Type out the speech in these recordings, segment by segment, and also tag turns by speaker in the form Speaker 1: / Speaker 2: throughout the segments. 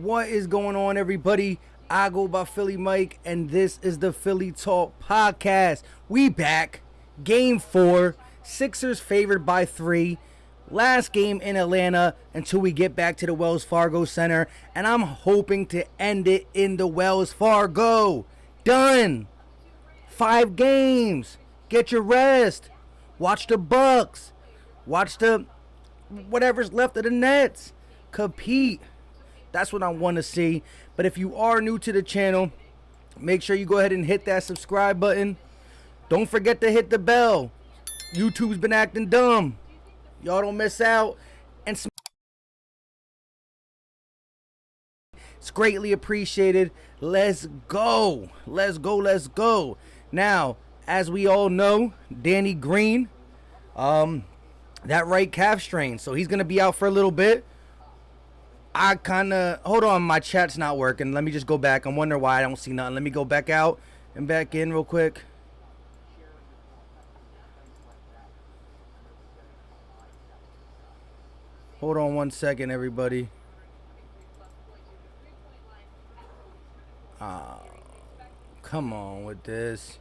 Speaker 1: What is going on, everybody? I go by Philly Mike, and this is the Philly Talk Podcast. We back. Game 4. Sixers favored by 3. Last game in Atlanta until we get back to the Wells Fargo Center. And I'm hoping to end it in the Wells Fargo. Done. 5 games. Get your rest. Watch the Bucks. Watch the whatever's left of the Nets. Compete. That's what I want to see. But if you are new to the channel, make sure you go ahead and hit that subscribe button. Don't forget to hit the bell. YouTube's been acting dumb. Y'all don't miss out. And it's greatly appreciated. Let's go. Let's go. Let's go. Now, as we all know, Danny Green, that right calf strain. So he's going to be out for a little bit. Hold on, my chat's not working. Let me just go back. I'm wondering why I don't see nothing. Let me go back out and back in real quick. Hold on 1 second, everybody. Come on with this.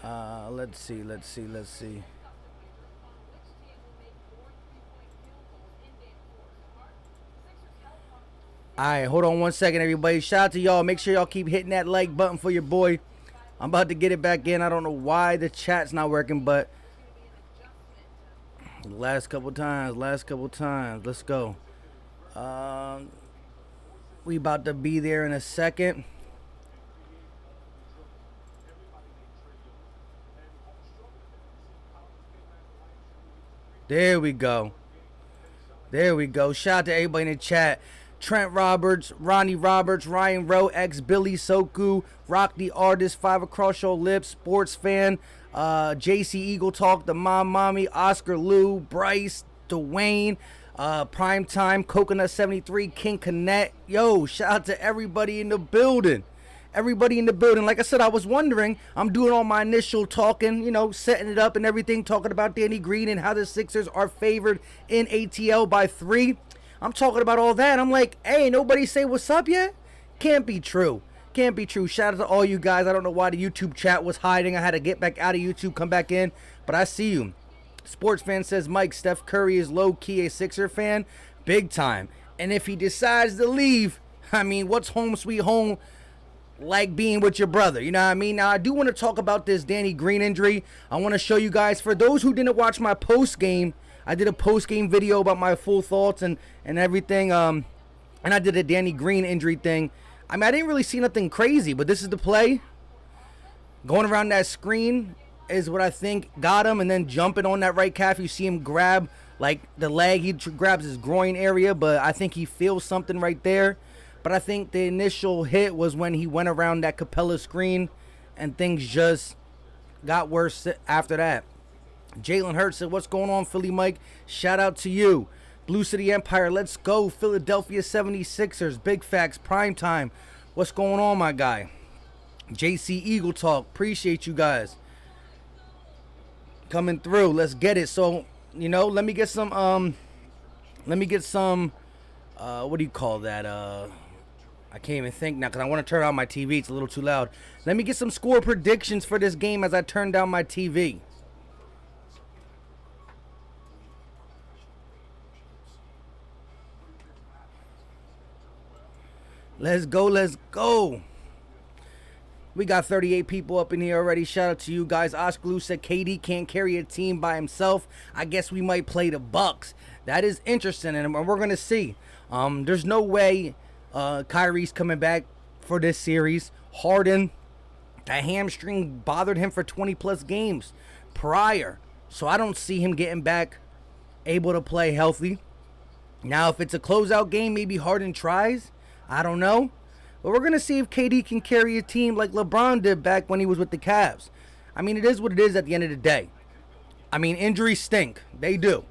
Speaker 1: Let's see. Alright, hold on 1 second, everybody. Shout out to y'all. Make sure y'all keep hitting that like button for your boy. I'm about to get it back in. I don't know why the chat's not working, but last couple times. Let's go. We about to be there in a second. There we go. Shout out to everybody in the chat. Trent Roberts, Ronnie Roberts, Ryan Rowe, ex Billy Soku, Rock the Artist, 5 Across Your Lips, Sports Fan, JC Eagle Talk, The Mommy, Oscar Lou, Bryce, Dwayne, Primetime, Coconut 73, King Connect. Yo, shout out to everybody in the building. Like I said, I was wondering, I'm doing all my initial talking, setting it up and everything, talking about Danny Green and how the Sixers are favored in ATL by 3. I'm talking about all that. I'm like, hey, nobody say what's up yet? Can't be true. Shout out to all you guys. I don't know why the YouTube chat was hiding. I had to get back out of YouTube, come back in. But I see you. Sports Fan says, Mike, Steph Curry is low-key a Sixer fan. Big time. And if he decides to leave, I mean, what's home sweet home like being with your brother? You know what I mean? Now, I do want to talk about this Danny Green injury. I want to show you guys, for those who didn't watch my post-game, I did a post-game video about my full thoughts and everything. And I did a Danny Green injury thing. I mean, I didn't really see nothing crazy, but this is the play. Going around that screen is what I think got him, and then jumping on that right calf. You see him grab, like, the leg. He grabs his groin area, but I think he feels something right there. But I think the initial hit was when he went around that Capella screen, and things just got worse after that. Jalen Hurts said, what's going on, Philly Mike? Shout out to you. Blue City Empire, let's go. Philadelphia 76ers, Big Facts, Prime Time. What's going on, my guy? JC Eagle Talk, appreciate you guys coming through. Let's get it. So, let me get some, what do you call that? I can't even think now because I want to turn on my TV. It's a little too loud. Let me get some score predictions for this game as I turn down my TV. Let's go. We got 38 people up in here already. Shout out to you guys. Oscar Lou said KD can't carry a team by himself. I guess we might play the Bucks. That is interesting, and we're going to see. There's no way Kyrie's coming back for this series. Harden, that hamstring bothered him for 20-plus games prior. So I don't see him getting back able to play healthy. Now, if it's a closeout game, maybe Harden tries. I don't know. But we're going to see if KD can carry a team like LeBron did back when he was with the Cavs. I mean, it is what it is at the end of the day. I mean, injuries stink. They do.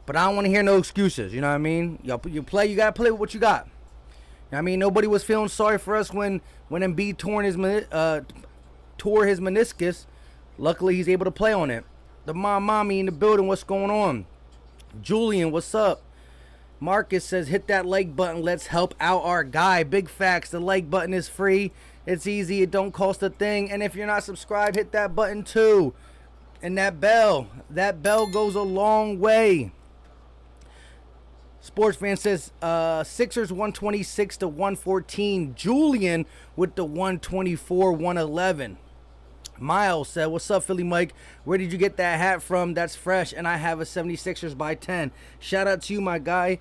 Speaker 1: But I don't want to hear no excuses. You know what I mean? You play, you got to play with what you got. You know what I mean? Nobody was feeling sorry for us when Embiid tore his meniscus. Luckily, he's able to play on it. The mommy in the building, what's going on? Julian, what's up? Marcus says, hit that like button. Let's help out our guy. Big facts. The like button is free. It's easy. It don't cost a thing. And if you're not subscribed, hit that button too. And that bell. That bell goes a long way. Sports fan says, Sixers 126 to 114. Julian with the 124, 111. Miles said, what's up, Philly Mike? Where did you get that hat from? That's fresh. And I have a 76ers by 10. Shout out to you, my guy.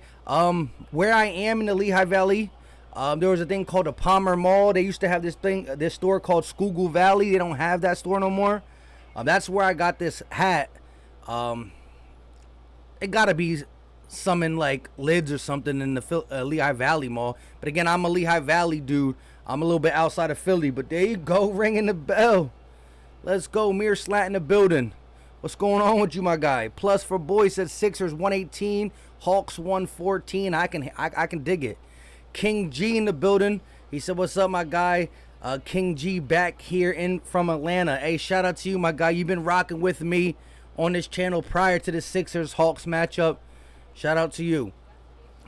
Speaker 1: Where I am in the Lehigh Valley, there was a thing called the Palmer Mall. They used to have this store called Schuylkill Valley. They don't have that store no more. That's where I got this hat. It got to be some in like Lids or something in the Lehigh Valley Mall. But again, I'm a Lehigh Valley dude. I'm a little bit outside of Philly. But there you go, ringing the bell. Let's go, Mir Slat in the building. What's going on with you, my guy? Plus for boys said Sixers 118, Hawks 114. I can dig it. King G in the building. He said, what's up, my guy? King G back here in from Atlanta. Hey, shout out to you, my guy. You've been rocking with me on this channel prior to the Sixers Hawks matchup. Shout out to you.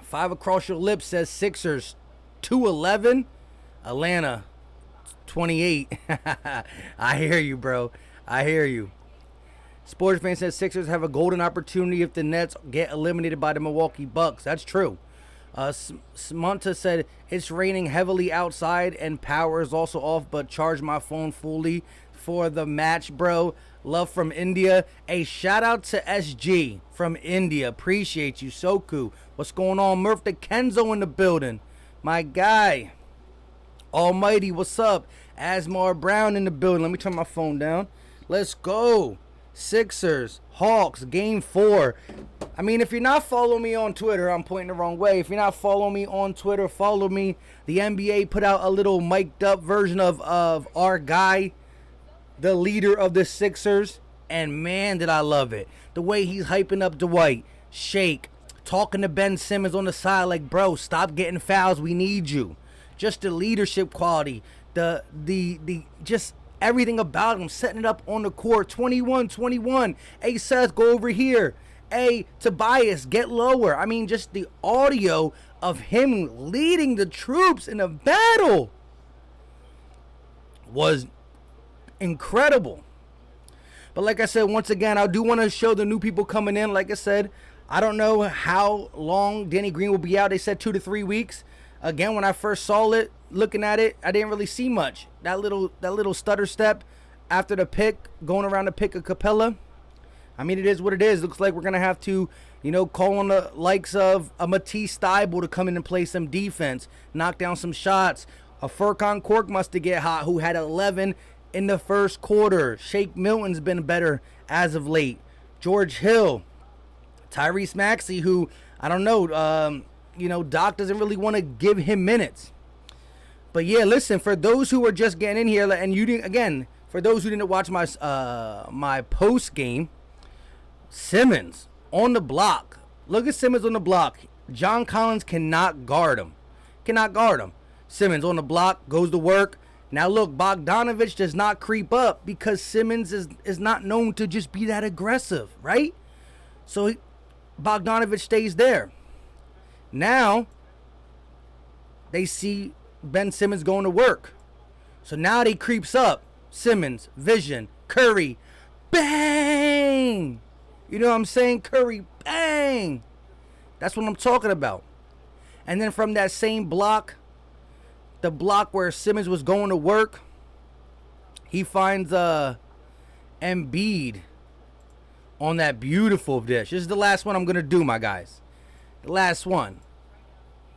Speaker 1: 5 across your lips says Sixers 211, Atlanta 28. I hear you, bro. I hear you. Sports fan says Sixers have a golden opportunity if the Nets get eliminated by the Milwaukee Bucks. That's true. Samantha said it's raining heavily outside and power is also off, but charge my phone fully for the match, bro. Love from India. A shout out to SG from India. Appreciate you, Soku. What's going on? Murph the Kenzo in the building. My guy. Almighty, what's up? Asmar Brown in the building. Let me turn my phone down. Let's go. Sixers, Hawks, game 4. I mean, if you're not following me on Twitter, I'm pointing the wrong way. If you're not following me on Twitter, follow me. The NBA put out a little mic'd up version of our guy, the leader of the Sixers. And man, did I love it. The way he's hyping up Dwight, Shake, talking to Ben Simmons on the side like, bro, stop getting fouls. We need you. Just the leadership quality, the just everything about him, setting it up on the court. 21-21. Hey, Seth, go over here. Hey, Tobias, get lower. I mean, just the audio of him leading the troops in a battle was incredible. But like I said, once again, I do want to show the new people coming in. Like I said, I don't know how long Danny Green will be out. They said 2 to 3 weeks. Again, when I first saw it, looking at it, I didn't really see much. That little stutter step after the pick, going around the pick of Capella. I mean, it is what it is. Looks like we're going to have to, call on the likes of a Matisse Thybulle to come in and play some defense, knock down some shots. A Furkan Korkmaz to get hot, who had 11 in the first quarter. Shake Milton's been better as of late. George Hill, Tyrese Maxey, who, I don't know, Doc doesn't really want to give him minutes. But yeah, listen, for those who are just getting in here, and you didn't, again, for those who didn't watch my my post game, Simmons on the block. Look at Simmons on the block. John Collins cannot guard him. Simmons on the block, goes to work. Now look, Bogdanovich does not creep up because Simmons is not known to just be that aggressive, right? So Bogdanovich stays there. Now they see Ben Simmons going to work. So now they creeps up. Simmons, Vision, Curry, bang! You know what I'm saying? Curry, bang! That's what I'm talking about. And then from that same block, the block where Simmons was going to work, he finds Embiid on that beautiful dish. This is the last one I'm going to do, my guys. The last one.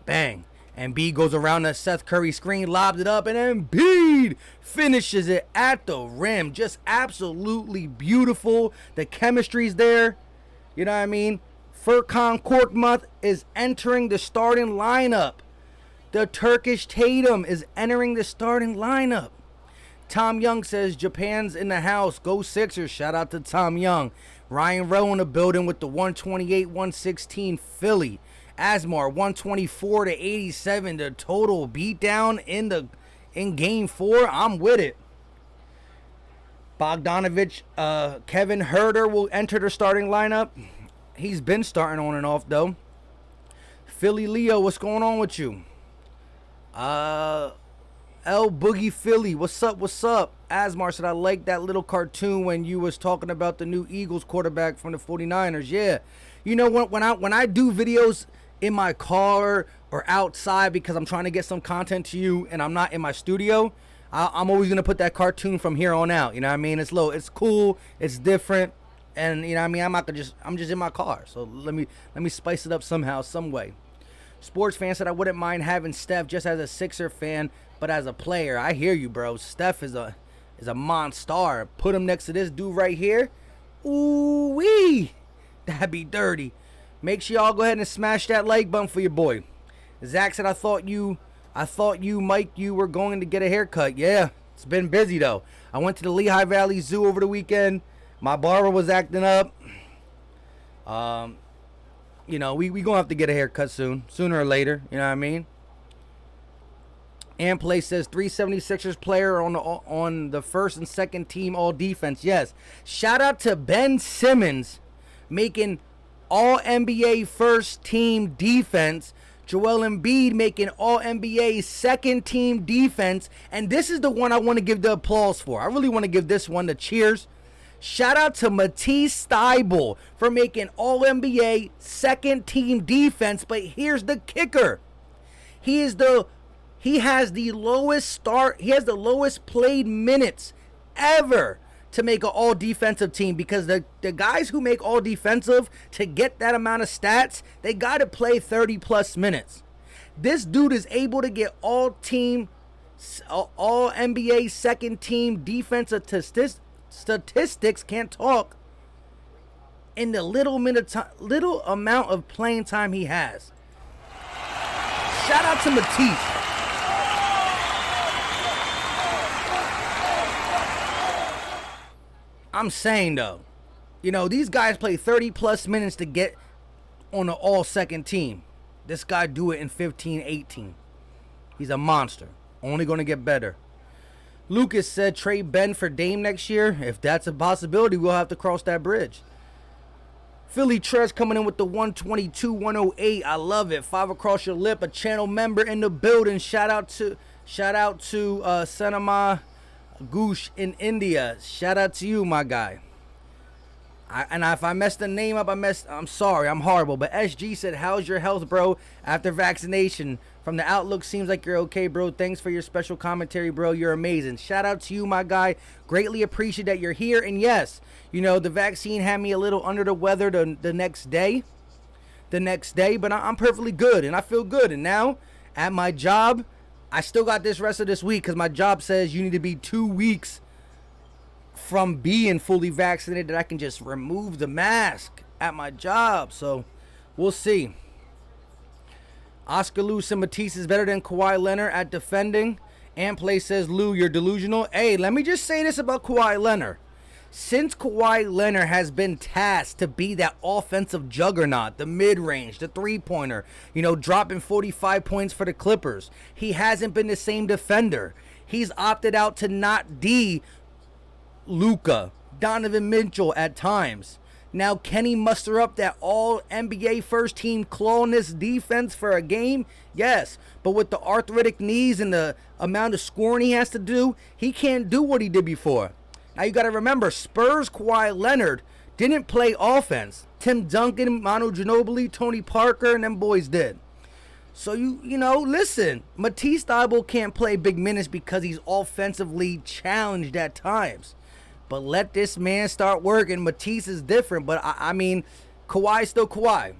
Speaker 1: Bang. Embiid goes around the Seth Curry screen, lobs it up, and Embiid finishes it at the rim. Just absolutely beautiful. The chemistry's there. You know what I mean? Furkan Korkmaz is entering the starting lineup. The Turkish Tatum is entering the starting lineup. Tom Young says, Japan's in the house. Go Sixers. Shout out to Tom Young. Ryan Rowe in the building with the 128-116 Philly. Asmar 124 to 87. The total beatdown in game 4. I'm with it. Bogdanovich, Kevin Huerter will enter the starting lineup. He's been starting on and off though. Philly Leo, what's going on with you? L Boogie Philly, what's up? What's up? Asmar said I like that little cartoon when you was talking about the new Eagles quarterback from the 49ers. Yeah, you know when I do videos in my car or outside because I'm trying to get some content to you and I'm not in my studio, I'm always gonna put that cartoon from here on out. You know what I mean? It's it's cool, it's different, and you know what I mean. I'm just in my car, so let me spice it up somehow, some way. Sports fan said I wouldn't mind having Steph just as a Sixer fan, but as a player. I hear you, bro. Steph is a monster. Put him next to this dude right here. Ooh wee, that'd be dirty. Make sure y'all go ahead and smash that like button for your boy. Zach said I thought you, Mike, you were going to get a haircut. Yeah, it's been busy though. I went to the Lehigh Valley Zoo over the weekend. My barber was acting up. You know, we gonna have to get a haircut sooner or later. You know what I mean? And Play says 376ers player on the first and second team all defense. Yes. Shout out to Ben Simmons making all NBA first team defense. Joel Embiid making all NBA second team defense. And this is the one I want to give the applause for. I really want to give this one the cheers. Shout out to Matisse Thybulle for making all NBA second team defense. But here's the kicker. He has the lowest played minutes ever to make an all defensive team, because the guys who make all defensive, to get that amount of stats, they got to play 30 plus minutes. This dude is able to get all NBA second team defensive statistics, can't talk, in the little amount of playing time he has. Shout out to Matisse. I'm saying though, you know, these guys play 30 plus minutes to get on an all second team. This guy do it in 15, 18. He's a monster. Only going to get better. Lucas said trade Ben for Dame next year. If that's a possibility, we'll have to cross that bridge. Philly Trez coming in with the 122, 108. I love it. 5 across your lip. A channel member in the building. Shout out to Sanama Goosh in India. Shout out to you, my guy. If I messed the name up, I'm sorry. I'm horrible. But SG said, how's your health, bro, after vaccination? From the outlook, seems like you're okay, bro. Thanks for your special commentary, bro. You're amazing. Shout out to you, my guy. Greatly appreciate that you're here. And yes, you know, the vaccine had me a little under the weather the next day. But I'm perfectly good, and I feel good. And now, at my job, I still got this rest of this week because my job says you need to be 2 weeks from being fully vaccinated that I can just remove the mask at my job. So we'll see. Oscar Lou said Matisse is better than Kawhi Leonard at defending. And Play says, Lou, you're delusional. Hey, let me just say this about Kawhi Leonard. Since Kawhi Leonard has been tasked to be that offensive juggernaut, the mid-range, the three-pointer, you know, dropping 45 points for the Clippers, he hasn't been the same defender. He's opted out to not D Luka, Donovan Mitchell at times. Now, can he muster up that all NBA first team clawness defense for a game? Yes, but with the arthritic knees and the amount of scoring he has to do, he can't do what he did before. Now, you got to remember, Spurs Kawhi Leonard didn't play offense. Tim Duncan, Manu Ginobili, Tony Parker, and them boys did. So, you know, listen, Matisse Thybulle can't play big minutes because he's offensively challenged at times. But let this man start working. Matisse is different, but I mean, Kawhi's still Kawhi.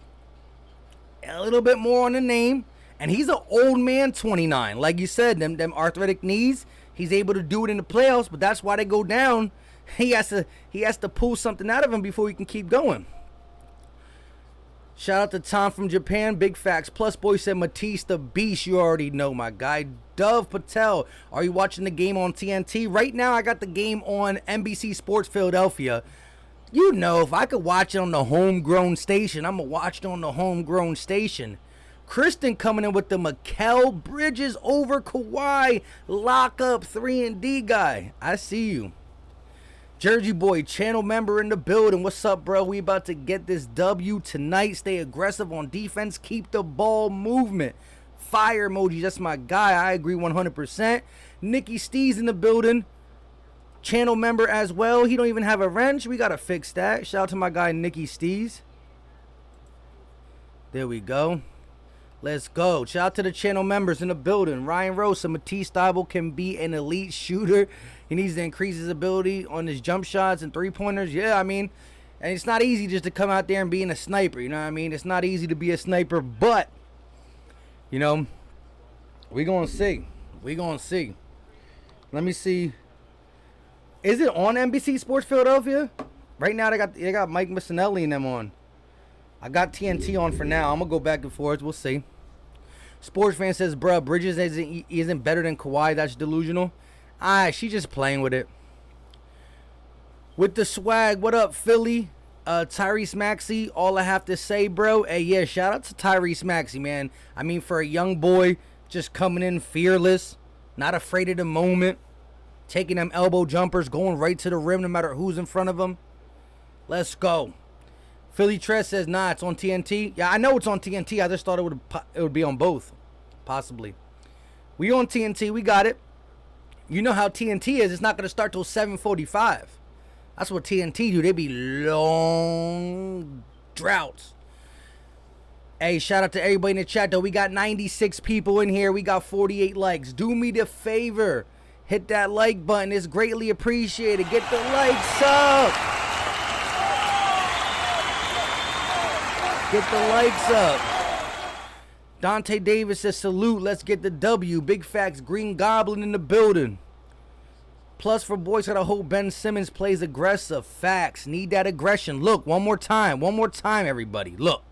Speaker 1: A little bit more on the name, and he's an old man, 29. Like you said, them arthritic knees, he's able to do it in the playoffs, but that's why they go down. He has to pull something out of him before he can keep going. Shout out to Tom from Japan. Big facts. Plus Boy said Matisse the beast. You already know, my guy. Dove Patel, are you watching the game on TNT? Right now, I got the game on NBC Sports Philadelphia. You know, if I could watch it on the homegrown station, I'm going to watch it on the homegrown station. Kristen coming in with the Mikal Bridges over Kawhi lock up 3-and-D guy. I see you. Jersey Boy, channel member in the building. What's up, bro? We about to get this W tonight. Stay aggressive on defense. Keep the ball movement. Fire emojis. That's my guy. I agree 100%. Nikki Steez in the building. Channel member as well. He don't even have a wrench. We got to fix that. Shout out to my guy, Nikki Steez. There we go. Let's go. Shout out to the channel members in the building. Ryan Rosa, Matisse Thybulle can be an elite shooter. He needs to increase his ability on his jump shots and three-pointers. Yeah, I mean, and it's not easy just to come out there and being a sniper. You know what I mean? It's not easy to be a sniper, but, you know, we going to see. We going to see. Let me see. Is it on NBC Sports Philadelphia? Right now they got Mike Missinelli and them on. I got TNT on for now. I'm going to go back and forth. We'll see. Sports fan says, bruh, Bridges isn't better than Kawhi. That's delusional. She just playing with it. With the swag, what up, Philly? Tyrese Maxey, all I have to say, bro. Hey, yeah, shout out to Tyrese Maxey, man. I mean, for a young boy, just coming in fearless, not afraid of the moment, taking them elbow jumpers, going right to the rim no matter who's in front of him. Let's go. Philly Tress says, nah, it's on TNT. Yeah, I know it's on TNT. I just thought it would be on both, possibly. We on TNT. We got it. You know how TNT is. It's not going to start till 7:45. That's what TNT do. They be long droughts. Hey, shout out to everybody in the chat, though. We got 96 people in here. We got 48 likes. Do me the favor. Hit that like button. It's greatly appreciated. Get the likes up. Get the likes up. Dante Davis says, salute. Let's get the W. Big facts. Green Goblin in the building. Plus for boys, gotta hope Ben Simmons plays aggressive. Facts. Need that aggression. Look, one more time. One more time, everybody. Look.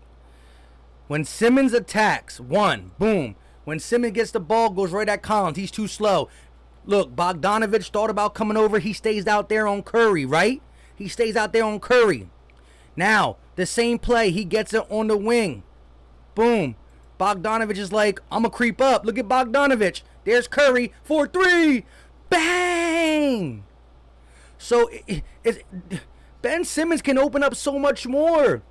Speaker 1: When Simmons attacks, boom. When Simmons gets the ball, goes right at Collins. He's too slow. Look, Bogdanovich thought about coming over. He stays out there on Curry, right? He stays out there on Curry. Now, the same play, he gets it on the wing. Boom. Bogdanovich is like, I'm going to creep up. Look at Bogdanovich. There's Curry for 3. Bang! So, Ben Simmons can open up so much more.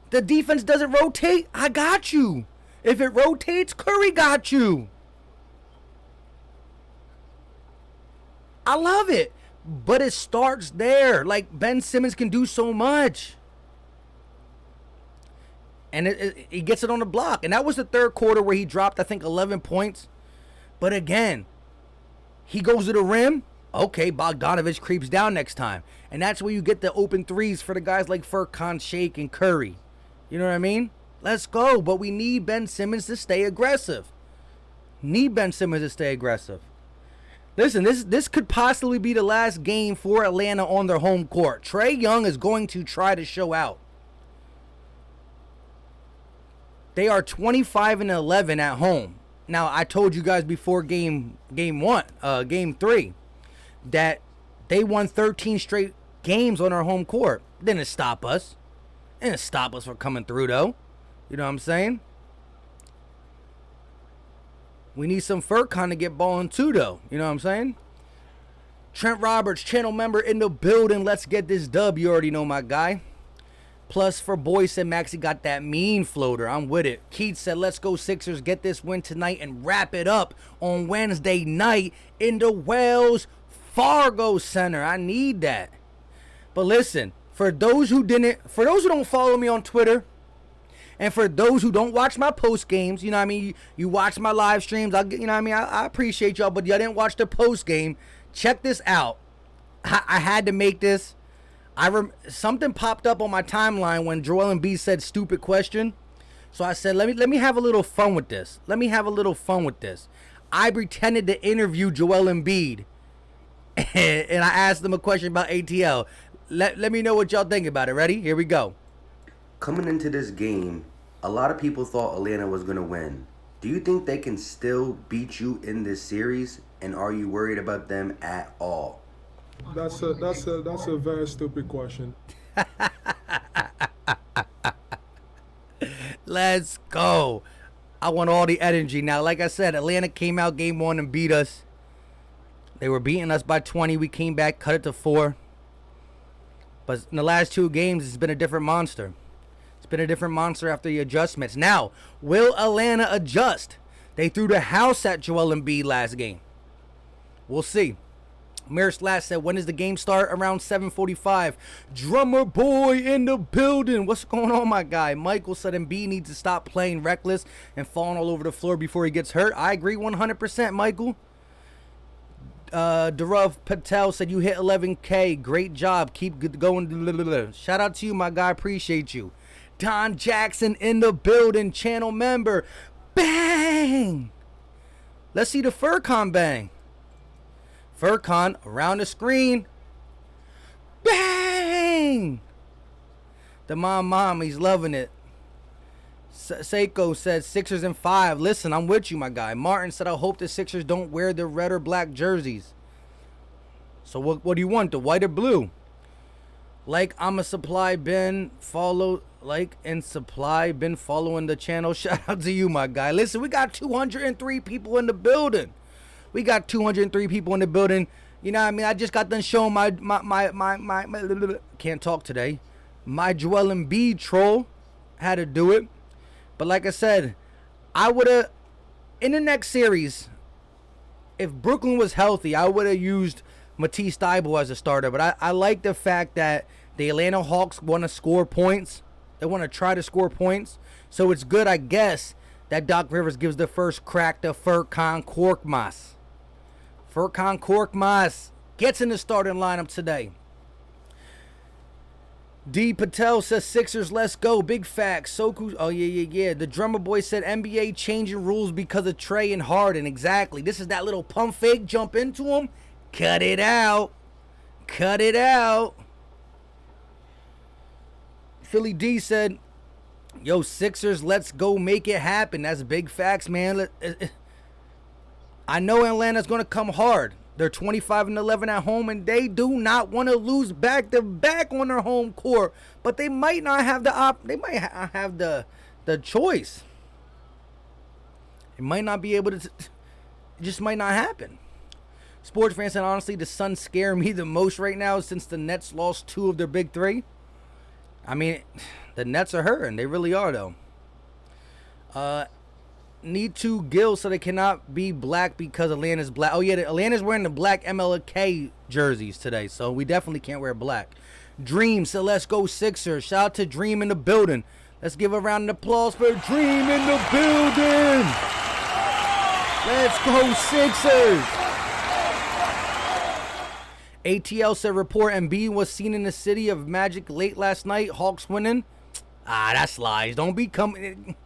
Speaker 1: The defense doesn't rotate. I got you. If it rotates, Curry got you. I love it. But it starts there. Like, Ben Simmons can do so much. And he gets it on the block. And that was the third quarter where he dropped, I think, 11 points. But again, he goes to the rim. Okay, Bogdanovich creeps down next time. And that's where you get the open threes for the guys like Furkan, Shake, and Curry. You know what I mean? Let's go. But we need Ben Simmons to stay aggressive. Listen, this could possibly be the last game for Atlanta on their home court. Trae Young is going to try to show out. They are 25-11 at home. Now, I told you guys before game 3, that they won 13 straight games on our home court. Didn't stop us. Didn't stop us from coming through, though. You know what I'm saying? We need some Furkan to get balling too, though. You know what I'm saying? Trent Roberts, channel member in the building. Let's get this dub. You already know my guy. Plus, for boys, said Maxey got that mean floater. I'm with it. Keith said, let's go Sixers. Get this win tonight and wrap it up on Wednesday night in the Wells Fargo Center. I need that. But listen, for those who don't follow me on Twitter, and for those who don't watch my post games, you know what I mean? You watch my live streams. You know what I mean? I appreciate y'all, but y'all didn't watch the post game. Check this out. I had to make this. Something popped up on my timeline when Joel Embiid said stupid question. So I said, let me have a little fun with this. I pretended to interview Joel Embiid. And I asked him a question about ATL. Let me know what y'all think about it. Ready? Here we go.
Speaker 2: Coming into this game, a lot of people thought Atlanta was going to win. Do you think they can still beat you in this series? And are you worried about them at all?
Speaker 3: That's a very stupid question.
Speaker 1: Let's go. I want all the energy. Now, like I said, Atlanta came out game 1 and beat us. They were beating us by 20. We came back, cut it to 4. But in the last 2 games, it's been a different monster. It's been a different monster after the adjustments. Now, will Atlanta adjust? They threw the house at Joel Embiid last game. We'll see. Mirror Slash said, when does the game start? Around 7:45. Drummer boy in the building. What's going on, my guy? Michael said Embiid needs to stop playing reckless and falling all over the floor before he gets hurt. I agree 100%, Michael. Dhruv Patel said, you hit 11K. Great job. Keep going. Shout out to you, my guy. Appreciate you. Don Jackson in the building. Channel member. Bang! Let's see the Furcon bang. Furcon around the screen. Bang! The mom, he's loving it. Seiko said Sixers in 5. Listen, I'm with you, my guy. Martin said, I hope the Sixers don't wear the red or black jerseys. So what do you want, the white or blue? Like I'm a supply bin following the channel. Shout out to you, my guy. Listen, we got 203 people in the building. You know what I mean? I just got done showing my can't talk today. My Joel Embiid troll. Had to do it. But like I said, I would have, in the next series, if Brooklyn was healthy, I would have used Matisse Thybulle as a starter. But I like the fact that the Atlanta Hawks want to score points. They want to try to score points. So it's good, I guess, that Doc Rivers gives the first crack to Furkan Korkmaz. Furkan Korkmaz gets in the starting lineup today. D. Patel says Sixers, let's go. Big facts. Soku. Oh, yeah. The drummer boy said NBA changing rules because of Trey and Harden. Exactly. This is that little pump fake. Jump into him. Cut it out. Philly D said, yo, Sixers, let's go make it happen. That's big facts, man. I know Atlanta's going to come hard. They're 25-11 at home, and they do not want to lose back-to-back on their home court. But they might not have the choice. It might not be able to. It just might not happen. Sports fans said, honestly, the Suns scare me the most right now since the Nets lost 2 of their big 3. I mean, the Nets are hurting. They really are, though. Need to Gill so they cannot be black because Atlanta's black. Oh, yeah, Atlanta's wearing the black MLK jerseys today, so we definitely can't wear black. Dream said, let's go Sixers. Shout out to Dream in the building. Let's give a round of applause for Dream in the building. Let's go Sixers. ATL said, report Embiid was seen in the city of Magic late last night. Hawks winning. That's lies. Don't be coming.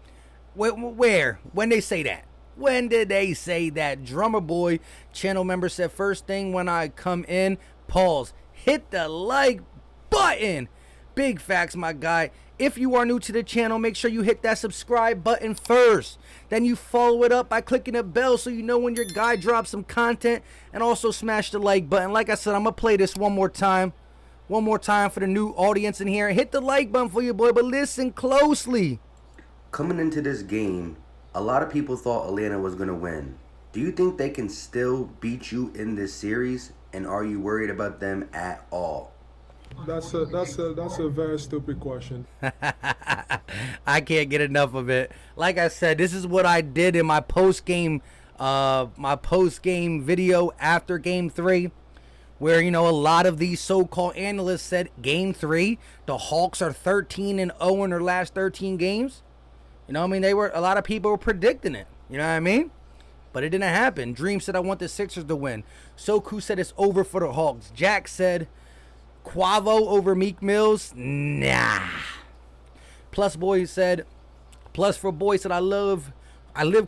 Speaker 1: Where? When they say that? When did they say that? Drummer Boy channel member said, first thing when I come in, pause. Hit the like button. Big facts, my guy. If you are new to the channel, make sure you hit that subscribe button first. Then you follow it up by clicking the bell so you know when your guy drops some content. And also smash the like button. Like I said, I'm going to play this one more time. One more time for the new audience in here. Hit the like button for your boy, but listen closely.
Speaker 2: Coming into this game, a lot of people thought Atlanta was going to win. Do you think they can still beat you in this series? And are you worried about them at all?
Speaker 3: That's a very stupid question.
Speaker 1: I can't get enough of it. Like I said, this is what I did in my post-game video after Game 3. Where, you know, a lot of these so-called analysts said Game 3, the Hawks are 13-0 in their last 13 games. You know what I mean? A lot of people were predicting it. You know what I mean? But it didn't happen. Dream said, I want the Sixers to win. Soku said it's over for the Hawks. Jack said, Quavo over Meek Mills? Nah. Plus for Boy said, I live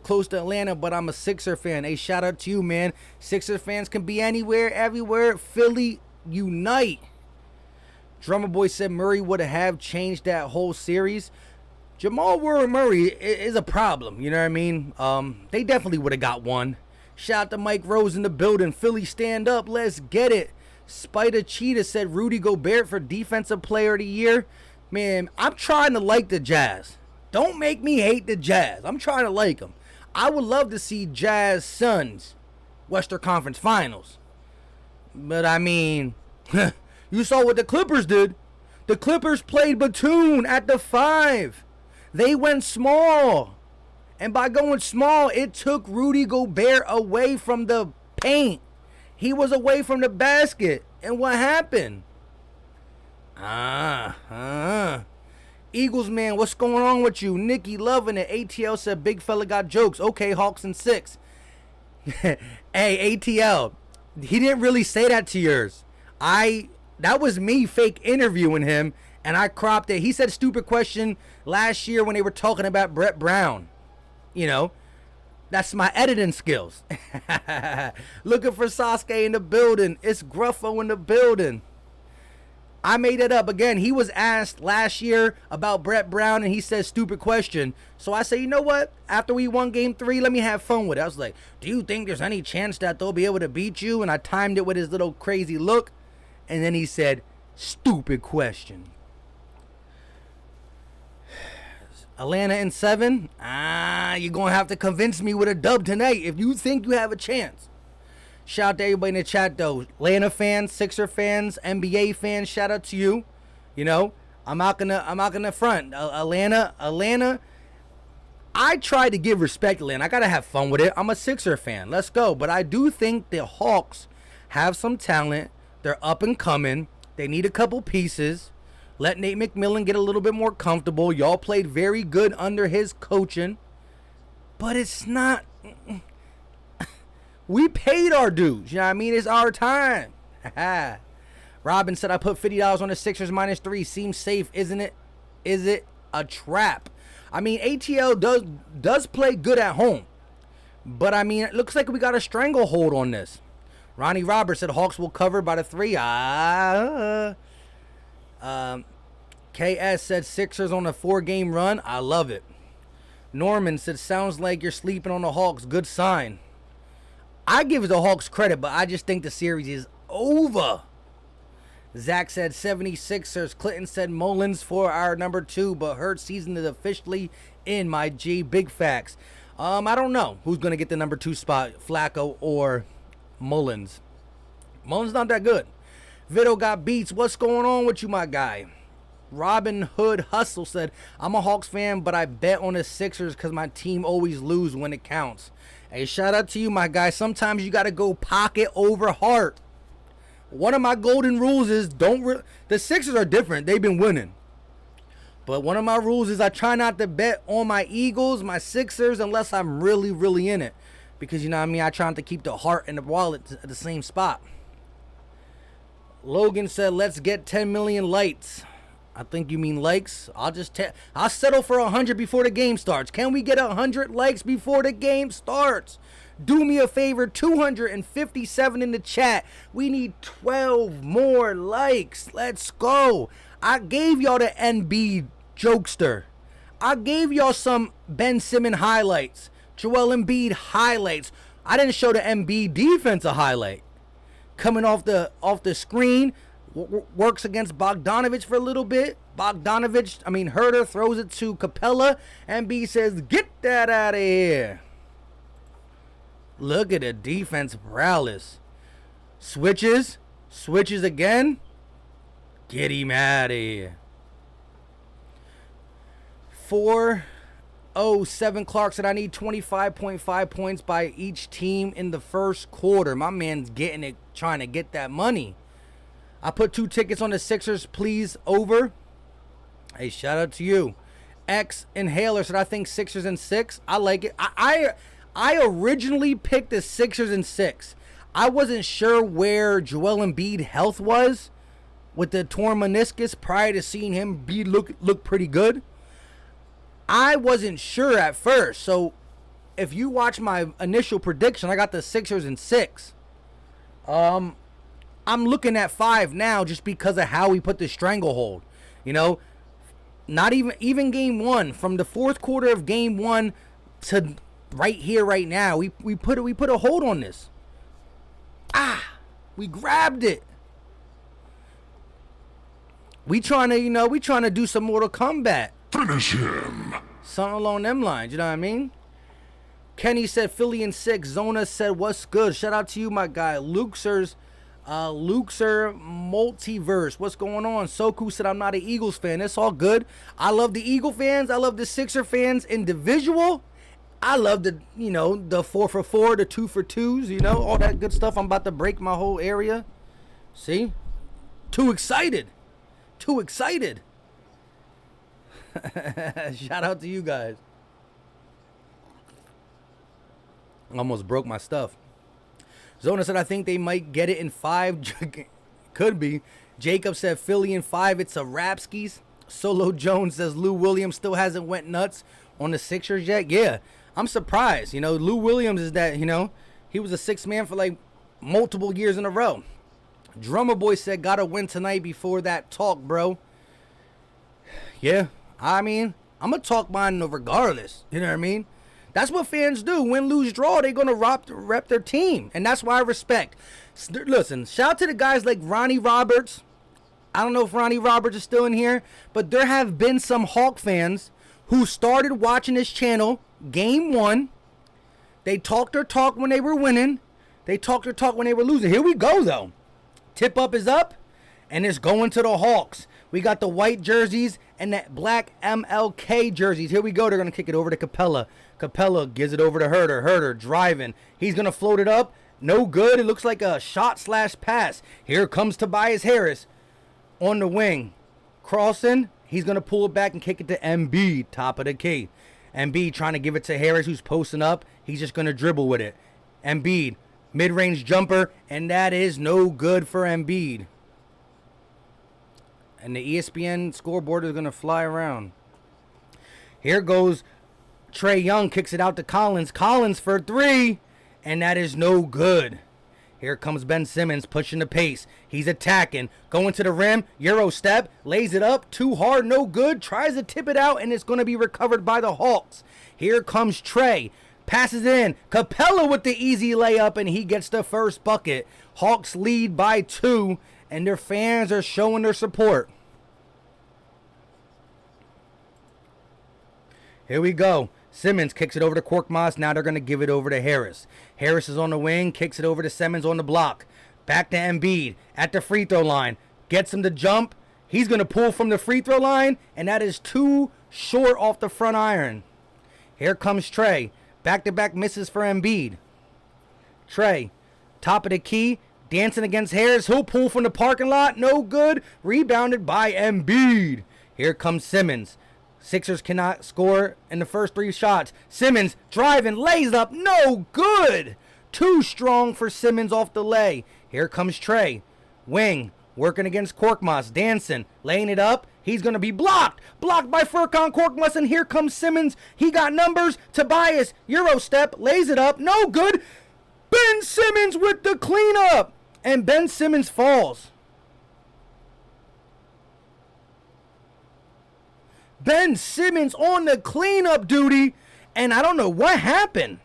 Speaker 1: close to Atlanta, but I'm a Sixer fan. Hey, shout out to you, man. Sixer fans can be anywhere, everywhere. Philly, unite. Drummer Boy said Murray would have changed that whole series. Jamal Murray is a problem, you know what I mean? They definitely would have got one. Shout out to Mike Rose in the building. Philly, stand up. Let's get it. Spider Cheetah said Rudy Gobert for Defensive Player of the Year. Man, I'm trying to like the Jazz. Don't make me hate the Jazz. I'm trying to like them. I would love to see Jazz Suns Western Conference Finals. But I mean, You saw what the Clippers did. The Clippers played Batum at the 5. They went small. And by going small, it took Rudy Gobert away from the paint. He was away from the basket. And what happened? Eagles, man, what's going on with you? Nikki loving it. ATL said, big fella got jokes. Okay, Hawks in 6. Hey, ATL, he didn't really say that to yours. That was me fake interviewing him, and I cropped it. He said stupid question last year when they were talking about Brett Brown. You know, that's my editing skills. Looking for Sasuke in the building. It's Gruffo in the building. I made it up. Again, he was asked last year about Brett Brown, and he said stupid question. So I say, you know what? After we won game 3, let me have fun with it. I was like, do you think there's any chance that they'll be able to beat you? And I timed it with his little crazy look. And then he said, stupid question. Atlanta in 7? You're going to have to convince me with a dub tonight if you think you have a chance. Shout out to everybody in the chat, though. Atlanta fans, Sixer fans, NBA fans, shout out to you. You know, I'm not gonna front. Atlanta. I try to give respect to Atlanta. I gotta have fun with it. I'm a Sixer fan. Let's go. But I do think the Hawks have some talent. They're up and coming. They need a couple pieces. Let Nate McMillan get a little bit more comfortable. Y'all played very good under his coaching. But it's not... We paid our dues. You know what I mean? It's our time. Robin said, I put $50 on the Sixers -3. Seems safe, isn't it? Is it a trap? I mean, ATL does play good at home. But, I mean, it looks like we got a stranglehold on this. Ronnie Roberts said Hawks will cover by the 3. KS said Sixers on a 4-game run. I love it. Norman said, sounds like you're sleeping on the Hawks. Good sign. I give the Hawks credit, but I just think the series is over. Zach said 76ers. Clinton said Mullins for our number 2, but Hurts season is officially in, my G. Big facts. I don't know who's going to get the number 2 spot, Flacco or Mullins. Mullins not that good. Vito got beats. What's going on with you, my guy? Robin Hood Hustle said, I'm a Hawks fan, but I bet on the Sixers because my team always lose when it counts. Hey, shout out to you, my guy. Sometimes you got to go pocket over heart. One of my golden rules is the Sixers are different. They've been winning. But one of my rules is I try not to bet on my Eagles, my Sixers, unless I'm really, really in it. Because, you know what I mean, I try not to keep the heart and the wallet at the same spot. Logan said, let's get 10 million lights. I think you mean likes. I'll settle for 100 before the game starts. Can we get 100 likes before the game starts? Do me a favor, 257 in the chat. We need 12 more likes. Let's go. I gave y'all the NB jokester. I gave y'all some Ben Simmons highlights. Joel Embiid highlights. I didn't show the Embiid defense a highlight. Coming off the screen. Works against Bogdanovich for a little bit. Herter throws it to Capella. And B says, get that out of here. Look at the defense prowess. Switches again. Get him out of here. 407 Clark said, I need 25.5 points by each team in the first quarter. My man's getting it, trying to get that money. I put 2 tickets on the Sixers, please, over. Hey, shout out to you. X Inhaler said, I think Sixers in 6. I like it. I originally picked the Sixers in 6. I wasn't sure where Joel Embiid health was with the torn meniscus prior to seeing him look pretty good. I wasn't sure at first. So if you watch my initial prediction, I got the Sixers in 6. I'm looking at 5 now just because of how we put the stranglehold. You know, not even game 1, from the fourth quarter of game 1 to right here, right now, we put a hold on this. We grabbed it. We trying to do some Mortal Kombat.
Speaker 4: Finish him.
Speaker 1: Something along them lines, you know what I mean? Kenny said Philly in 6. Zona said, what's good? Shout out to you, my guy. Luxers Luxor Multiverse, what's going on? Soku said I'm not an Eagles fan. It's all good. I love the Eagle fans. I love the Sixer fans individual. I love the, the 4 for 4, the 2 for 2s, all that good stuff. I'm about to break my whole area. See? Too excited. Too excited. Shout out to you guys. Almost broke my stuff. Zona said, I think they might get it in 5. Could be. Jacob said, Philly in 5. It's a Rapskis. Solo Jones says, Lou Williams still hasn't went nuts on the Sixers yet. Yeah, I'm surprised. Lou Williams is that, he was a 6th man for like multiple years in a row. Drummer Boy said, gotta win tonight before that talk, bro. Yeah, I mean, I'm going to talk mine regardless. You know what I mean? That's what fans do. Win, lose, draw, they're going to rep their team. And that's why I respect. Listen, shout out to the guys like Ronnie Roberts. I don't know if Ronnie Roberts is still in here. But there have been some Hawk fans who started watching this channel game 1. They talked their talk when they were winning. They talked their talk when they were losing. Here we go, though. Tip up is up. And it's going to the Hawks. We got the white jerseys and that black MLK jerseys. Here we go. They're going to kick it over to Capella. Capella gives it over to Herder. Herder driving. He's going to float it up. No good. It looks like a shot/pass. Here comes Tobias Harris on the wing. Crossing. He's going to pull it back and kick it to Embiid. Top of the key. Embiid trying to give it to Harris, who's posting up. He's just going to dribble with it. Embiid. Mid-range jumper. And that is no good for Embiid. And the ESPN scoreboard is going to fly around. Here goes Trae Young, kicks it out to Collins. Collins for 3, and that is no good. Here comes Ben Simmons pushing the pace. He's attacking, going to the rim, Euro step, lays it up, too hard, no good. Tries to tip it out, and it's going to be recovered by the Hawks. Here comes Trae, passes in. Capella with the easy layup, and he gets the first bucket. Hawks lead by 2. And their fans are showing their support. Here we go. Simmons kicks it over to Korkmaz. Now they're going to give it over to Harris. Harris is on the wing. Kicks it over to Simmons on the block. Back to Embiid at the free throw line. Gets him to jump. He's going to pull from the free throw line. And that is too short off the front iron. Here comes Trae. Back-to-back misses for Embiid. Trae. Top of the key. Dancing against Harris. He'll pull from the parking lot. No good. Rebounded by Embiid. Here comes Simmons. Sixers cannot score in the first 3 shots. Simmons driving. Lays up. No good. Too strong for Simmons off the lay. Here comes Trae. Wing. Working against Korkmaz. Dancing. Laying it up. He's going to be blocked. Blocked by Furkan Korkmaz. And here comes Simmons. He got numbers. Tobias. Euro step. Lays it up. No good. Ben Simmons with the cleanup. And Ben Simmons falls. Ben Simmons on the cleanup duty. And I don't know what happened.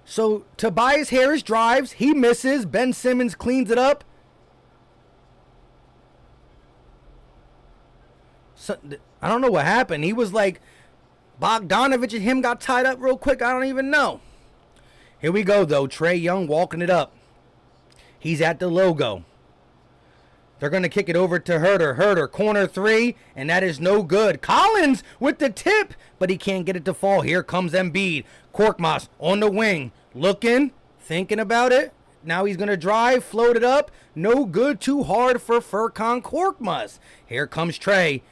Speaker 1: So Tobias Harris drives. He misses. Ben Simmons cleans it up. So, I don't know what happened. He was like Bogdanovich and him got tied up real quick. I don't even know. Here we go, though. Trae Young walking it up. He's at the logo. They're going to kick it over to Herder. Herder, corner 3, and that is no good. Collins with the tip, but he can't get it to fall. Here comes Embiid. Korkmaz on the wing. Looking, thinking about it. Now he's going to drive, float it up. No good, too hard for Furkan Korkmaz. Here comes Trae.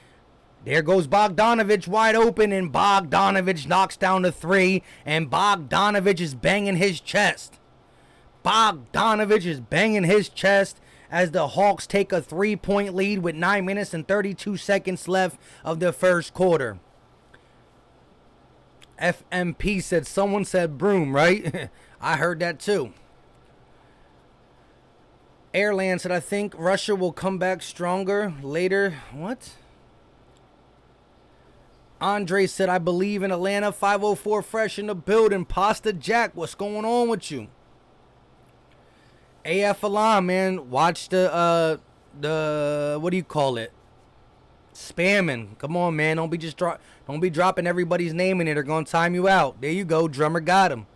Speaker 1: There goes Bogdanovich wide open, and Bogdanovich knocks down the 3, and Bogdanovich is banging his chest. Bogdanovich is banging his chest as the Hawks take a 3-point lead with 9 minutes and 32 seconds left of the first quarter. FMP said, someone said broom, right? I heard that too. Airland said, I think Russia will come back stronger later. What? Andre said, I believe in Atlanta. 504 fresh in the building. Pasta Jack, what's going on with you? AF Alarm, man. Watch the what do you call it? Spamming. Come on, man. Don't be dropping everybody's name in it. They're gonna time you out. There you go. Drummer got him.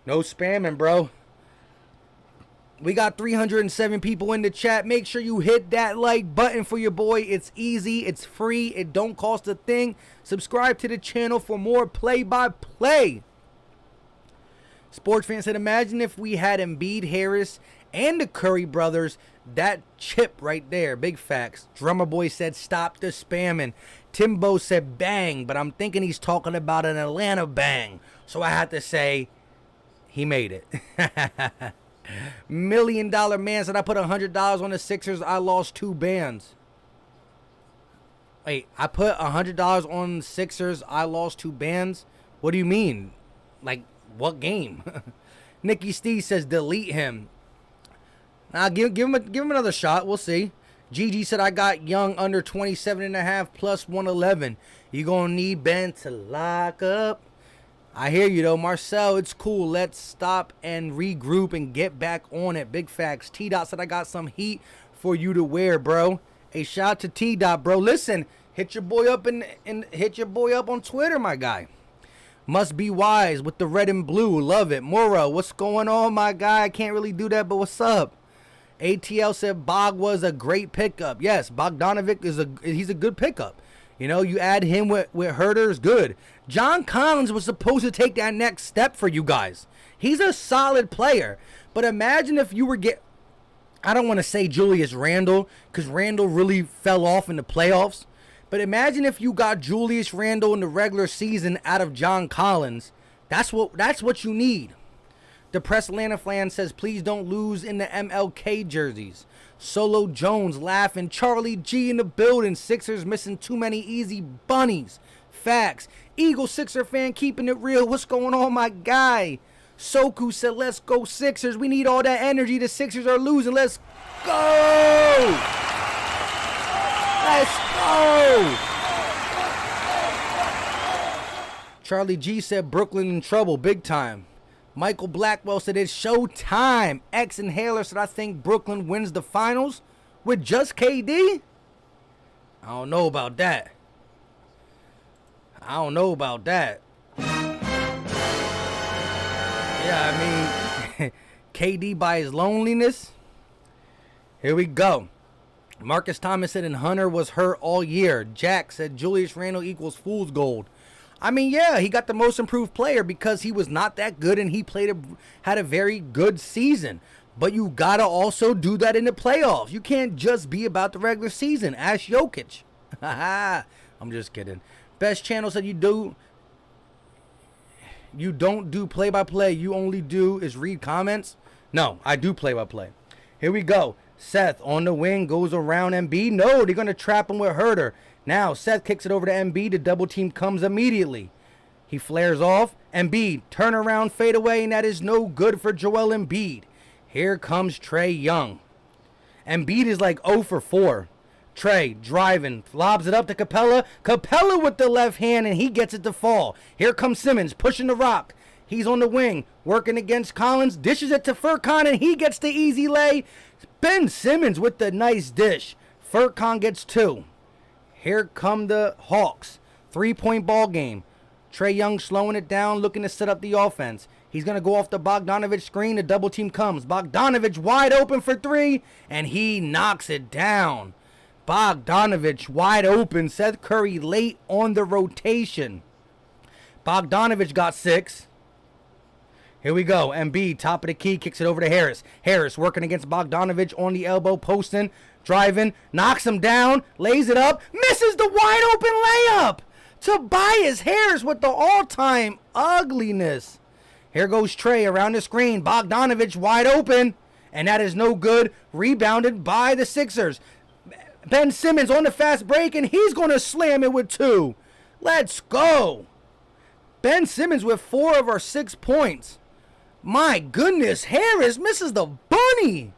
Speaker 1: No spamming, bro. We got 307 people in the chat. Make sure you hit that like button for your boy. It's easy. It's free. It don't cost a thing. Subscribe to the channel for more play-by-play. Sports fans said, imagine if we had Embiid, Harris, and the Curry brothers. That chip right there. Big facts. Drummer Boy said, stop the spamming. Timbo said, bang. But I'm thinking he's talking about an Atlanta bang. So I had to say, he made it. $1 Million Man said, I put $100 on the Sixers. I lost 2 bands. Wait, I put $100 on the Sixers. I lost 2 bands? What do you mean? Like, what game? Nikki Steve says, delete him. Now, give him another shot. We'll see. Gigi said, I got Young under 27.5 plus 111. You going to need Ben to lock up. I hear you, though. Marcel, it's cool. Let's stop and regroup and get back on it. Big facts. T-Dot said, I got some heat for you to wear, bro. A shout out to T-Dot, bro. Listen, hit your boy up and hit your boy up on Twitter, my guy. Must be wise with the red and blue. Love it. Moro, what's going on, my guy? I can't really do that, but what's up? ATL said Bog was a great pickup. Yes, Bogdanovic he's a good pickup. You know, you add him with Huerter is good. John Collins was supposed to take that next step for you guys. He's a solid player. But imagine if you were I don't want to say Julius Randle, because Randle really fell off in the playoffs. But imagine if you got Julius Randle in the regular season out of John Collins. That's what you need. Depressed Atlanta fan says, please don't lose in the MLK jerseys. Solo Jones laughing. Charlie G in the building. Sixers missing too many easy bunnies. Facts. Eagle Sixer fan keeping it real. What's going on, my guy? Soku said, let's go Sixers. We need all that energy. The Sixers are losing. Let's go. Let's go. Charlie G said, Brooklyn in trouble. Big time. Michael Blackwell said, it's showtime. X Inhaler said, I think Brooklyn wins the finals with just KD. I don't know about that. Yeah, I mean, KD by his loneliness. Here we go. Marcus Thomas said, and Hunter was hurt all year. Jack said, Julius Randle equals fool's gold. I mean, yeah, he got the most improved player because he was not that good and he had a very good season. But you got to also do that in the playoffs. You can't just be about the regular season. Ask Jokic. I'm just kidding. Best Channel said you don't do play-by-play. You only do is read comments. No, I do play-by-play. Here we go. Seth on the wing goes around Embiid. No, they're going to trap him with Huerter. Now, Seth kicks it over to Embiid. The double team comes immediately. He flares off. Embiid, turn around, fade away, and that is no good for Joel Embiid. Here comes Trae Young. Embiid is like 0 for 4. Trae driving, lobs it up to Capella. Capella with the left hand, and he gets it to fall. Here comes Simmons, pushing the rock. He's on the wing, working against Collins. Dishes it to Furkan, and he gets the easy lay. Ben Simmons with the nice dish. Furkan gets 2. Here come the Hawks. 3-point ball game. Trae Young slowing it down, looking to set up the offense. He's going to go off the Bogdanovic screen. The double team comes. Bogdanovic wide open for 3, and he knocks it down. Bogdanovic wide open. Seth Curry late on the rotation. Bogdanovic got 6. Here we go. Embiid, top of the key, kicks it over to Harris. Harris working against Bogdanovic on the elbow, posting. Driving, knocks him down, lays it up, misses the wide open layup. Tobias Harris with the all-time ugliness. Here goes Trae around the screen. Bogdanovic wide open, and that is no good. Rebounded by the Sixers. Ben Simmons on the fast break, and he's going to slam it with 2. Let's go. Ben Simmons with 4 of our 6 points. My goodness, Harris misses the bunny.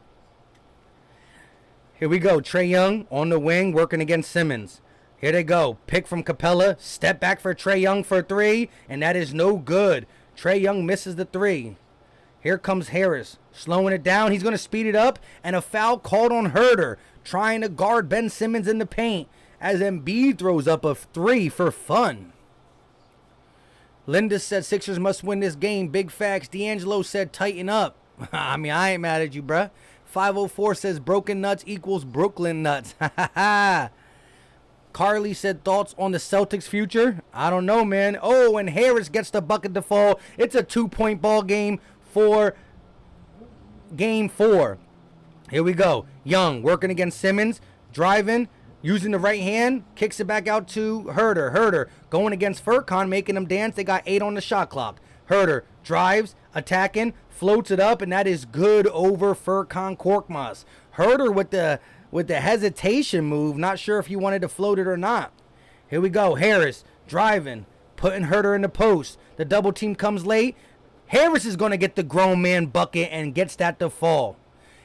Speaker 1: Here we go. Trae Young on the wing working against Simmons. Here they go. Pick from Capella. Step back for Trae Young for 3. And that is no good. Trae Young misses the 3. Here comes Harris. Slowing it down. He's going to speed it up. And a foul called on Huerter. Trying to guard Ben Simmons in the paint. As Embiid throws up a 3 for fun. Linda said Sixers must win this game. Big facts. D'Angelo said tighten up. I mean, I ain't mad at you, bruh. 504 says broken nuts equals Brooklyn nuts. Ha ha ha. Carly said thoughts on the Celtics' future. I don't know, man. Oh, and Harris gets the bucket to fall. It's a 2-point ball game for game 4. Here we go. Young working against Simmons, driving, using the right hand, kicks it back out to Herder. Herder going against Furkan, making them dance. They got 8 on the shot clock. Herder drives, attacking, floats it up, and that is good over Furkan Korkmaz. Herder with the hesitation move. Not sure if he wanted to float it or not. Here we go. Harris driving, putting Herder in the post. The double team comes late. Harris is going to get the grown man bucket and gets that to fall.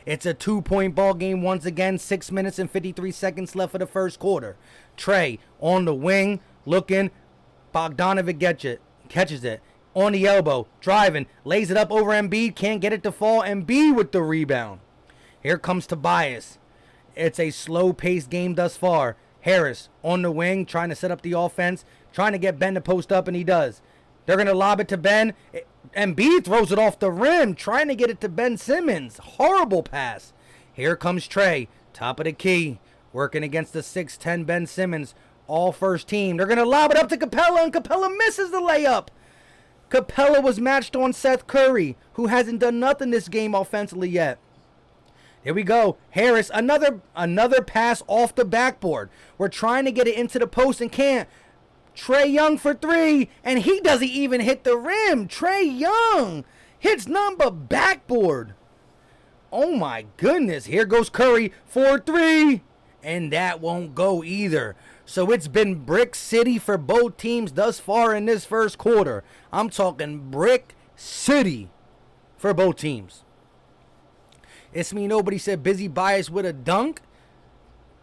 Speaker 1: It's a 2-point ball game once again. 6 minutes and 53 seconds left for the first quarter. Trey on the wing, looking. Bogdanovic catches it. On the elbow, driving, lays it up over Embiid. Can't get it to fall. Embiid with the rebound. Here comes Tobias. It's a slow-paced game thus far. Harris on the wing, trying to set up the offense, trying to get Ben to post up, and he does. They're going to lob it to Ben. Embiid throws it off the rim, trying to get it to Ben Simmons. Horrible pass. Here comes Trey, top of the key, working against the 6'10 Ben Simmons, all first team. They're going to lob it up to Capella, and Capella misses the layup. Capella was matched on Seth Curry, who hasn't done nothing this game offensively yet. Here we go. Harris, another pass off the backboard. We're trying to get it into the post and can't. Trey Young for 3, and he doesn't even hit the rim. Trey Young hits none but backboard. Oh my goodness. Here goes Curry for 3, and that won't go either. So it's been Brick City for both teams thus far in this first quarter. I'm talking Brick City for both teams. It's me. Nobody said Busy Bias with a dunk.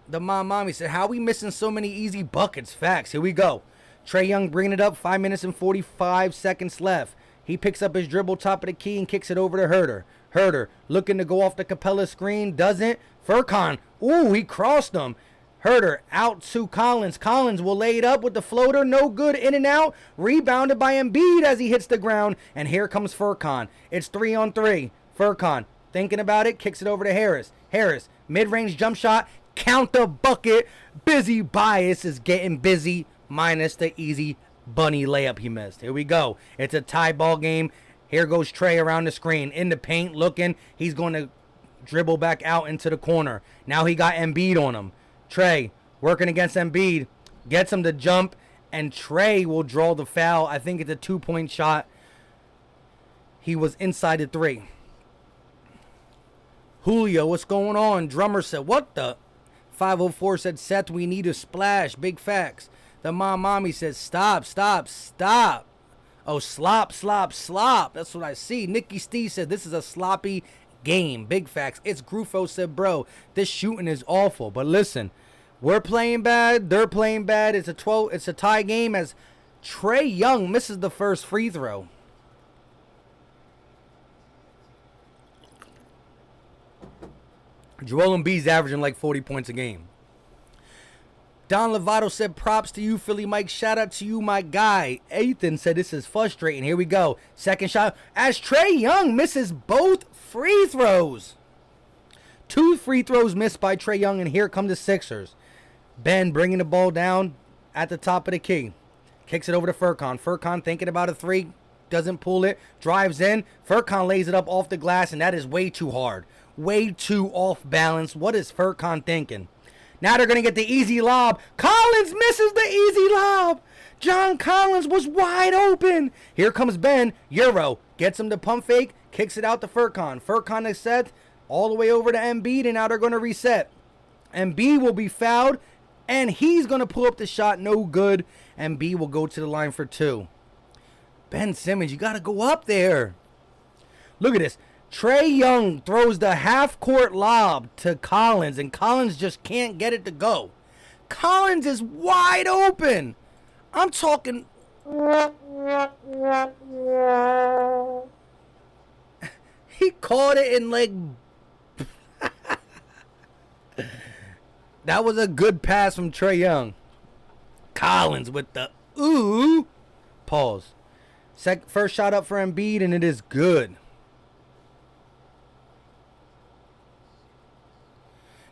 Speaker 1: The mommy said, how we missing so many easy buckets? Facts. Here we go. Trey Young bringing it up. 5 minutes and 45 seconds left. He picks up his dribble top of the key and kicks it over to Herder. Herder looking to go off the Capella screen. Doesn't. Furkan. Ooh, he crossed him. Herder out to Collins. Collins will lay it up with the floater. No good. In and out. Rebounded by Embiid as he hits the ground. And here comes Furkan. It's 3-on-3. Furkan thinking about it. Kicks it over to Harris. Harris. Mid-range jump shot. Count the bucket. Busy Bias is getting busy. Minus the easy bunny layup he missed. Here we go. It's a tie ball game. Here goes Trey around the screen. In the paint looking. He's going to dribble back out into the corner. Now he got Embiid on him. Trey working against Embiid, gets him to jump, and Trey will draw the foul. I think it's a 2-point shot. He was inside the 3. Julio, what's going on? Drummer said, what the? 504 said, Seth, we need a splash. Big facts. The mommy says, stop. Oh, slop. That's what I see. Nikki Steve said, this is a sloppy game. Big facts. It's Grufo said, bro, this shooting is awful. But listen, we're playing bad. They're playing bad. It's a tie game as Trey Young misses the first free throw. Joel Embiid's averaging like 40 points a game. Don Lovato said, props to you, Philly Mike. Shout out to you, my guy. Ethan said, this is frustrating. Here we go. Second shot as Trey Young misses both free throws. 2 free throws missed by Trey Young, and here come the Sixers. Ben bringing the ball down at the top of the key. Kicks it over to Furkan. Furkan thinking about a 3. Doesn't pull it. Drives in. Furkan lays it up off the glass, and that is way too hard. Way too off balance. What is Furkan thinking? Now they're going to get the easy lob. Collins misses the easy lob. John Collins was wide open. Here comes Ben. Euro gets him to pump fake. Kicks it out to Furkan. Furkan is set all the way over to Embiid, and now they're going to reset. Embiid will be fouled, and he's going to pull up the shot. No good. Embiid will go to the line for 2. Ben Simmons, you got to go up there. Look at this. Trey Young throws the half-court lob to Collins, and Collins just can't get it to go. Collins is wide open. I'm talking... He caught it in like... That was a good pass from Trey Young. Collins with the... Ooh. Pause. First shot up for Embiid, and it is good.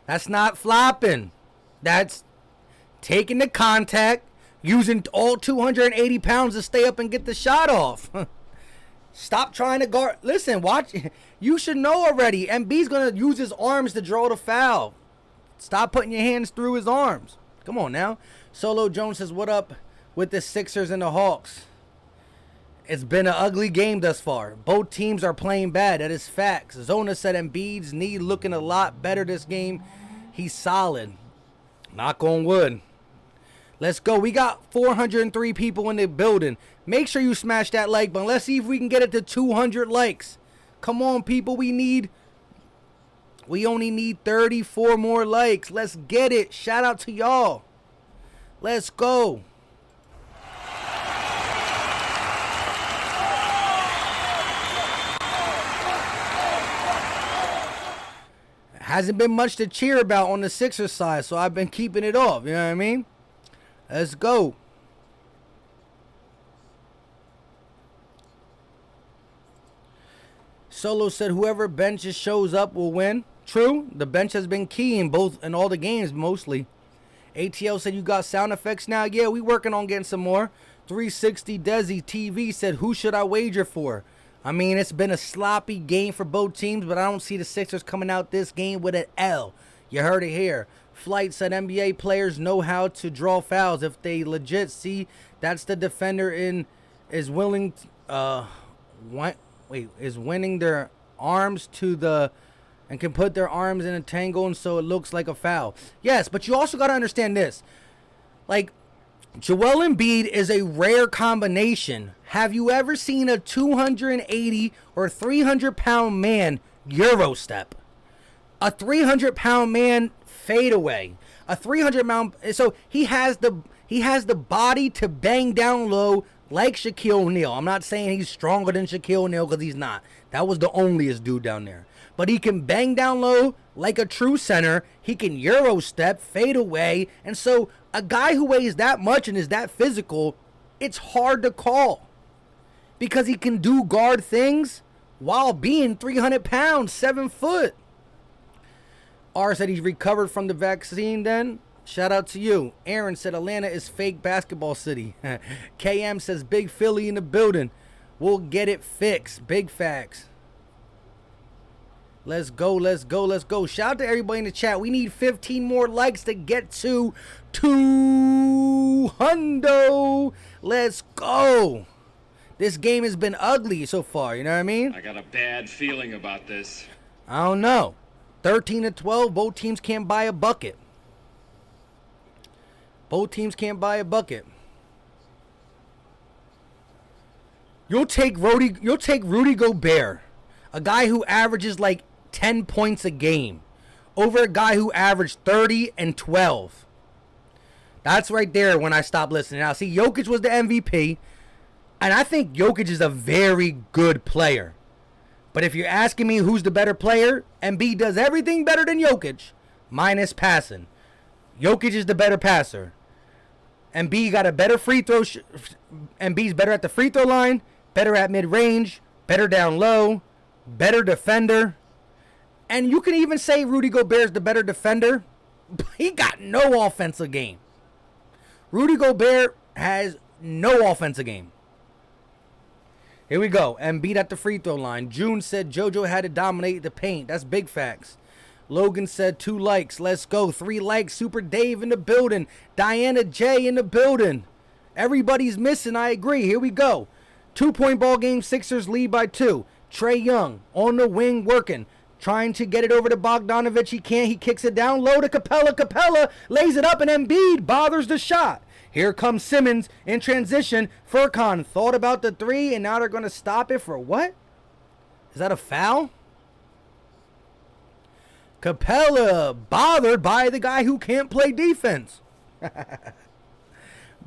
Speaker 1: That's not flopping. That's taking the contact, using all 280 pounds to stay up and get the shot off. Stop trying to guard. Listen, watch. You should know already. Embiid's going to use his arms to draw the foul. Stop putting your hands through his arms. Come on now. Solo Jones says, what up with the Sixers and the Hawks? It's been an ugly game thus far. Both teams are playing bad. That is facts. Zona said Embiid's knee looking a lot better this game. He's solid. Knock on wood. Let's go. We got 403 people in the building. Make sure you smash that like button. Let's see if we can get it to 200 likes. Come on, people. We only need 34 more likes. Let's get it. Shout out to y'all. Let's go. Hasn't been much to cheer about on the Sixers side, so I've been keeping it off. You know what I mean? Let's go. Solo said whoever benches shows up will win. True. The bench has been key in all the games mostly. ATL said you got sound effects now. Yeah, we working on getting some more. 360 Desi TV said who should I wager for? I mean, it's been a sloppy game for both teams, but I don't see the Sixers coming out this game with an L. You heard it here. Flight said NBA players know how to draw fouls. If they legit see that's the defender is winning their arms to the and can put their arms in a tangle and so it looks like a foul. Yes, but you also got to understand this. Like, Joel Embiid is a rare combination. Have you ever seen a 280 or 300 pound man Euro step? A 300 pound man fade away. A 300 pound, so he has the body to bang down low like Shaquille O'Neal. I'm not saying he's stronger than Shaquille O'Neal because he's not. That was the onlyest dude down there. But he can bang down low like a true center. He can Euro step, fade away. And so a guy who weighs that much and is that physical, it's hard to call. Because he can do guard things while being 300 pounds, 7 foot. R said he's recovered from the vaccine then. Shout out to you. Aaron said Atlanta is fake basketball city. KM says big Philly in the building. We'll get it fixed. Big facts. Let's go, let's go, let's go. Shout out to everybody in the chat. We need 15 more likes to get to 200. Let's go. This game has been ugly so far, you know what I mean?
Speaker 4: I got a bad feeling about this.
Speaker 1: I don't know. 13-12, both teams can't buy a bucket. Both teams can't buy a bucket. You'll take Rudy Gobert, a guy who averages like 10 points a game, over a guy who averaged 30 and 12. That's right there when I stopped listening. Now, see, Jokic was the MVP, and I think Jokic is a very good player. But if you're asking me who's the better player, Embiid does everything better than Jokic, minus passing. Jokic is the better passer. Embiid got a better free throw. Embiid's better at the free throw line, better at mid-range, better down low, better defender. And you can even say Rudy Gobert's the better defender. He got no offensive game. Rudy Gobert has no offensive game. Here we go. Embiid at the free throw line. June said JoJo had to dominate the paint. That's big facts. Logan said 2 likes. Let's go. 3 likes. Super Dave in the building. Diana J in the building. Everybody's missing. I agree. Here we go. 2-point ball game. Sixers lead by 2. Trae Young on the wing working. Trying to get it over to Bogdanovic. He can't. He kicks it down low to Capella. Capella lays it up and Embiid bothers the shot. Here comes Simmons in transition. Furkan thought about the 3 and now they're going to stop it for what? Is that a foul? Capella bothered by the guy who can't play defense.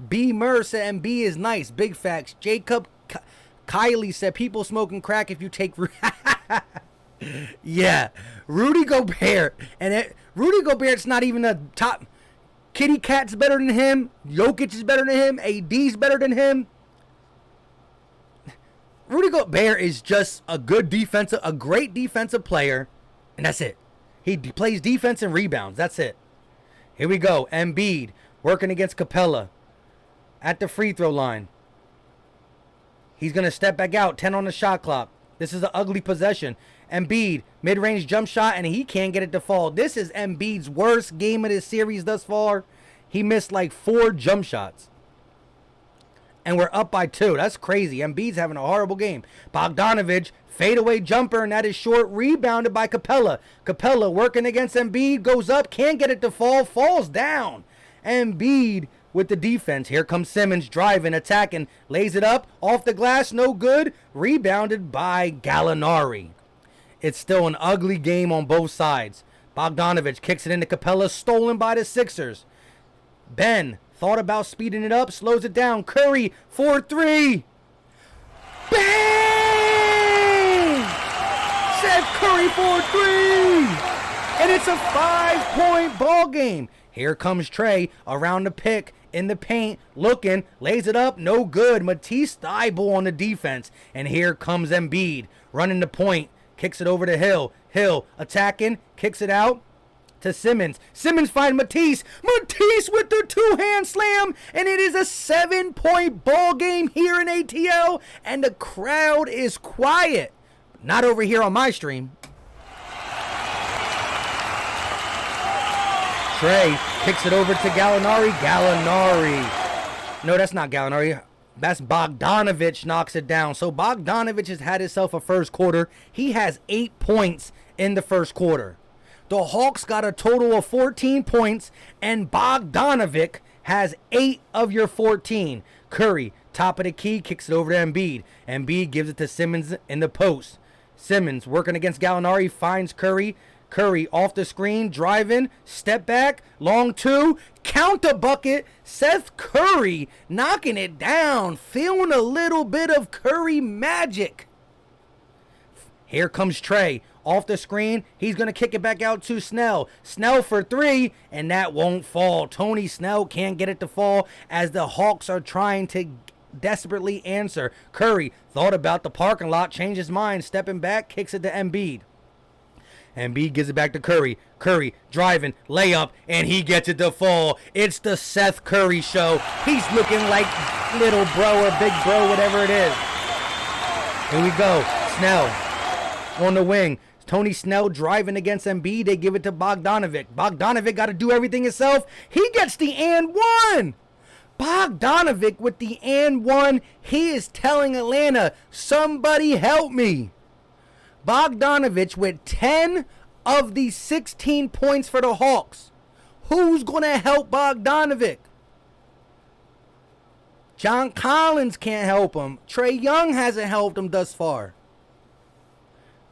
Speaker 1: B. Murr said MB is nice. Big facts. Jacob Kylie said people smoking crack if you take... Yeah. Rudy Gobert. And Rudy Gobert's not even the top... Kitty Cat's better than him. Jokic is better than him. AD's better than him. Rudy Gobert is just a great defensive player, and that's it. He plays defense and rebounds. That's it. Here we go. Embiid working against Capella at the free throw line. He's going to step back out. 10 on the shot clock. This is an ugly possession. Embiid, mid-range jump shot, and he can't get it to fall. This is Embiid's worst game of this series thus far. He missed like 4 jump shots. And we're up by 2. That's crazy. Embiid's having a horrible game. Bogdanovich, fadeaway jumper, and that is short. Rebounded by Capella. Capella working against Embiid. Goes up, can't get it to fall. Falls down. Embiid with the defense. Here comes Simmons driving, attacking. Lays it up. Off the glass, no good. Rebounded by Gallinari. It's still an ugly game on both sides. Bogdanovich kicks it into Capella. Stolen by the Sixers. Ben thought about speeding it up, slows it down. Curry, 4-3. Bang! Seth Curry, 4-3. And it's a 5-point ball game. Here comes Trey around the pick, in the paint, looking, lays it up, no good. Matisse Thybulle on the defense. And here comes Embiid, running the point, kicks it over to Hill. Hill attacking, kicks it out to Simmons. Simmons finds Matisse. Matisse with the 2-hand slam. And it is a 7-point ball game here in ATL. And the crowd is quiet. Not over here on my stream. Trey kicks it over to Gallinari. Gallinari. No, that's not Gallinari. That's Bogdanovich knocks it down. So Bogdanovich has had himself a first quarter. He has 8 points in the first quarter. The Hawks got a total of 14 points, and Bogdanovic has 8 of your 14. Curry, top of the key, kicks it over to Embiid. Embiid gives it to Simmons in the post. Simmons working against Gallinari, finds Curry. Curry off the screen, driving, step back, long 2, counter bucket. Seth Curry knocking it down, feeling a little bit of Curry magic. Here comes Trey. Off the screen, he's going to kick it back out to Snell. Snell for 3, and that won't fall. Tony Snell can't get it to fall as the Hawks are trying to desperately answer. Curry thought about the parking lot, changed his mind, stepping back, kicks it to Embiid. Embiid gives it back to Curry. Curry driving, layup, and he gets it to fall. It's the Seth Curry show. He's looking like little bro or big bro, whatever it is. Here we go. Snell on the wing. Tony Snell driving against Embiid. They give it to Bogdanovic. Bogdanovic got to do everything himself. He gets the and one. Bogdanovic with the and one. He is telling Atlanta, somebody help me. Bogdanovic with 10 of the 16 points for the Hawks. Who's going to help Bogdanovic? John Collins can't help him. Trae Young hasn't helped him thus far.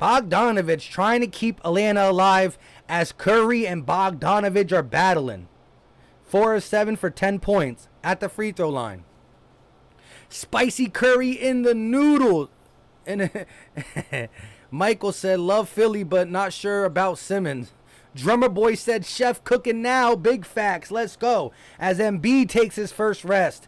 Speaker 1: Bogdanovic trying to keep Atlanta alive as Curry and Bogdanovic are battling. 4 of 7 for 10 points at the free throw line. Spicy Curry in the noodles. And Michael said, love Philly, but not sure about Simmons. Drummer Boy said, chef cooking now. Big facts. Let's go. As Embiid takes his first rest.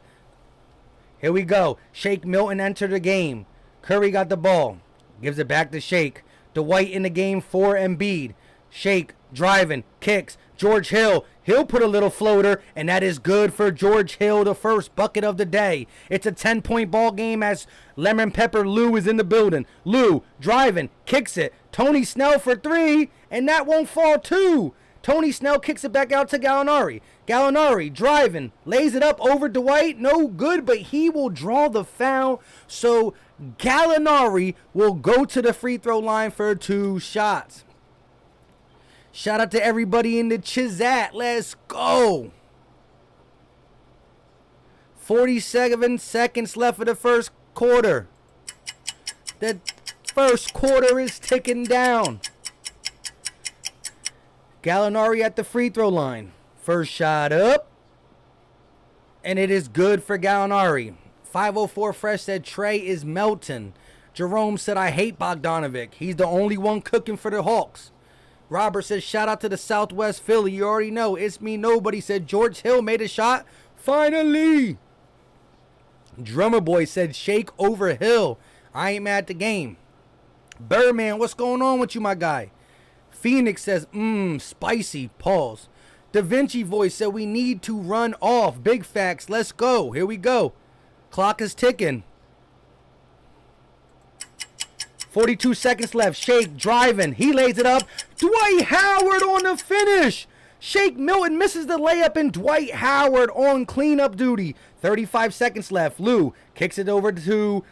Speaker 1: Here we go. Shake Milton entered the game. Curry got the ball. Gives it back to Shake. Dwight in the game for Embiid. Shake driving, kicks. George Hill. He'll put a little floater, and that is good for George Hill, the first bucket of the day. It's a 10-point ball game as Lemon Pepper Lou is in the building. Lou driving, kicks it. Tony Snell for 3, and that won't fall too. Tony Snell kicks it back out to Gallinari. Gallinari driving, lays it up over Dwight. No good, but he will draw the foul. So Gallinari will go to the free throw line for 2 shots. Shout out to everybody in the Chizat. Let's go. 47 seconds left of the first quarter. The first quarter is ticking down. Gallinari at the free throw line. First shot up. And it is good for Gallinari. 504 Fresh said Trey is melting. Jerome said, I hate Bogdanovic. He's the only one cooking for the Hawks. Robert says, shout out to the Southwest Philly. You already know. It's me, nobody. Said George Hill made a shot. Finally. Drummer Boy said, Shake over Hill. I ain't mad at the game. Birdman, what's going on with you, my guy? Phoenix says, spicy. Pause. Da Vinci Voice said we need to run off. Big facts. Let's go. Here we go. Clock is ticking. 42 seconds left. Shake driving. He lays it up. Dwight Howard on the finish. Shake Milton misses the layup and Dwight Howard on cleanup duty. 35 seconds left. Lou kicks it over to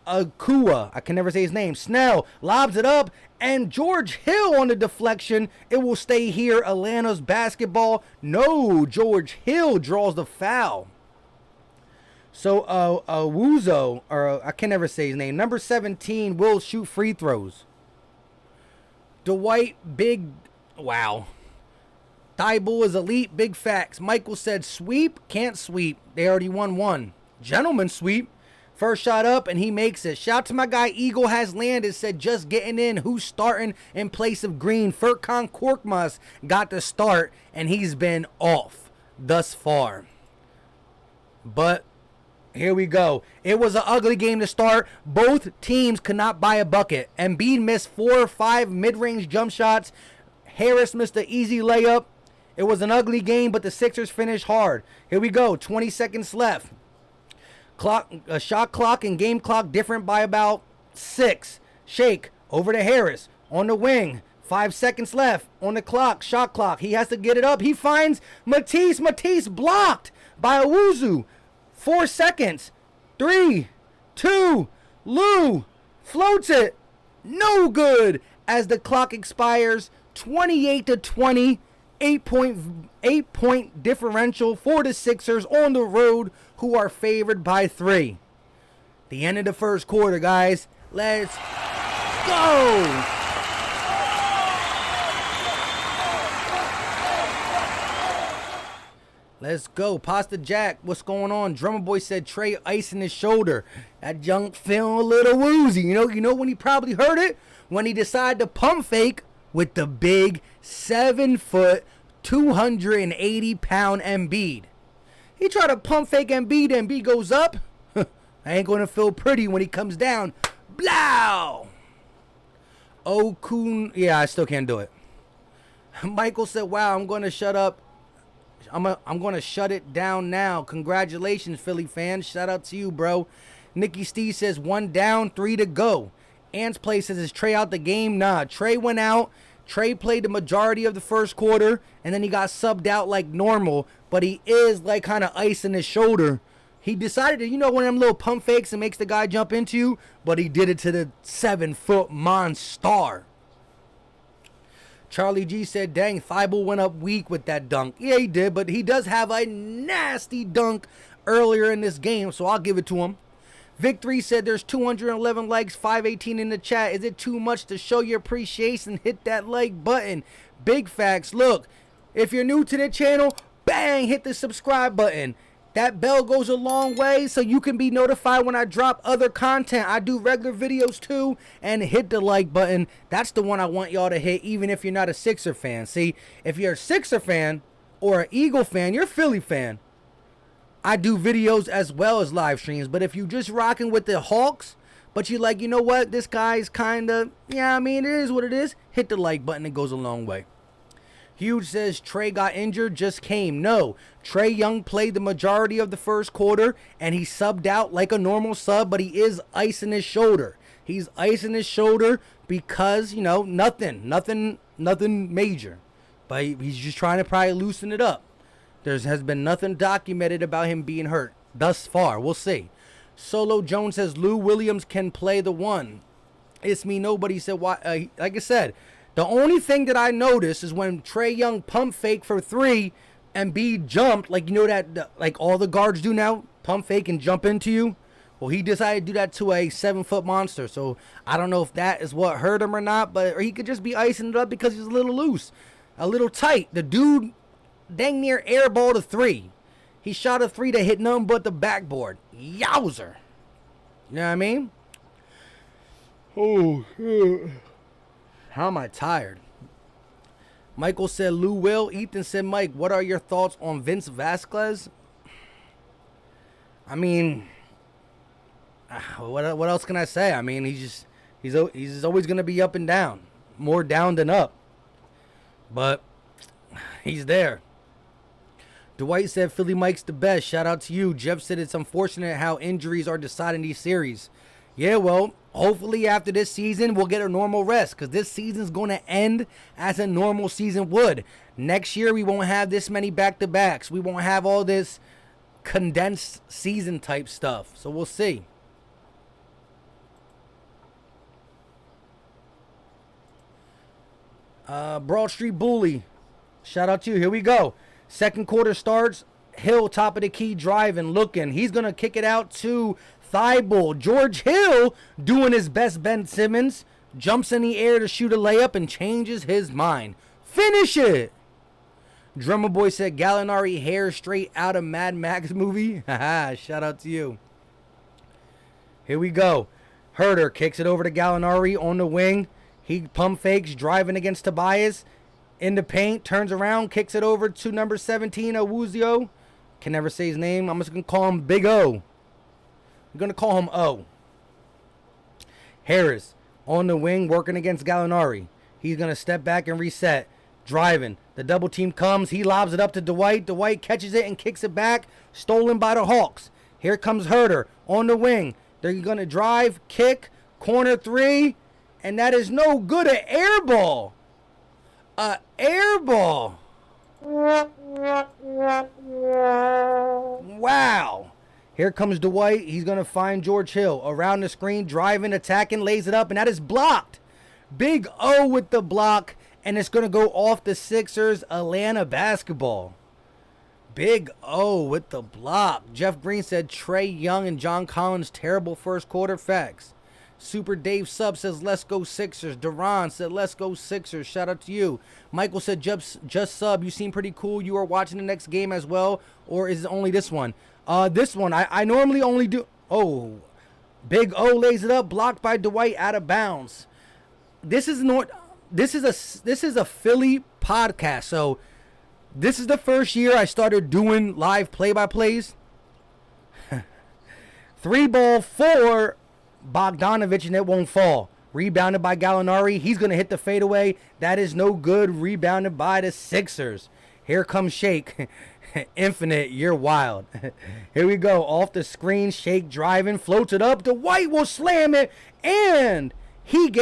Speaker 1: Akua. I can never say his name. Snell lobs it up and George Hill on the deflection. It will stay here. Atlanta's basketball. No, George Hill draws the foul. So, Wuzo, or I can never say his name, number 17, will shoot free throws. Dwight, wow. Thibault is elite, big facts. Michael said sweep, can't sweep. They already won one. Gentleman sweep. First shot up, and he makes it. Shout out to my guy, Eagle has landed, said just getting in. Who's starting in place of Green? Furkan Korkmaz got the start, and he's been off thus far. But here we go. It was an ugly game to start. Both teams could not buy a bucket. Embiid missed 4 or 5 mid-range jump shots. Harris missed an easy layup. It was an ugly game, but the Sixers finished hard. Here we go. 20 seconds left. Shot clock and game clock different by about 6. Shake over to Harris on the wing. 5 seconds left on the clock. Shot clock. He has to get it up. He finds Matisse. Matisse blocked by Owuzu. 4 seconds. 3, 2, Lou floats it. No good as the clock expires. 28-20. 8-point differential for the Sixers on the road, who are favored by 3. The end of the first quarter, guys. Let's go. Let's go. Pasta Jack, what's going on? Drummer Boy said Trey icing his shoulder. That junk feeling a little woozy. You know when he probably heard it? When he decided to pump fake with the big 7-foot, 280-pound Embiid. He tried to pump fake Embiid. Embiid goes up. I ain't going to feel pretty when he comes down. Blow! Oh, cool. Yeah, I still can't do it. Michael said, wow, I'm going to shut up. I'm going to shut it down now. Congratulations, Philly fans. Shout out to you, bro. Nikki Steve says 1 down, 3 to go. Ants Play says, is Trey out the game? Nah, Trey went out. Trey played the majority of the first quarter, and then he got subbed out like normal, but he is like kind of icing his shoulder. He decided to, one of them little pump fakes and makes the guy jump into you, but he did it to the 7-foot monster. Charlie G said, dang, Thibault went up weak with that dunk. Yeah, he did, but he does have a nasty dunk earlier in this game, so I'll give it to him. Vic3 said there's 211 likes, 518 in the chat. Is it too much to show your appreciation? Hit that like button. Big facts. Look, if you're new to the channel, bang, hit the subscribe button. That bell goes a long way so you can be notified when I drop other content. I do regular videos too. And hit the like button. That's the one I want y'all to hit, even if you're not a Sixer fan. See, if you're a Sixer fan or an Eagle fan, you're a Philly fan, I do videos as well as live streams. But if you just rocking with the Hawks, but you like, you know what, this guy's kind of, it is what it is, hit the like button. It goes a long way. Huge says Trey got injured, just came. No, Trey Young played the majority of the first quarter, and he subbed out like a normal sub, but he is icing his shoulder. He's icing his shoulder because, nothing major. But he's just trying to probably loosen it up. There has been nothing documented about him being hurt thus far. We'll see. Solo Jones says Lou Williams can play the 1. It's me. Nobody said why. Like I said, the only thing that I noticed is when Trey Young pump fake for 3 and Embiid jumped, like like all the guards do now, pump fake and jump into you. Well, he decided to do that to a 7-foot monster. So I don't know if that is what hurt him or not, or he could just be icing it up because he's a little loose, a little tight. The dude dang near airballed a 3. He shot a 3 to hit none but the backboard. Yowzer. You know what I mean? Oh, how am I tired? Michael said Lou will. Ethan said, Mike, what are your thoughts on Vince Vasquez? I mean, what else can I say? I mean, he's always going to be up and down. More down than up. but he's there. Dwight said Philly Mike's the best. Shout out to you. Jeff said it's unfortunate how injuries are deciding these series. Yeah, well, hopefully after this season, we'll get a normal rest, because this season's going to end as a normal season would. Next year, we won't have this many back-to-backs. We won't have all this condensed season type stuff. So we'll see. Broad Street Bully. Shout out to you. Here we go. Second quarter starts. Hill, top of the key, driving, looking. He's going to kick it out to Thibault. George Hill doing his best Ben Simmons. Jumps in the air to shoot a layup and changes his mind. Finish it. Drummer Boy said Gallinari hair straight out of Mad Max movie. Haha, shout out to you. Here we go. Herder kicks it over to Gallinari on the wing. He pump fakes, driving against Tobias. In the paint, turns around, kicks it over to number 17, Awuzio. Can never say his name. I'm just going to call him Big O. I'm going to call him O. Harris on the wing, working against Gallinari. He's going to step back and reset. Driving. The double team comes. He lobs it up to Dwight. Dwight catches it and kicks it back. Stolen by the Hawks. Here comes Herder on the wing. They're going to drive, kick, corner three. And that is no good. An air ball. A air ball. Wow. Here comes Dwight. He's going to find George Hill. Around the screen, driving, attacking, lays it up, and that is blocked. Big O with the block, and it's going to go off the Sixers Atlanta basketball. Big O with the block. Jeff Green said Trae Young and John Collins terrible first quarter. Facts. Super Dave Sub says, let's go Sixers. Duran said, let's go Sixers. Shout out to you. Michael said, just sub. You seem pretty cool. You are watching the next game as well, or is it only this one? This one. I normally only do. Oh, Big O lays it up, blocked by Dwight, out of bounds. This is a Philly podcast. So this is the first year I started doing live play-by-plays. 3 ball for Bogdanovich, and it won't fall. Rebounded by Gallinari. He's going to hit the fadeaway. That is no good. Rebounded by the Sixers. Here comes Shake. Infinite, you're wild. Here we go. Off the screen, Shake driving. Floats it up. Dwight will slam it. And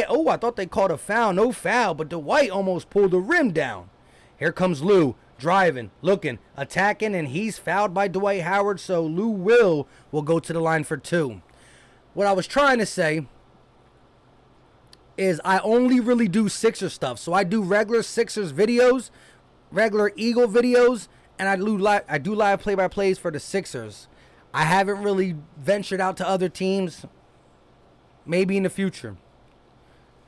Speaker 1: oh, I thought they called a foul. No foul, but Dwight almost pulled the rim down. Here comes Lou. Driving, looking, attacking, and he's fouled by Dwight Howard. So Lou will go to the line for 2. What I was trying to say is I only really do Sixers stuff. So I do regular Sixers videos, regular Eagle videos, and I do live play-by-plays for the Sixers. I haven't really ventured out to other teams. Maybe in the future.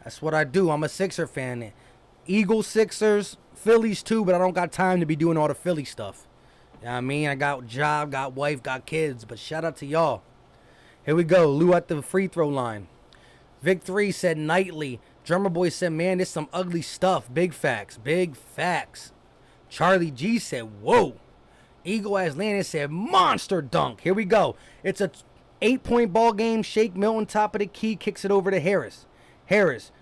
Speaker 1: That's what I do. I'm a Sixer fan. Eagles, Sixers, Phillies too, but I don't got time to be doing all the Philly stuff. You know what I mean? I got job, got wife, got kids, but shout out to y'all. Here we go. Lou at the free throw line. Vic 3 said nightly. Drummer Boy said, man, this some ugly stuff. Big facts. Big facts. Charlie G said, whoa. Eagle Atlantis said, monster dunk. Here we go. It's a 8-point ball game. Shake Milton, top of the key, kicks it over to Harris. Harris,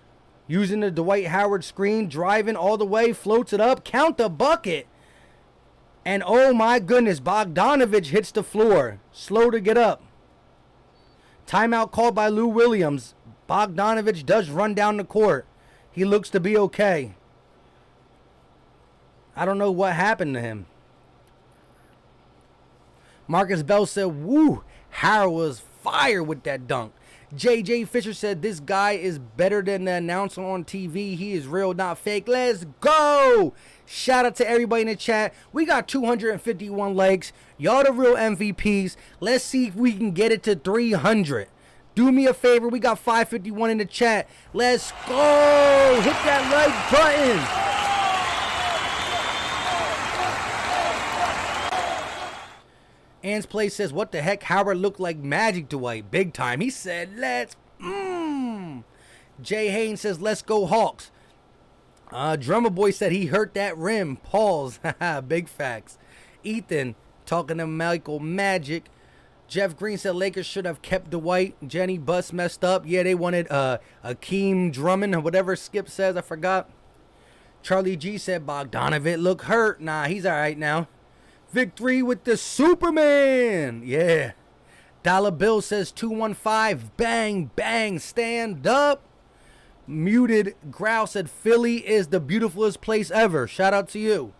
Speaker 1: using the Dwight Howard screen, driving all the way, floats it up, count the bucket. And oh my goodness, Bogdanovich hits the floor. Slow to get up. Timeout called by Lou Williams. Bogdanovich does run down the court. He looks to be okay. I don't know what happened to him. Marcus Bell said, woo, Howard was fire with that dunk. JJ Fisher said, this guy is better than the announcer on TV. He is real, not fake. Let's go. Shout out to everybody in the chat. We got 251 likes. Y'all the real MVPs. Let's see if we can get it to 300. Do me a favor. We got 551 in the chat. Let's go. Hit that like button. Ann's Place says, what the heck? Howard looked like Magic Dwight. Big time. He said, let's. Jay Haynes says, let's go Hawks. Drummer Boy said he hurt that rim. Pause. Big facts. Ethan talking to Michael Magic. Jeff Green said Lakers should have kept Dwight. Jenny Buss messed up. Yeah, they wanted Akeem Drummond or whatever Skip says. I forgot. Charlie G said Bogdanovich look hurt. Nah, he's all right now. Victory with the Superman. Yeah. Dollar Bill says 215. Bang, bang, stand up. Muted Growl said Philly is the beautifulest place ever. Shout out to you.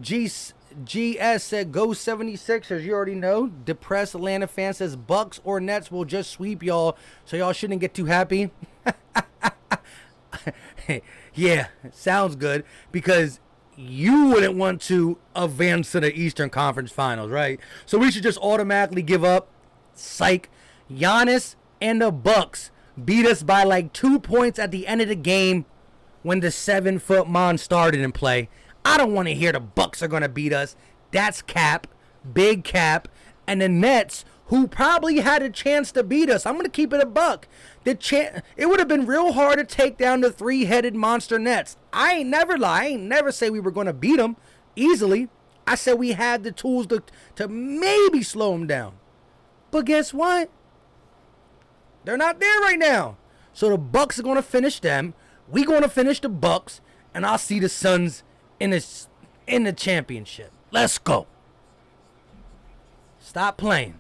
Speaker 1: GS said go 76ers. You already know. Depressed Atlanta fan says Bucks or Nets will just sweep y'all, so y'all shouldn't get too happy. Yeah, sounds good, because you wouldn't want to advance to the Eastern Conference Finals, right? So we should just automatically give up. Psych. Giannis and the Bucks beat us by like 2 points at the end of the game when the 7-foot mon started in play. I don't want to hear the Bucks are going to beat us. That's cap. Big cap. And the Nets, who probably had a chance to beat us. I'm going to keep it a buck. It would have been real hard to take down the 3-headed monster Nets. I ain't never lie. I ain't never say we were going to beat them easily. I said we had the tools to maybe slow them down. But guess what? They're not there right now. So the Bucks are going to finish them. We going to finish the Bucks. And I'll see the Suns in the championship. Let's go. Stop playing.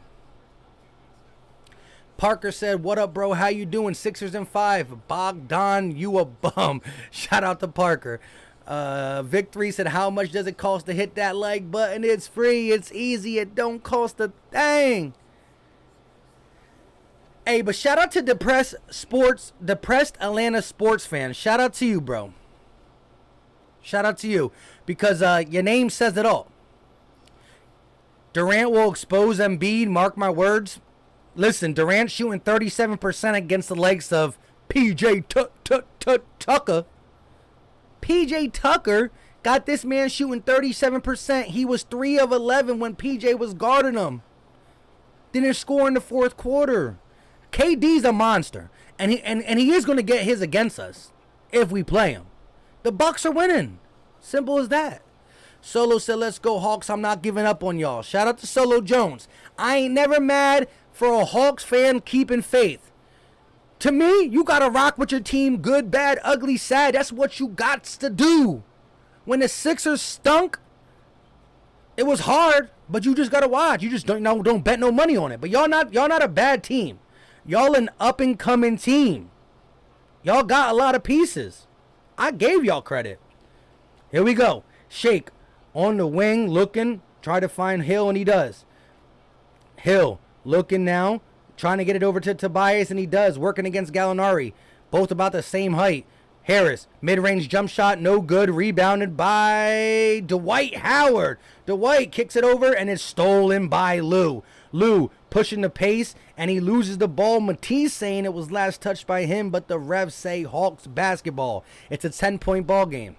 Speaker 1: Parker said, what up, bro? How you doing? Sixers in 5. Bogdan, you a bum. Shout out to Parker. Victory said, how much does it cost to hit that like button? It's free. It's easy. It don't cost a thing. Hey, but shout out to depressed Atlanta sports fans. Shout out to you, bro. Shout out to you. Because your name says it all. Durant will expose Embiid, mark my words. Listen, Durant shooting 37% against the likes of PJ Tucker. PJ Tucker got this man shooting 37%. He was 3 of 11 when PJ was guarding him. Didn't score in the fourth quarter. KD's a monster, and he is going to get his against us if we play him. The Bucks are winning. Simple as that. Solo said, let's go Hawks. I'm not giving up on y'all. Shout out to Solo Jones. I ain't never mad for a Hawks fan keeping faith. To me, you got to rock with your team, good, bad, ugly, sad. That's what you got to do. When the Sixers stunk, it was hard, but you just got to watch. You just don't bet no money on it. But y'all not a bad team. Y'all an up-and-coming team. Y'all got a lot of pieces. I gave y'all credit. Here we go. Shake on the wing, looking, try to find Hill, and he does. Hill looking now, trying to get it over to Tobias, and he does. Working against Gallinari. Both about the same height. Harris, mid-range jump shot, no good. Rebounded by Dwight Howard. Dwight kicks it over, and it's stolen by Lou. Lou pushing the pace, and he loses the ball. Matisse saying it was last touched by him, but the refs say Hawks basketball. It's a 10-point ball game.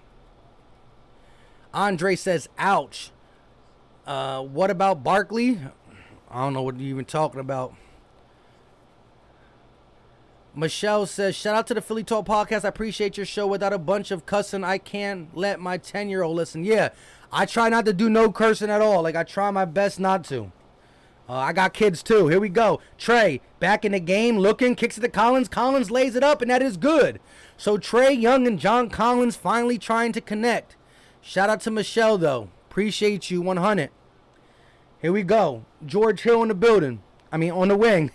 Speaker 1: Andre says, ouch. What about Barkley? I don't know what you're even talking about. Michelle says, shout out to the Philly Talk Podcast. I appreciate your show. Without a bunch of cussing, I can't let my 10-year-old listen. Yeah, I try not to do no cursing at all. Like, I try my best not to. I got kids, too. Here we go. Trey, back in the game, looking, kicks it to Collins. Collins lays it up, and that is good. So, Trey Young and John Collins finally trying to connect. Shout out to Michelle, though. Appreciate you, 100. Here we go. George Hill in the building. On the wing.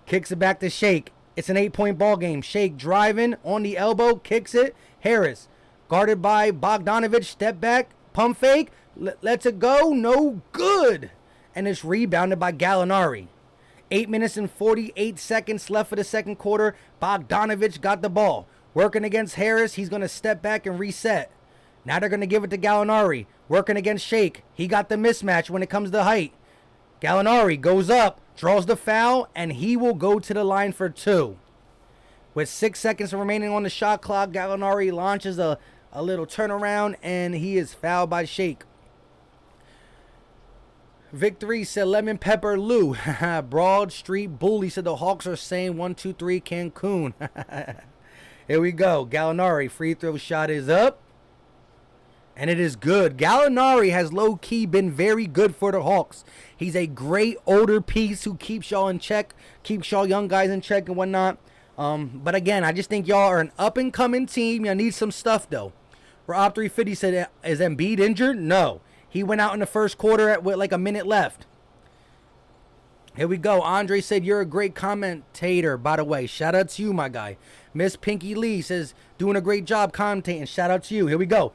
Speaker 1: Kicks it back to Shake. It's an 8-point ball game. Shake driving on the elbow, kicks it. Harris, guarded by Bogdanovich, step back, pump fake, lets it go, no good. And it's rebounded by Gallinari. 8 minutes and 48 seconds left for the second quarter. Bogdanovich got the ball. Working against Harris, he's going to step back and reset. Now they're going to give it to Gallinari. Working against Shake. He got the mismatch when it comes to height. Gallinari goes up, draws the foul, and he will go to the line for 2. With 6 seconds remaining on the shot clock, Gallinari launches a little turnaround, and he is fouled by Shake. Victory said Lemon Pepper Lou. Broad Street Bully said the Hawks are saying 1, 2, 3 Cancun. Here we go. Gallinari free throw shot is up. And it is good. Gallinari has low-key been very good for the Hawks. He's a great older piece who keeps y'all in check, keeps y'all young guys in check and whatnot. But again, I just think y'all are an up-and-coming team. Y'all need some stuff, though. Rob 350 said, is Embiid injured? No. He went out in the first quarter with like a minute left. Here we go. Andre said, you're a great commentator, by the way. Shout out to you, my guy. Miss Pinky Lee says, doing a great job commentating. Shout out to you. Here we go.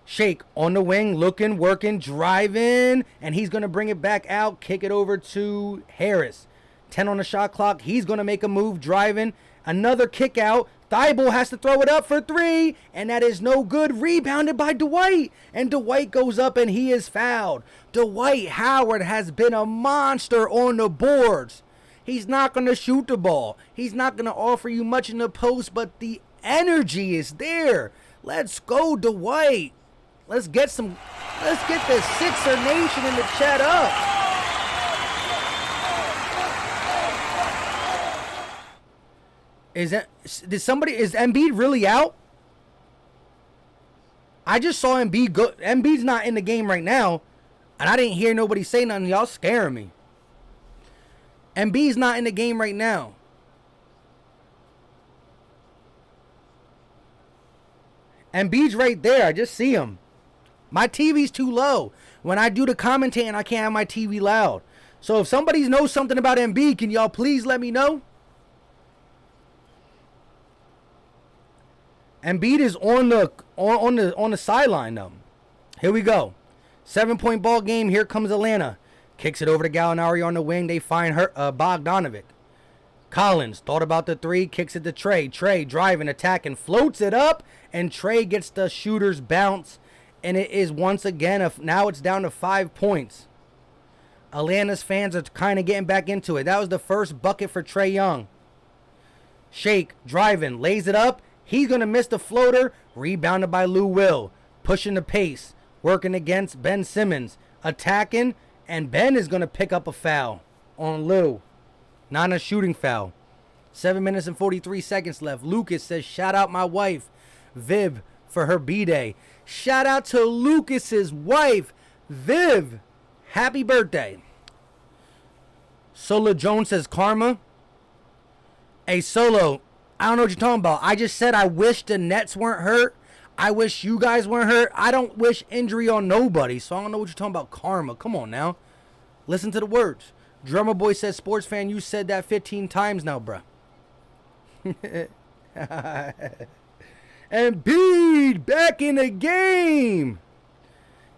Speaker 1: Shake on the wing, looking, working, driving, and he's going to bring it back out, kick it over to Harris. 10 on the shot clock. He's going to make a move, driving. Another kick out. Thibault has to throw it up for 3, and that is no good. Rebounded by Dwight, and Dwight goes up, and he is fouled. Dwight Howard has been a monster on the boards. He's not going to shoot the ball. He's not going to offer you much in the post, but the energy is there. Let's go, Dwight. Let's get the Sixer Nation in the chat up. Is Embiid really out? I just saw Embiid go. Embiid's not in the game right now, and I didn't hear nobody say nothing. Y'all scaring me. Embiid's not in the game right now. Embiid's right there. I just see him. My TV's too low. When I do the commentating, I can't have my TV loud. So if somebody knows something about Embiid, can y'all please let me know? Embiid is on the sideline though. Here we go. 7-point ball game. Here comes Atlanta. Kicks it over to Gallinari on the wing. They find her Bogdanovic. Collins thought about the 3. Kicks it to Trey. Trey driving, attacking, floats it up, and Trey gets the shooter's bounce. And it is once again now it's down to 5 points. Atlanta's fans are kind of getting back into it. That was the first bucket for Trae Young. Shake driving, lays it up. He's going to miss the floater. Rebounded by Lou Will. Pushing the pace. Working against Ben Simmons. Attacking. And Ben is going to pick up a foul on Lou. Not a shooting foul. 7 minutes and 43 seconds left. Lucas says, shout out my wife, Viv, for her B-Day. Shout out to Lucas's wife, Viv. Happy birthday. Solo Jones says, karma. Hey, Solo, I don't know what you're talking about. I just said I wish the Nets weren't hurt. I wish you guys weren't hurt. I don't wish injury on nobody, so I don't know what you're talking about. Karma. Come on now. Listen to the words. Drummer Boy says, sports fan, you said that 15 times now, bruh. Embiid back in the game.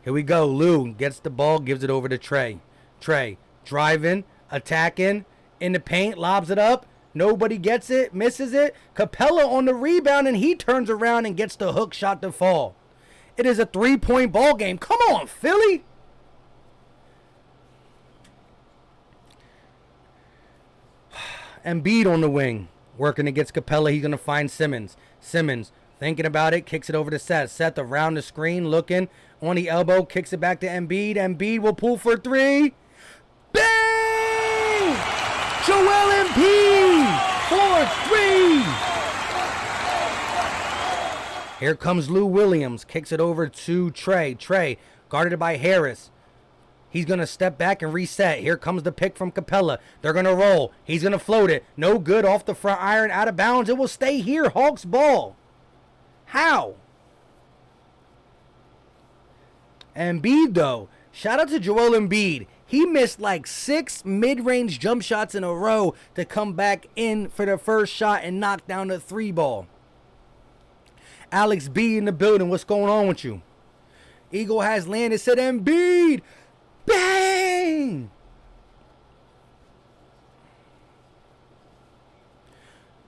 Speaker 1: Here we go. Lou gets the ball, gives it over to Trey. Trey driving, attacking, in the paint, lobs it up. Nobody gets it, misses it. Capella on the rebound, and he turns around and gets the hook shot to fall. It is a 3-point ball game. Come on, Philly. Embiid on the wing, working against Capella. He's going to find Simmons. Simmons thinking about it, kicks it over to Seth. Seth around the screen, looking on the elbow, kicks it back to Embiid. Embiid will pull for 3. Bang! Joel Embiid for 3. Here comes Lou Williams, kicks it over to Trey. Trey guarded by Harris. He's going to step back and reset. Here comes the pick from Capella. They're going to roll. He's going to float it. No good off the front iron, out of bounds. It will stay here. Hawks ball. How? Embiid, though. Shout out to Joel Embiid. He missed like 6 mid-range jump shots in a row to come back in for the first shot and knock down the 3 ball. Alex B in the building. What's going on with you? Eagle has landed. Said Embiid. Bang!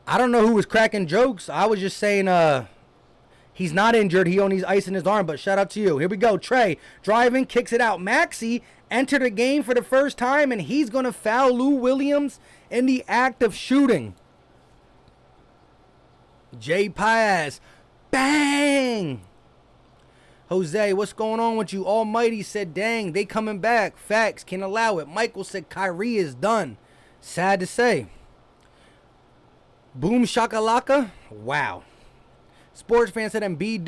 Speaker 1: I don't know who was cracking jokes. I was just saying he's not injured. He only has ice in his arm, but shout out to you. Here we go. Trey driving, kicks it out. Maxey entered the game for the first time, and he's going to foul Lou Williams in the act of shooting. Jay Piaz. Bang! Jose, what's going on with you? Almighty said, dang, they coming back. Facts, can't allow it. Michael said, Kyrie is done. Sad to say. Boom shakalaka. Wow. Sports fan said Embiid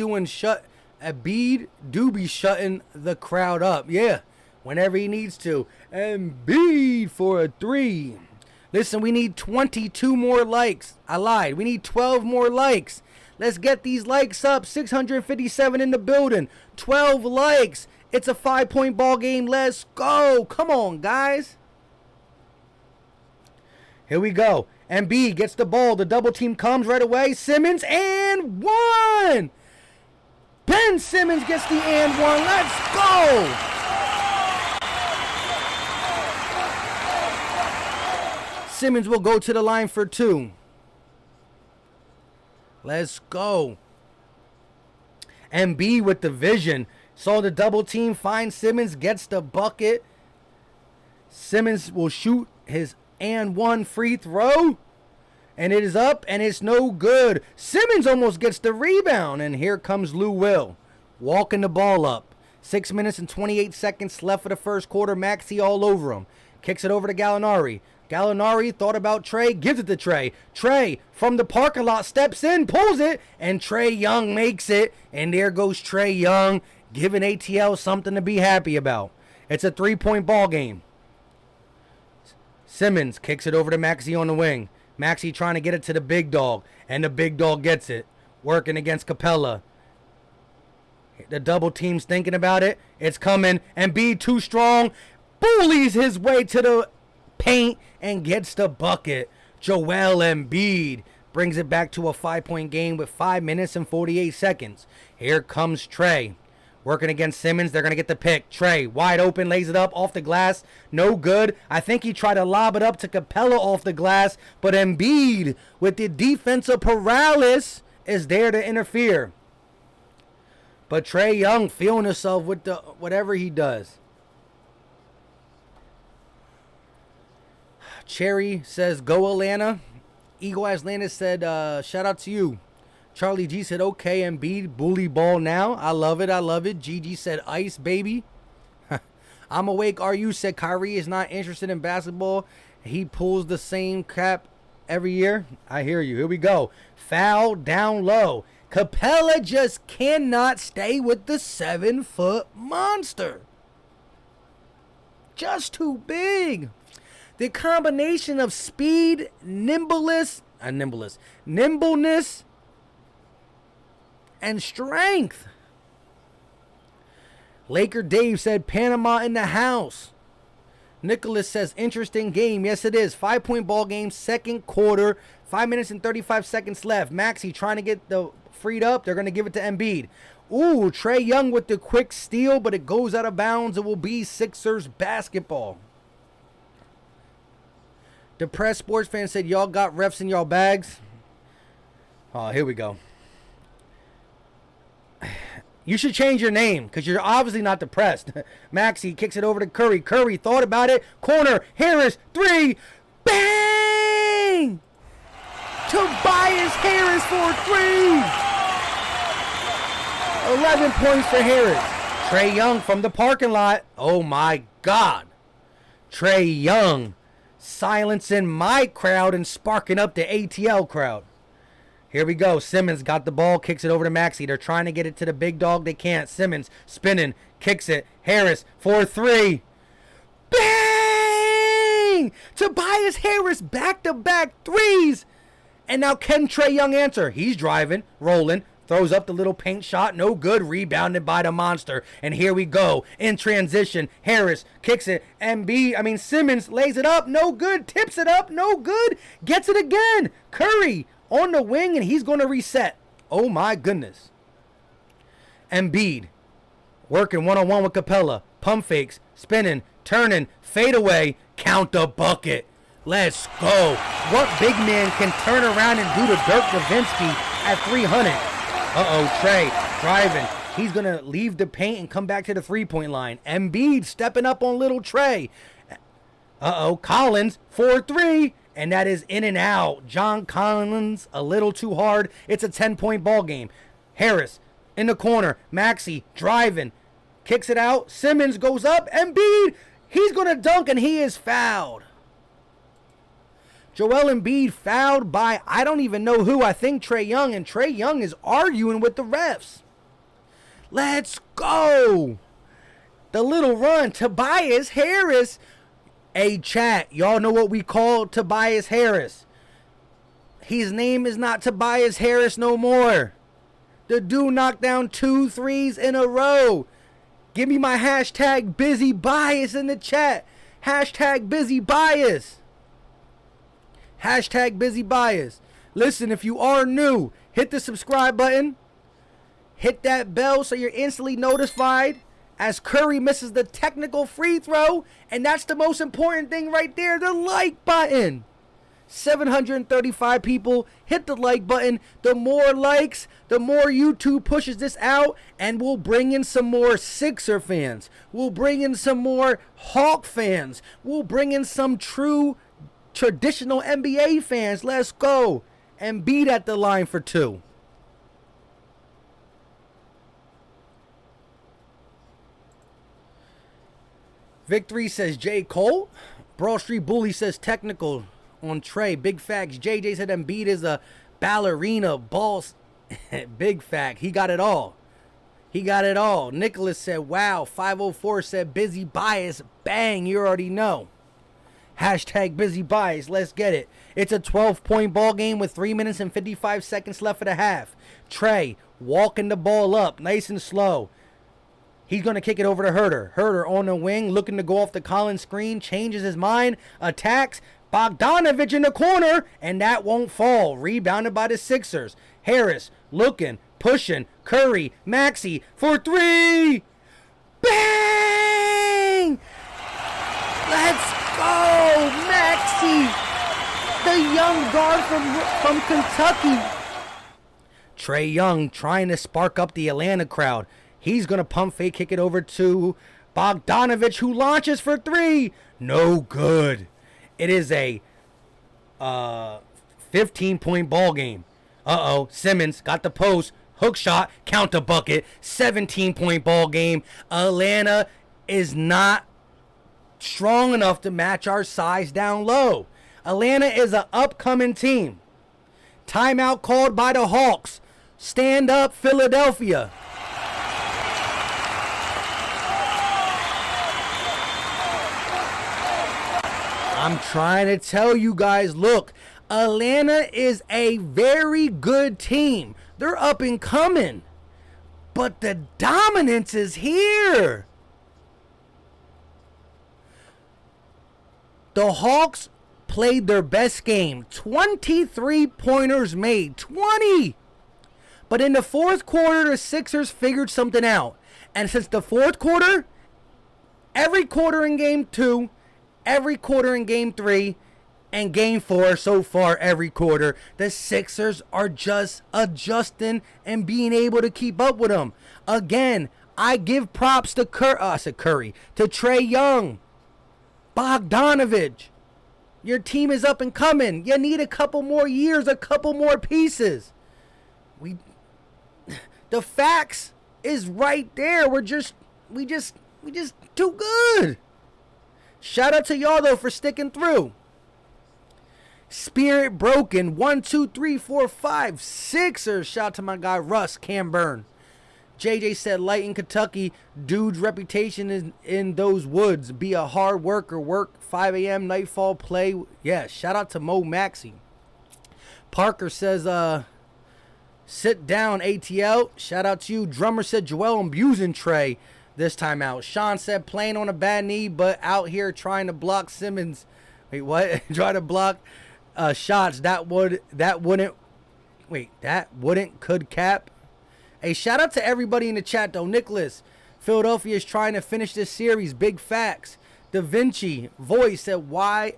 Speaker 1: do be shutting the crowd up. Yeah, whenever he needs to. Embiid for a 3. Listen, we need 22 more likes. I lied. We need 12 more likes. Let's get these likes up. 657 in the building. 12 likes. It's a 5-point ball game. Let's go. Come on, guys. Here we go. Embiid gets the ball. The double team comes right away. Simmons and one. Ben Simmons gets the and one. Let's go. Simmons will go to the line for two. Let's go. Embiid with the vision. Saw the double team. Finds Simmons. Gets the bucket. Simmons will shoot his and one free throw. And it is up. And it's no good. Simmons almost gets the rebound. And here comes Lou Will. Walking the ball up. 6 minutes and 28 seconds left for the first quarter. Maxey all over him. Kicks it over to Gallinari. Gallinari thought about Trey, gives it to Trey. Trey from the parking lot steps in, pulls it, and Trae Young makes it. And there goes Trae Young, giving ATL something to be happy about. It's a 3-point ball game. Simmons kicks it over to Maxey on the wing. Maxey trying to get it to the big dog, and the big dog gets it. Working against Capella. The double team's thinking about it. It's coming. Embiid too strong. Bullies his way to the paint and gets the bucket. Joel Embiid brings it back to a 5-point game with 5 minutes and 48 seconds. Here comes Trey. Working against Simmons. They're going to get the pick. Trey wide open. Lays it up off the glass. No good. I think he tried to lob it up to Capella off the glass. But Embiid with the defensive paralysis is there to interfere. But Trae Young feeling himself with the whatever he does. Cherry says, go Atlanta. Eagle Atlanta said, shout out to you. Charlie G said, okay, Embiid, bully ball now. I love it. I love it. Gigi said, ice, baby. I'm awake. RU said, Kyrie is not interested in basketball. He pulls the same crap every year. I hear you. Here we go. Foul down low. Capella just cannot stay with the 7-foot monster. Just too big. The combination of speed, nimbleness, and strength. Laker Dave said, Panama in the house. Nicholas says, interesting game. Yes, it is. 5-point ball game, second quarter. 5 minutes and 35 seconds left. Maxey trying to get the freed up. They're going to give it to Embiid. Ooh, Trae Young with the quick steal, but it goes out of bounds. It will be Sixers basketball. Depressed sports fan said, y'all got refs in y'all bags. Oh, here we go. You should change your name because you're obviously not depressed. Maxey kicks it over to Curry. Curry thought about it. Corner. Harris. 3. Bang! Tobias Harris for 3. 11 points for Harris. Trae Young from the parking lot. Oh, my God. Trae Young silencing my crowd and sparking up the ATL crowd. Here we go. Simmons got the ball, kicks it over to Maxey. They're trying to get it to the big dog. They can't. Simmons spinning, kicks it. Harris for 3. Bang! Tobias Harris back-to-back threes. And now can Trae Young answer? He's driving, rolling, throws up the little paint shot. No good. Rebounded by the monster. And here we go. In transition, Harris kicks it. Simmons lays it up. No good. Tips it up. No good. Gets it again. Curry on the wing, and he's going to reset. Oh, my goodness. Embiid working one-on-one with Capella. Pump fakes, spinning, turning, fade away, count the bucket. Let's go. What big man can turn around and do the Dirk Nowitzki at 300? Uh-oh, Trey driving. He's going to leave the paint and come back to the three-point line. Embiid stepping up on little Trey. Uh-oh, Collins for 3. And that is in and out. John Collins a little too hard. It's a 10-point ball game. Harris in the corner. Maxey driving. Kicks it out. Simmons goes up. Embiid, he's going to dunk, and he is fouled. Joel Embiid fouled by I don't even know who. I think Trae Young. And Trae Young is arguing with the refs. Let's go. The little run. Tobias Harris. Hey, chat, y'all know what we call Tobias Harris. His name is not Tobias Harris no more. The dude knocked down 2 threes in a row. Give me my hashtag busy bias in the chat. Hashtag busy bias. Hashtag busy bias. Listen, if you are new, hit the subscribe button. Hit that bell so you're instantly notified as Curry misses the technical free throw. And that's the most important thing right there, the like button. 735 people hit the like button. The more likes, the more YouTube pushes this out, and we'll bring in some more Sixer fans. We'll bring in some more Hawk fans. We'll bring in some true traditional NBA fans. Let's go. And beat at the line for 2. Victory says J. Cole. Broad Street Bully says technical on Trey. Big facts. JJ said Embiid is a ballerina boss. Big fact. He got it all. He got it all. Nicholas said, wow. 504 said busy bias. Bang. You already know. Hashtag busy bias. Let's get it. It's a 12-point ball game with 3 minutes and 55 seconds left for the half. Trey walking the ball up nice and slow. He's going to kick it over to Herter. Herter on the wing, looking to go off the Collins screen, changes his mind, attacks. Bogdanovich in the corner, and that won't fall. Rebounded by the Sixers. Harris looking, pushing. Curry, Maxey for 3. Bang! Let's go, Maxey! The young guard from Kentucky. Trey Young trying to spark up the Atlanta crowd. He's going to pump fake, kick it over to Bogdanovich, who launches for 3. No good. It is a 15-point ball game. Uh-oh. Simmons got the post. Hook shot. Count the bucket. 17-point ball game. Atlanta is not strong enough to match our size down low. Atlanta is an upcoming team. Timeout called by the Hawks. Stand up, Philadelphia. I'm trying to tell you guys, look, Atlanta is a very good team. They're up and coming. But the dominance is here. The Hawks played their best game. 23 pointers made. 20! But in the fourth quarter, the Sixers figured something out. And since the fourth quarter, every quarter in game 2, every quarter in game 3, and game 4 so far every quarter, the Sixers are just adjusting and being able to keep up with them. Again, I give props to Curry, to Trey Young, Bogdanovich. Your team is up and coming. You need a couple more years, a couple more pieces. The facts is right there. We just too good. Shout out to y'all though for sticking through. Spirit broken. 1, 2, 3, 4, 5. Sixers. Shout out to my guy Russ Camburn. JJ said light in Kentucky. Dude's reputation is in those woods. Be a hard worker. Work 5 a.m. nightfall play. Yeah. Shout out to Mo Maxey. Parker says sit down ATL. Shout out to you. Drummer said Joel Embiid Trey this time out. Sean said playing on a bad knee, but out here trying to block Simmons. Wait, what? Try to block shots. That wouldn't could cap. Hey, shout out to everybody in the chat though. Nicholas, Philadelphia is trying to finish this series. Big facts. Da Vinci voice said why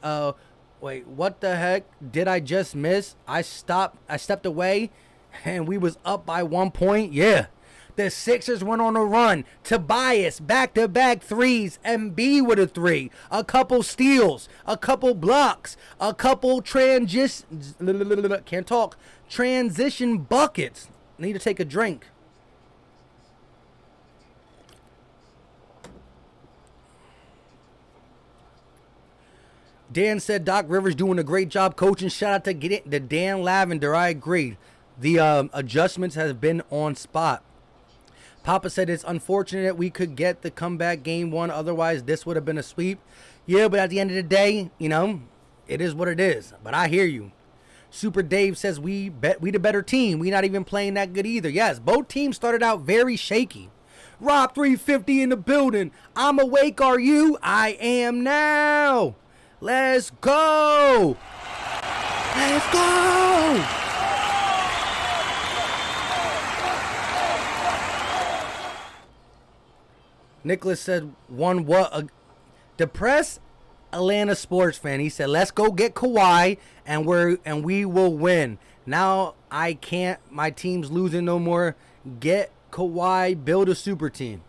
Speaker 1: wait, what the heck did I just miss? I stepped away and we was up by 1 point. Yeah. The Sixers went on a run. Tobias, back-to-back threes. Embiid with a 3. A couple steals. A couple blocks. A couple transition buckets. Need to take a drink. Dan said Doc Rivers doing a great job coaching. Shout out to Dan Lavender. I agree. The adjustments has been on spot. Papa said it's unfortunate we could get the comeback game 1. Otherwise, this would have been a sweep. Yeah, but at the end of the day, you know, it is what it is. But I hear you. Super Dave says we the better team. We not even playing that good either. Yes, both teams started out very shaky. Rob 350 in the building. I'm awake, are you? I am now. Let's go. Let's go. Nicholas said, "One what a depressed Atlanta sports fan." He said, "Let's go get Kawhi and we will win." Now I can't. My team's losing no more. Get Kawhi, build a super team.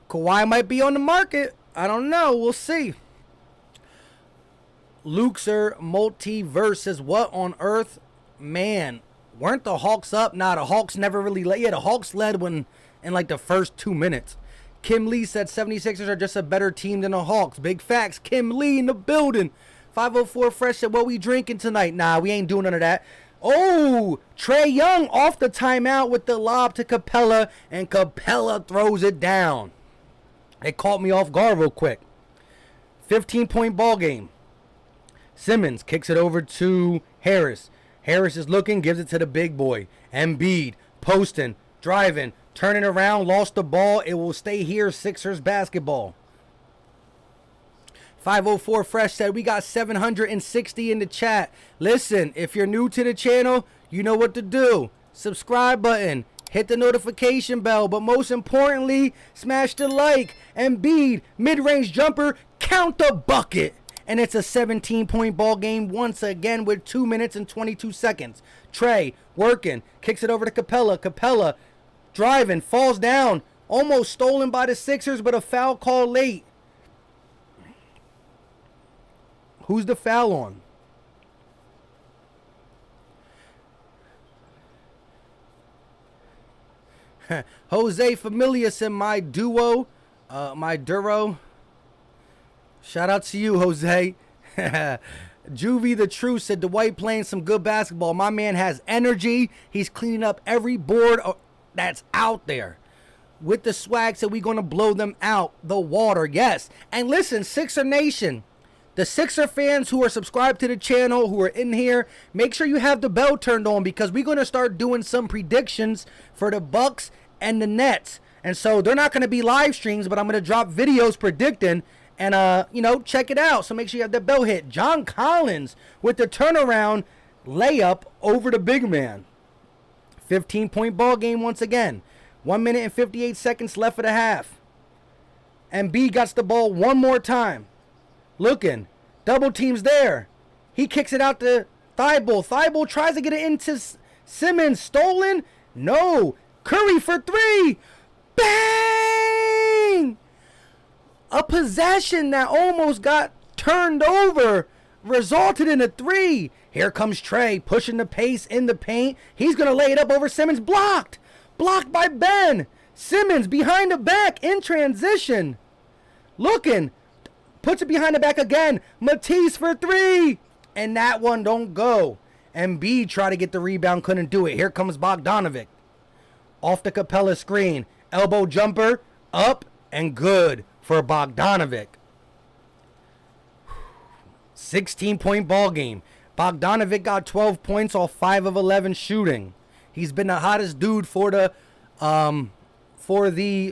Speaker 1: Kawhi might be on the market. I don't know. We'll see. Luxor Multiverse says, "What on earth, man? Weren't the Hawks up?" Nah, the Hawks never really led. Yeah, the Hawks led when in like the first 2 minutes. Kim Lee said 76ers are just a better team than the Hawks. Big facts. Kim Lee in the building. 504 Fresh said, "What we drinking tonight?" Nah, we ain't doing none of that. Oh, Trae Young off the timeout with the lob to Capella, and Capella throws it down. It caught me off guard real quick. 15-point ball game. Simmons kicks it over to Harris. Harris is looking, gives it to the big boy. Embiid, posting, driving, turning around, lost the ball. It will stay here, Sixers basketball. 504 Fresh said, "We got 760 in the chat." Listen, if you're new to the channel, you know what to do. Subscribe button, hit the notification bell, but most importantly, smash the like. Embiid, mid-range jumper, count the bucket. And it's a 17-point ball game once again with 2 minutes and 22 seconds. Trae working, kicks it over to Capella. Capella driving, falls down, almost stolen by the Sixers, but a foul call late. Who's the foul on? Jose Familia said, my duro. Shout out to you, Jose. Juvie the True said, Dwight playing some good basketball. My man has energy. He's cleaning up every board that's out there. With the swag, said we going to blow them out the water. Yes. And listen, Sixer Nation, the Sixer fans who are subscribed to the channel, who are in here, make sure you have the bell turned on because we're going to start doing some predictions for the Bucks and the Nets. And so they're not going to be live streams, but I'm going to drop videos predicting and, check it out. So make sure you have the bell hit. John Collins with the turnaround layup over the big man. 15-point ball game once again. 1 minute and 58 seconds left of the half. Embiid got the ball one more time. Looking. Double teams there. He kicks it out to Thibault. Thibault tries to get it into Simmons. Stolen? No. Curry for three. Bang! A possession that almost got turned over resulted in a three. Here comes Trae pushing the pace in the paint. He's going to lay it up over Simmons. Blocked. Blocked by Ben. Simmons behind the back in transition. Looking. Puts it behind the back again. Matisse for three. And that one don't go. Embiid tried to get the rebound. Couldn't do it. Here comes Bogdanovic. Off the Capella screen. Elbow jumper. Up and good for Bogdanovic. 16-point ball game. Bogdanovic got 12 points off 5 of 11 shooting. He's been the hottest dude for the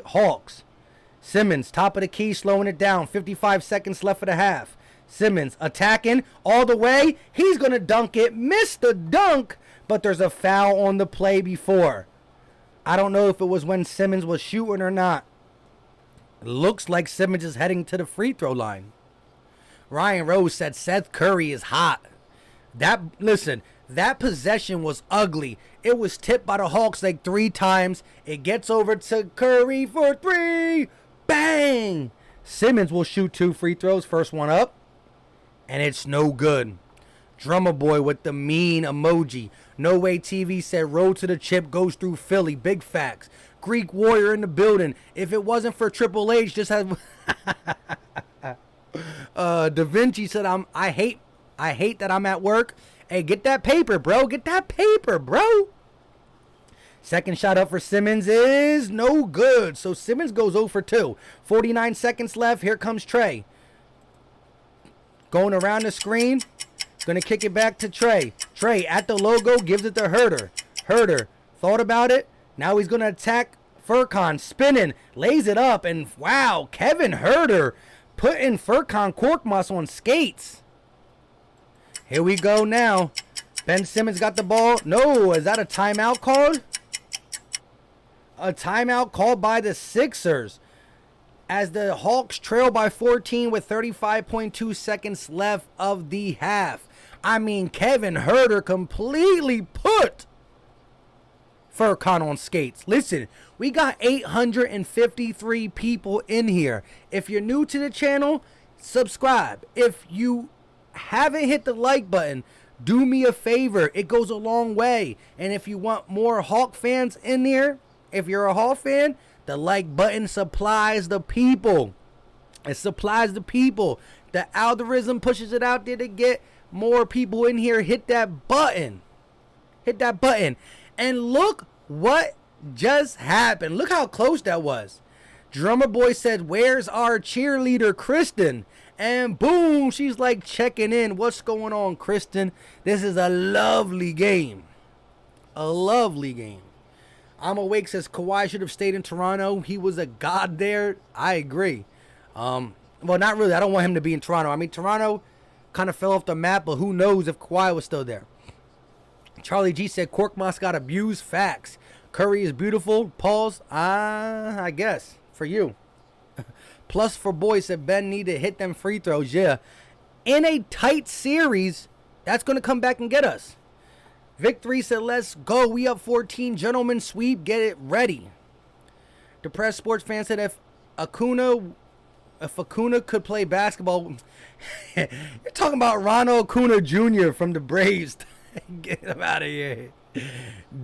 Speaker 1: Hawks. Simmons, top of the key, slowing it down. 55 seconds left for the half. Simmons attacking all the way. He's going to dunk it. Missed the dunk, but there's a foul on the play before. I don't know if it was when Simmons was shooting or not. It looks like Simmons is heading to the free throw line. Ryan Rose said Seth Curry is hot. That possession was ugly. It was tipped by the Hawks like 3 times. It gets over to Curry for 3. Bang! Simmons will shoot 2 free throws. First one up. And it's no good. Drummer Boy with the mean emoji. No Way TV said road to the chip goes through Philly. Big facts. Greek Warrior in the building. If it wasn't for Triple H, just have... Da Vinci said, I hate that I'm at work. Hey, get that paper, bro. Get that paper, bro. Second shot up for Simmons is no good. So Simmons goes 0 for 2. 49 seconds left. Here comes Trae. Going around the screen. Gonna kick it back to Trey. Trey at the logo, gives it to Herder. Herder thought about it. Now he's gonna attack Furkan, spinning, lays it up, and wow, Kevin Herder putting Furkan Korkmaz on skates. Here we go now. Ben Simmons got the ball. No, is that a timeout called? A timeout called by the Sixers as the Hawks trail by 14 with 35.2 seconds left of the half. I mean, Kevin Herder completely put Furkan on skates. Listen, we got 853 people in here. If you're new to the channel, subscribe. If you haven't hit the like button, do me a favor. It goes a long way. And if you want more Hawk fans in there, if you're a Hawk fan, the like button supplies the people. It supplies the people. The algorithm pushes it out there to get more people in here. Hit that button. Hit that button. And look what just happened. Look how close that was. Drummer Boy said, "Where's our cheerleader, Kristen?" And boom, she's like checking in. What's going on, Kristen? This is a lovely game. A lovely game. I'm Awake says Kawhi should have stayed in Toronto. He was a god there. I agree. Well, not really. I don't want him to be in Toronto. I mean, Toronto kind of fell off the map, but who knows if Kawhi was still there. Charlie G said Korkmaz got abused. Facts. Curry is beautiful. Pause. I guess for you. Plus for boys said Ben need to hit them free throws. Yeah. In a tight series, that's going to come back and get us. Victory said let's go. We up 14. Gentlemen sweep. Get it ready. Depressed sports fan said if Acuna could play basketball. You're talking about Ronald Acuna Jr. from the Braves. Get him out of here.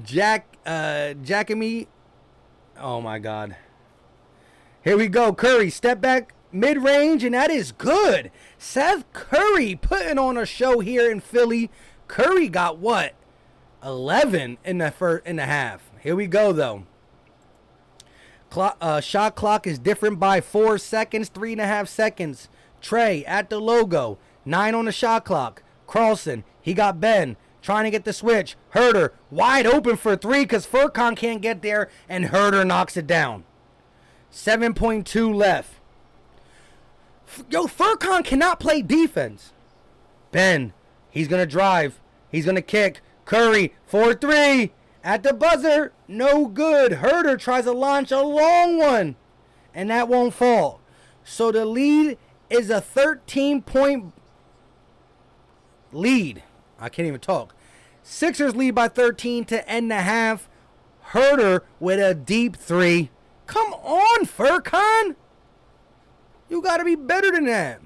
Speaker 1: Jackamy. Oh my God. Here we go. Curry, step back mid-range, and that is good. Seth Curry putting on a show here in Philly. Curry got what? 11 in the half. Here we go though. Shot clock is different by 4 seconds, 3.5 seconds. Trey at the logo, 9 on the shot clock. Carlson, he got Ben trying to get the switch. Herder wide open for 3 because Furkan can't get there, and Herder knocks it down. 7.2 left. Yo, Furkan cannot play defense. Ben, he's going to drive. He's going to kick. Curry, 4-3. At the buzzer, no good. Herder tries to launch a long one, and that won't fall. So the lead is a 13-point lead. I can't even talk. Sixers lead by 13 to end the half. Herder with a deep 3. Come on, Furkan. You got to be better than that.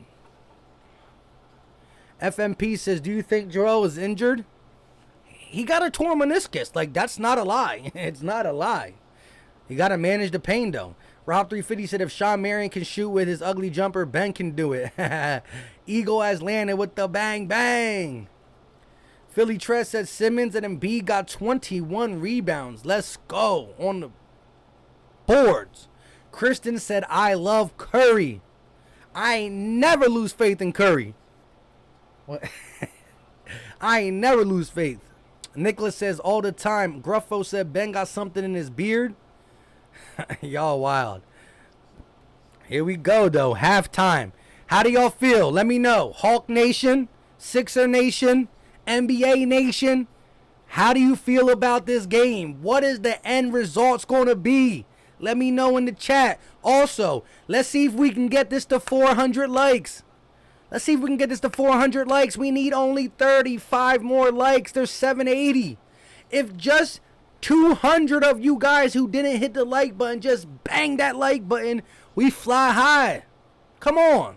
Speaker 1: FMP says, do you think Joel is injured? He got a torn meniscus. Like, that's not a lie. It's not a lie. You got to manage the pain, though. Rob 350 said, if Sean Marion can shoot with his ugly jumper, Ben can do it. Eagle has landed with the bang, bang. Philly Tress said, Simmons and Embiid got 21 rebounds. Let's go on the boards. Kristen said, I love Curry. I ain't never lose faith in Curry. What? I ain't never lose faith. Nicholas says all the time. Gruffo said Ben got something in his beard. Y'all wild. Here we go, though. Halftime. How do y'all feel? Let me know. Hawk Nation, Sixer Nation, NBA Nation. How do you feel about this game? What is the end results going to be? Let me know in the chat. Also, let's see if we can get this to 400 likes. Let's see if we can get this to 400 likes. We need only 35 more likes. There's 780. If just 200 of you guys who didn't hit the like button just bang that like button, we fly high. Come on.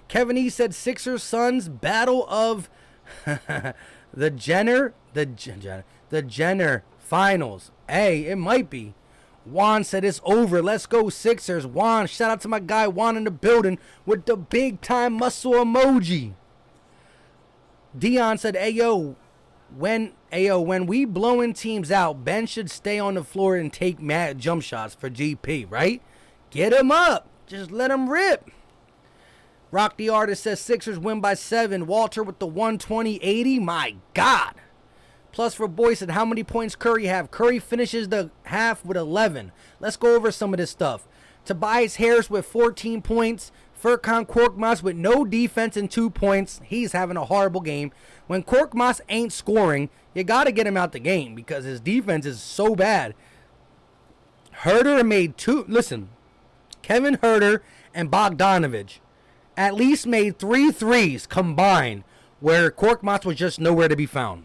Speaker 1: Kevin E said Sixers Suns battle of the Jenner finals. Hey, it might be. Juan said it's over. Let's go Sixers. Juan, shout out to my guy Juan in the building with the big time muscle emoji. Dion said, Ayo, when we blowing teams out, Ben should stay on the floor and take mad jump shots for GP, right? Get him up. Just let him rip. Rock the Artist says Sixers win by 7. Walter with the 120-80. My God. Plus for Boy said, how many points Curry have? Curry finishes the half with 11. Let's go over some of this stuff. Tobias Harris with 14 points. Furkan Korkmaz with no defense and 2 points. He's having a horrible game. When Korkmaz ain't scoring, you got to get him out the game because his defense is so bad. Herter made 2. Listen, Kevin Herter and Bogdanovich at least made 3 threes combined where Korkmaz was just nowhere to be found.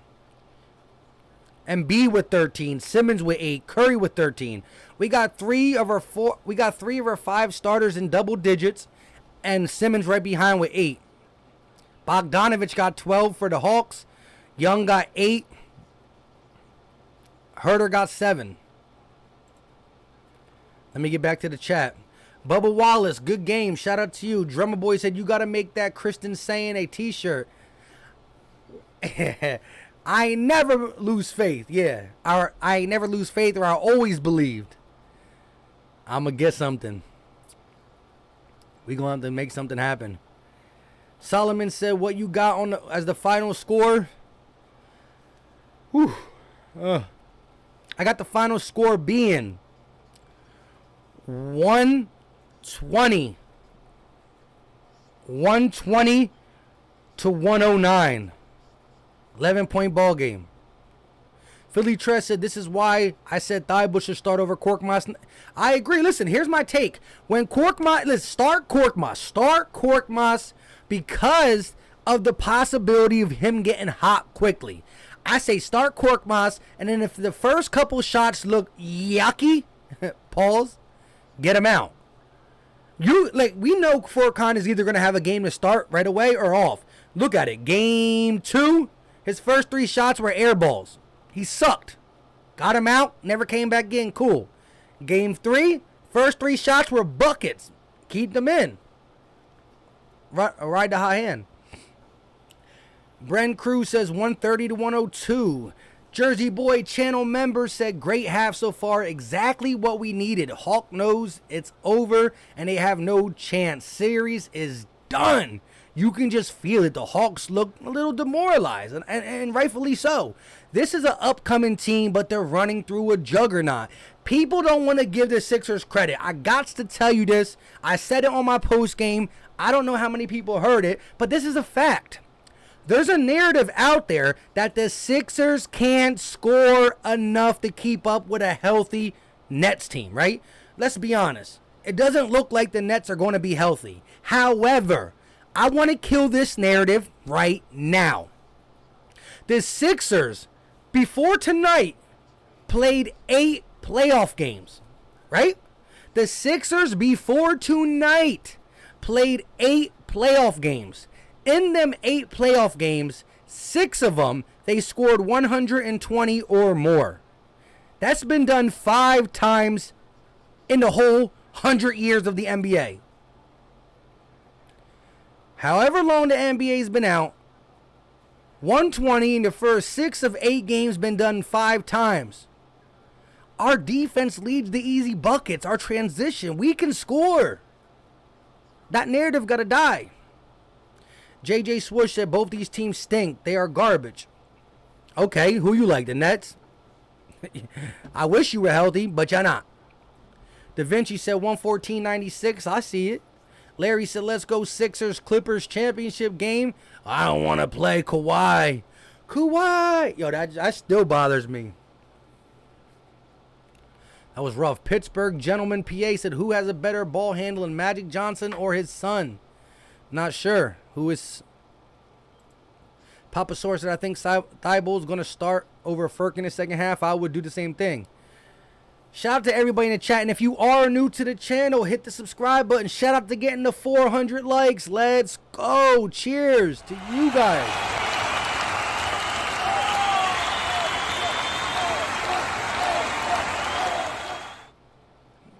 Speaker 1: Embiid with 13, Simmons with 8, Curry with 13. We got 3 of our 5 starters in double digits, and Simmons right behind with 8. Bogdanovich got 12 for the Hawks. Young got 8. Herter got 7. Let me get back to the chat. Bubba Wallace, good game. Shout out to you. Drummer Boy said you got to make that Kristen saying a t-shirt. I never lose faith. Yeah. I never lose faith, or I always believed. I'm going to get something. We going to have to make something happen. Solomon said, what you got on as the final score? Whew. I got the final score being 120 to 109. 11-point ball game. Philly Tress said, this is why I said Thibault should start over Korkmaz. I agree. Listen, here's my take. When Korkmaz, start Korkmaz because of the possibility of him getting hot quickly. I say start Korkmaz, and then if the first couple shots look yucky, pause, get him out. We know Furkan is either going to have a game to start right away or off. Look at it. Game 2. His first 3 shots were air balls. He sucked. Got him out. Never came back in. Cool. Game 3. First 3 shots were buckets. Keep them in. Ride the high hand. Bren Cruz says 130 to 102. Jersey Boy channel member said great half so far. Exactly what we needed. Hawk knows it's over and they have no chance. Series is done. You can just feel it. The Hawks look a little demoralized, and rightfully so. This is an upcoming team, but they're running through a juggernaut. People don't want to give the Sixers credit. I got to tell you this. I said it on my post game. I don't know how many people heard it, but this is a fact. There's a narrative out there that the Sixers can't score enough to keep up with a healthy Nets team, right? Let's be honest. It doesn't look like the Nets are going to be healthy. However, I want to kill this narrative right now. The Sixers, before tonight, played 8 playoff games, right? The Sixers, before tonight, played 8 playoff games. In them 8 playoff games, 6 of them, they scored 120 or more. That's been done 5 times in the whole 100 years of the NBA. However long the NBA's been out, 120 in the first 6 of 8 games been done 5 times. Our defense leads the easy buckets, our transition. We can score. That narrative got to die. JJ Swoosh said both these teams stink. They are garbage. Okay, who you like, the Nets? I wish you were healthy, but you're not. Da Vinci said 114.96. I see it. Larry said, let's go Sixers Clippers championship game. I don't want to play Kawhi. Yo, that still bothers me. That was rough. Pittsburgh Gentleman PA said, who has a better ball handling, Magic Johnson or his son? Not sure. Who is... Papa Source said, I think Thibault's going to start over Furk in the second half. I would do the same thing. Shout out to everybody in the chat. And if you are new to the channel, hit the subscribe button. Shout out to getting the 400 likes. Let's go. Cheers to you guys.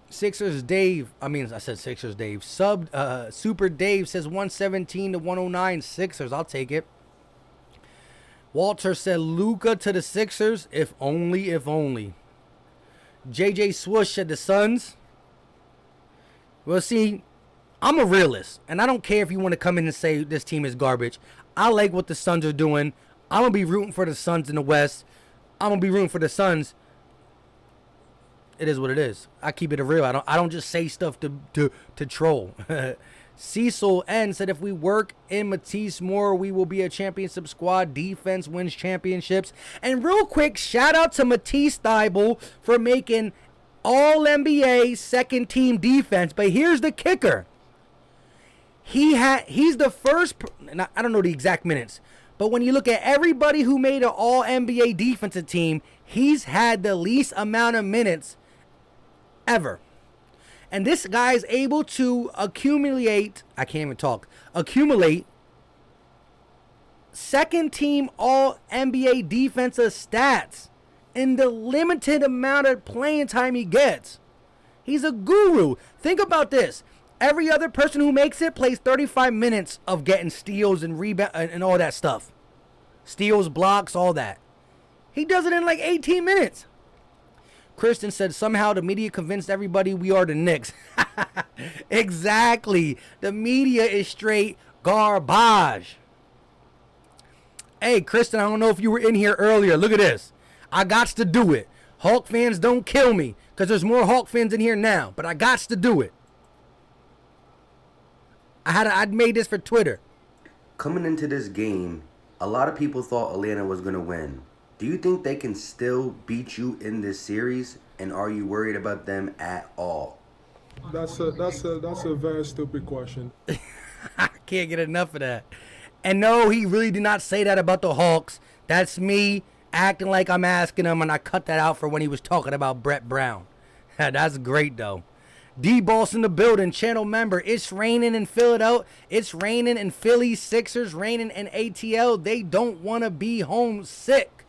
Speaker 1: Sixers Dave. I said Sixers Dave. Super Dave says 117 to 109 Sixers. I'll take it. Walter said Luka to the Sixers. If only, if only. JJ Swoosh said the Suns. We'll see. I'm a realist, and I don't care if you want to come in and say this team is garbage. I like what the Suns are doing. I'm going to be rooting for the Suns in the West. I'm going to be rooting for the Suns. It is what it is. I keep it real. I don't just say stuff to troll. Cecil N said, if we work in Matisse more, we will be a championship squad. Defense wins championships. And real quick, shout out to Matisse Thybulle for making All-NBA second team defense. But here's the kicker. He's the first, I don't know the exact minutes, but when you look at everybody who made an All-NBA defensive team, he's had the least amount of minutes ever. And this guy is able to accumulate second team All-NBA defensive stats in the limited amount of playing time he gets. He's a guru. Think about this. Every other person who makes it plays 35 minutes of getting steals and rebound and all that stuff. Steals, blocks, all that. He does it in like 18 minutes. Kristen said, somehow the media convinced everybody we are the Knicks. Exactly. The media is straight garbage. Hey, Kristen, I don't know if you were in here earlier. Look at this. I gots to do it. Hawk fans, don't kill me, because there's more Hawk fans in here now. But I gots to do it. I'd made this for Twitter.
Speaker 2: Coming into this game, a lot of people thought Atlanta was going to win. Do you think they can still beat you in this series, and are you worried about them at all?
Speaker 3: That's a very stupid question.
Speaker 1: I can't get enough of that. And no, he really did not say that about the Hawks. That's me acting like I'm asking him, and I cut that out for when he was talking about Brett Brown. That's great, though. D-Boss in the building, channel member. It's raining in Philadelphia. It's raining in Philly. Sixers raining in ATL. They don't want to be homesick.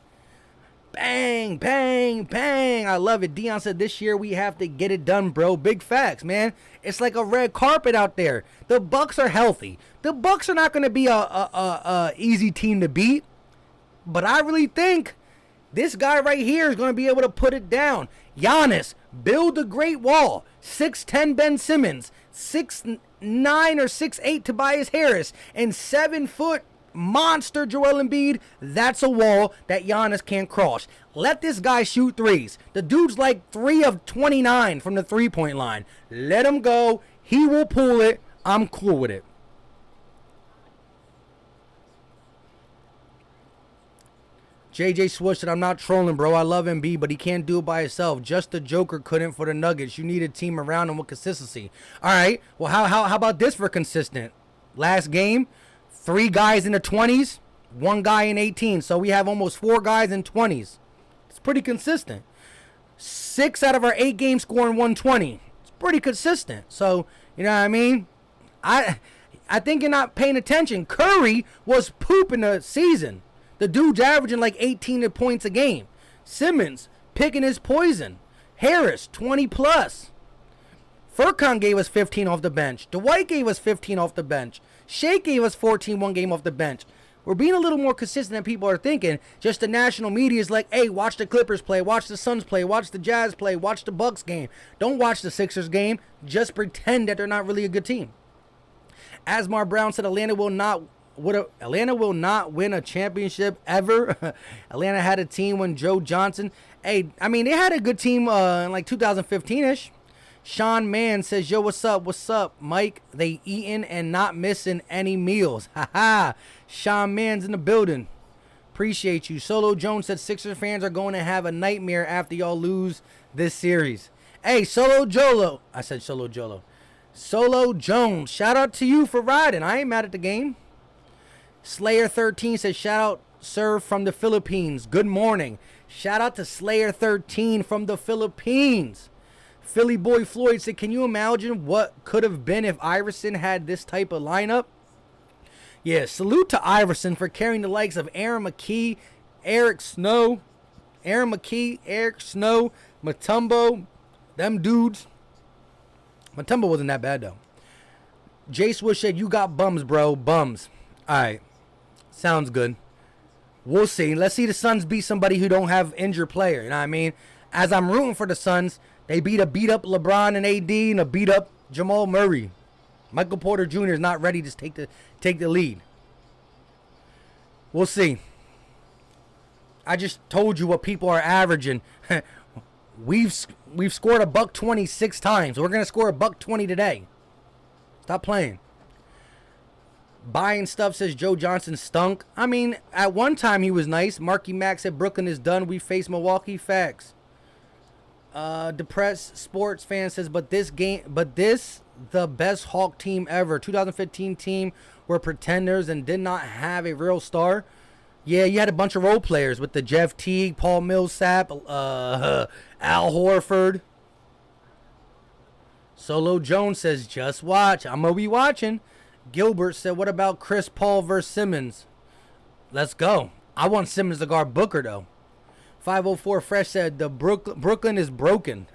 Speaker 1: Bang, bang, bang. I love it. Dion said this year we have to get it done, bro. Big facts, man. It's like a red carpet out there. The Bucks are healthy. The Bucks are not going to be a easy team to beat. But I really think this guy right here is going to be able to put it down. Giannis, build the Great Wall. 6'10" Ben Simmons. 6'9" or 6'8" Tobias Harris. And 7-foot monster Joel Embiid. That's a wall that Giannis can't cross. Let this guy shoot threes. The dude's like 3 of 29 from the three-point line. Let him go. He will pull it. I'm cool with it. JJ Swish said, I'm not trolling, bro. I love Embiid, but he can't do it by himself. Just the Joker couldn't for the Nuggets. You need a team around him with consistency. All right. Well, how about this for consistent? Last game, 3 guys in the 20s, 1 guy in 18. So we have almost 4 guys in 20s. It's pretty consistent. 6 out of our 8 games scoring 120. It's pretty consistent. So, you know what I mean? I think you're not paying attention. Curry was pooping the season. The dude's averaging like 18 points a game. Simmons picking his poison. Harris, 20 plus. Furkan gave us 15 off the bench. Dwight gave us 15 off the bench. Shea gave us 14 one game off the bench. We're being a little more consistent than people are thinking. Just the national media is like, hey, watch the Clippers play, watch the Suns play, watch the Jazz play, watch the Bucks game. Don't watch the Sixers game. Just pretend that they're not really a good team. Asmar Brown said Atlanta will not win a championship ever. Atlanta had a team when Joe Johnson. Hey, I mean, they had a good team in like 2015-ish. Sean Mann says, yo, what's up? What's up, Mike? They eating and not missing any meals. Ha. Sean Mann's in the building. Appreciate you. Solo Jones said Sixers fans are going to have a nightmare after y'all lose this series. Hey, Solo Jolo. I said Solo Jolo. Solo Jones. Shout out to you for riding. I ain't mad at the game. Slayer13 says, shout out, sir, from the Philippines. Good morning. Shout out to Slayer13 from the Philippines. Philly Boy Floyd said, can you imagine what could have been if Iverson had this type of lineup? Yeah, salute to Iverson for carrying the likes of Aaron McKee, Eric Snow, Mutombo, them dudes. Mutombo wasn't that bad, though. Jay Swish said, you got bums, bro. Bums. All right. Sounds good. We'll see. Let's see the Suns beat somebody who don't have injured player. You know what I mean? As I'm rooting for the Suns, they beat a beat-up LeBron and AD and a beat-up Jamal Murray. Michael Porter Jr. is not ready to take the lead. We'll see. I just told you what people are averaging. We've scored a buck 26 times. We're gonna score a buck 20 today. Stop playing. Buying stuff says Joe Johnson stunk. I mean, at one time he was nice. Marky Mack said Brooklyn is done. We face Milwaukee. Facts. Depressed sports fan says, but this the best Hawk team ever. 2015 team were pretenders and did not have a real star. Yeah, you had a bunch of role players with the Jeff Teague, Paul Millsap, Al Horford. Solo Jones says, just watch. I'm going to be watching. Gilbert said, what about Chris Paul versus Simmons? Let's go. I want Simmons to guard Booker, though. 504 Fresh said, the Brooklyn is broken.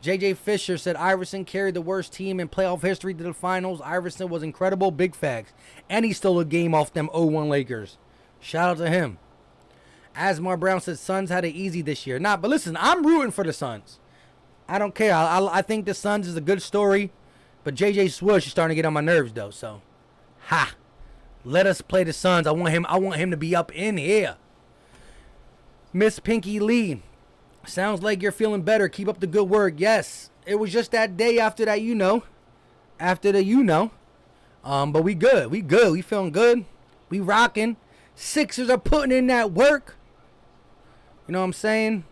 Speaker 1: JJ Fisher said, Iverson carried the worst team in playoff history to the finals. Iverson was incredible. Big facts. And he stole a game off them 0-1 Lakers. Shout out to him. Asmar Brown said, Suns had it easy this year. Nah, but listen, I'm rooting for the Suns. I don't care. I think the Suns is a good story. But JJ Swish is starting to get on my nerves, though. So, let us play the Suns. I want him to be up in here. Miss Pinky Lee. Sounds like you're feeling better. Keep up the good work. Yes. It was just that day after that, But we good. We feeling good. We rocking. Sixers are putting in that work. You know what I'm saying?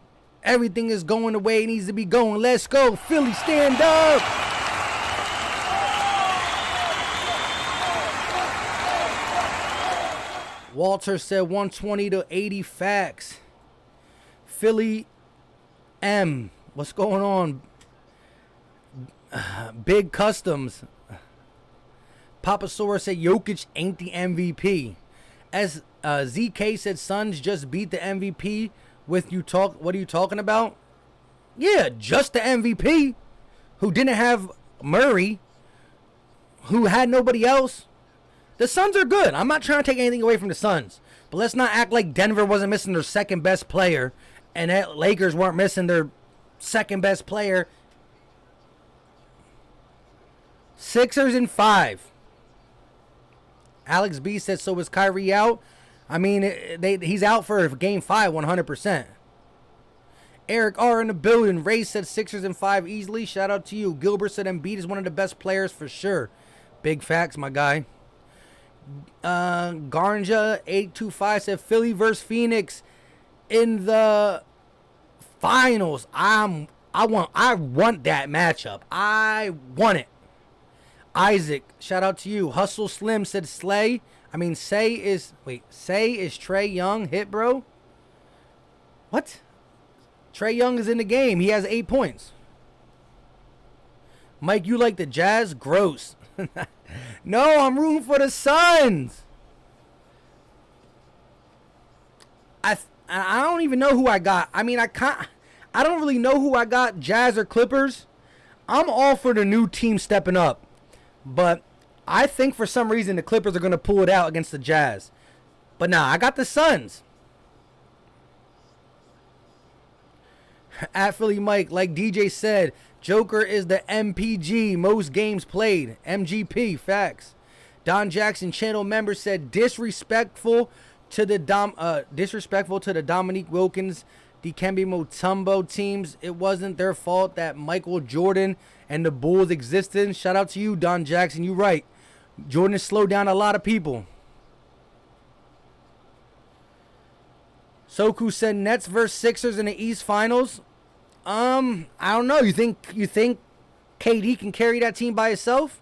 Speaker 1: Everything is going the way it needs to be going. Let's go. Philly, stand up. Walter said 120 to 80 facts. Philly M. What's going on? Big Customs. Papasaurus said Jokic ain't the MVP. As ZK said, Suns just beat the MVP with you talk. What are you talking about? Yeah, just the MVP who didn't have Murray, who had nobody else. The Suns are good. I'm not trying to take anything away from the Suns. But let's not act like Denver wasn't missing their second best player and that Lakers weren't missing their second best player. Sixers in 5. Alex B said, so is Kyrie out? I mean, he's out for game 5, 100%. Eric R in the building. Ray said Sixers in 5 easily. Shout out to you. Gilbert said Embiid is one of the best players for sure. Big facts, my guy. Garnja 825 said Philly versus Phoenix in the finals. I want that matchup. I want it. Isaac, shout out to you. Hustle Slim said Say is Trae Young hit, bro? What? Trae Young is in the game. He has 8 points. Mike, you like the Jazz? Gross. No, I'm rooting for the Suns. I don't even know who I got. I mean, I don't really know who I got, Jazz or Clippers. I'm all for the new team stepping up. But I think for some reason the Clippers are going to pull it out against the Jazz. But nah, I got the Suns. At Philly Mike, like DJ said, Joker is the MPG, most games played. MGP, facts. Don Jackson channel member said disrespectful to the Dominique Wilkins, Dikembe Mutombo teams. It wasn't their fault that Michael Jordan and the Bulls existed. Shout out to you, Don Jackson. You right. Jordan slowed down a lot of people. Soku said Nets versus Sixers in the East Finals. I don't know. You think KD can carry that team by himself?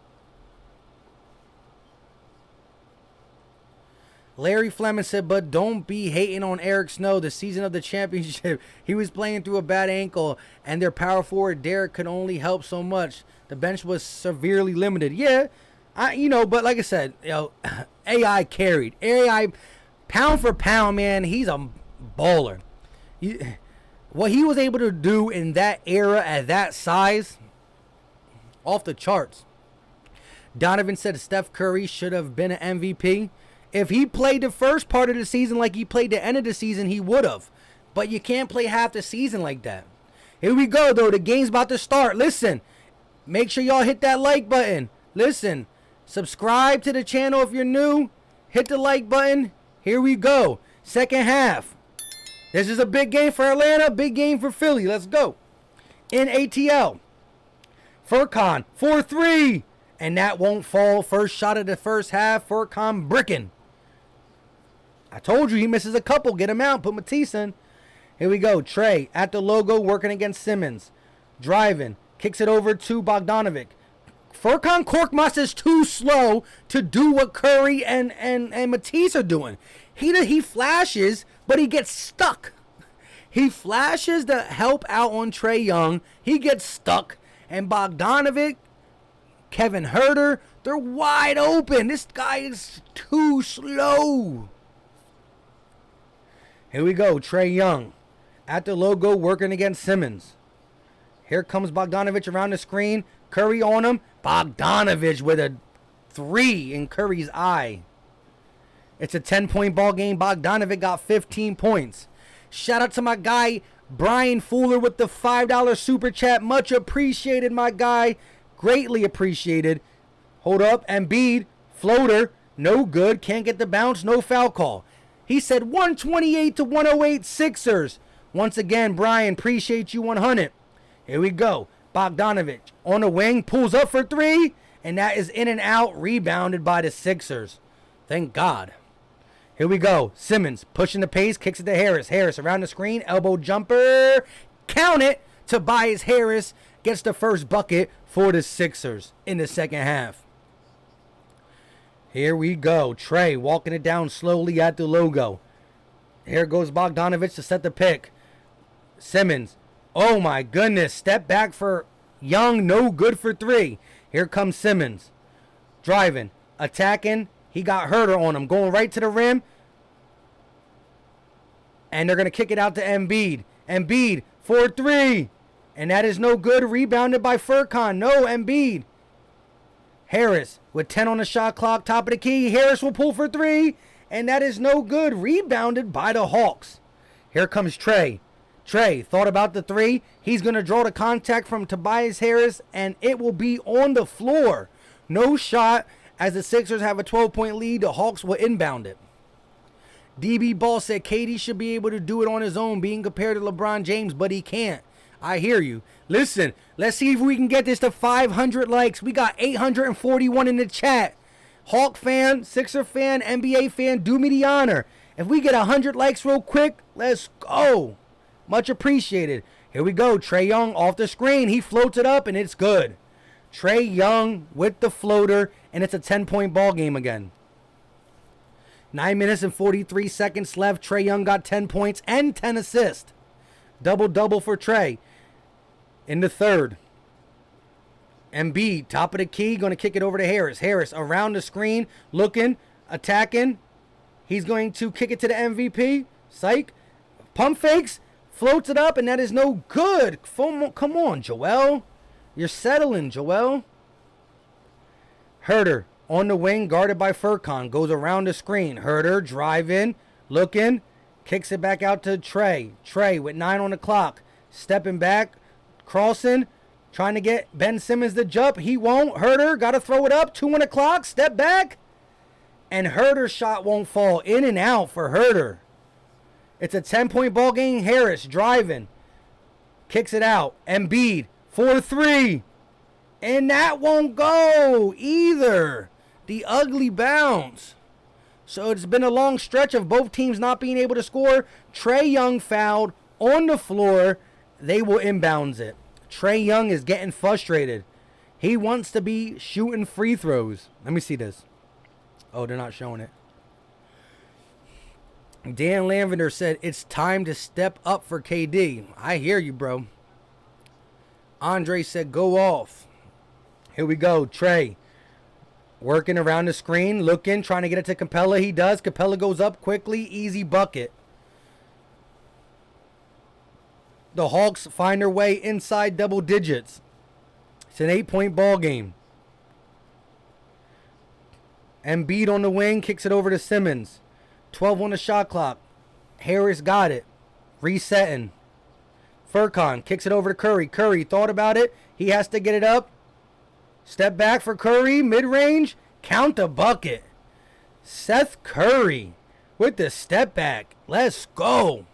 Speaker 1: Larry Fleming said, but don't be hating on Eric Snow. The season of the championship, he was playing through a bad ankle, and their power forward Derek could only help so much. The bench was severely limited. Yeah, but like I said, AI carried. AI, pound for pound, man, he's a baller. What he was able to do in that era at that size, off the charts. Donovan said Steph Curry should have been an MVP. If he played the first part of the season like he played the end of the season, he would have. But you can't play half the season like that. Here we go, though. The game's about to start. Listen, make sure y'all hit that like button. Listen, subscribe to the channel if you're new. Hit the like button. Here we go. Second half. This is a big game for Atlanta, big game for Philly. Let's go. In ATL. Furkan, 4-3. And that won't fall. First shot of the first half. Furkan bricking. I told you he misses a couple. Get him out. Put Matisse in. Here we go. Trey at the logo working against Simmons. Driving. Kicks it over to Bogdanovic. Furkan Korkmaz is too slow to do what Curry and Matisse are doing. He flashes, but he gets stuck. He flashes to help out on Trae Young. He gets stuck. And Bogdanovic, Kevin Huerter, they're wide open. This guy is too slow. Here we go. Trae Young at the logo working against Simmons. Here comes Bogdanovic around the screen. Curry on him. Bogdanovic with a 3 in Curry's eye. It's a 10-point ball game. Bogdanovic got 15 points. Shout out to my guy, Brian Fuller, with the $5 super chat. Much appreciated, my guy. Greatly appreciated. Hold up. Embiid, floater, no good. Can't get the bounce, no foul call. He said 128-108 Sixers. Once again, Brian, appreciate you 100. Here we go. Bogdanovic on the wing, pulls up for 3, and that is in and out, rebounded by the Sixers. Thank God. Here we go. Simmons pushing the pace, kicks it to Harris. Harris around the screen, elbow jumper. Count it. Tobias Harris gets the first bucket for the Sixers in the second half. Here we go. Trey walking it down slowly at the logo. Here goes Bogdanovic to set the pick. Simmons. Oh my goodness. Step back for Young. No good for 3. Here comes Simmons. Driving. Attacking. He got Huerter on him. Going right to the rim. And they're going to kick it out to Embiid. Embiid. 4-3. And that is no good. Rebounded by Furkan. No, Embiid. Harris with 10 on the shot clock. Top of the key. Harris will pull for 3. And that is no good. Rebounded by the Hawks. Here comes Trey. Trey thought about the 3. He's going to draw the contact from Tobias Harris. And it will be on the floor. No shot. As the Sixers have a 12-point lead, the Hawks will inbound it. DB Ball said KD should be able to do it on his own, being compared to LeBron James, but he can't. I hear you. Listen, let's see if we can get this to 500 likes. We got 841 in the chat. Hawk fan, Sixer fan, NBA fan, do me the honor. If we get 100 likes real quick, let's go. Much appreciated. Here we go. Trae Young off the screen. He floats it up, and it's good. Trae Young with the floater, and it's a 10-point ball game again. 9 minutes and 43 seconds left. Trae Young got 10 points and 10 assists. Double-double for Trae in the third. Embiid, top of the key, going to kick it over to Harris. Harris around the screen, looking, attacking. He's going to kick it to the MVP. Psych. Pump fakes, floats it up, and that is no good. Come on, Joel. You're settling, Joel. Huerter on the wing, guarded by Furkan. Goes around the screen. Huerter driving, looking, kicks it back out to Trey. Trey with 9 on the clock. Stepping back, crossing, trying to get Ben Simmons to jump. He won't. Huerter got to throw it up. 2 on the clock. Step back. And Huerter's shot won't fall. In and out for Huerter. It's a 10-point ball game. Harris driving. Kicks it out. Embiid. 4-3. And that won't go either. The ugly bounce. So it's been a long stretch of both teams not being able to score. Trae Young fouled on the floor. They will inbounds it. Trae Young is getting frustrated. He wants to be shooting free throws. Let me see this. Oh, they're not showing it. Dan Lavender said, it's time to step up for KD. I hear you, bro. Andre said, go off. Here we go. Trey working around the screen, looking, trying to get it to Capella. He does. Capella goes up quickly. Easy bucket. The Hawks find their way inside double digits. It's an 8-point ball game. Embiid on the wing, kicks it over to Simmons. 12 on the shot clock. Harris got it. Resetting. Furkan kicks it over to Curry. Curry thought about it. He has to get it up. Step back for Curry, mid-range, count the bucket. Seth Curry with the step back. Let's go.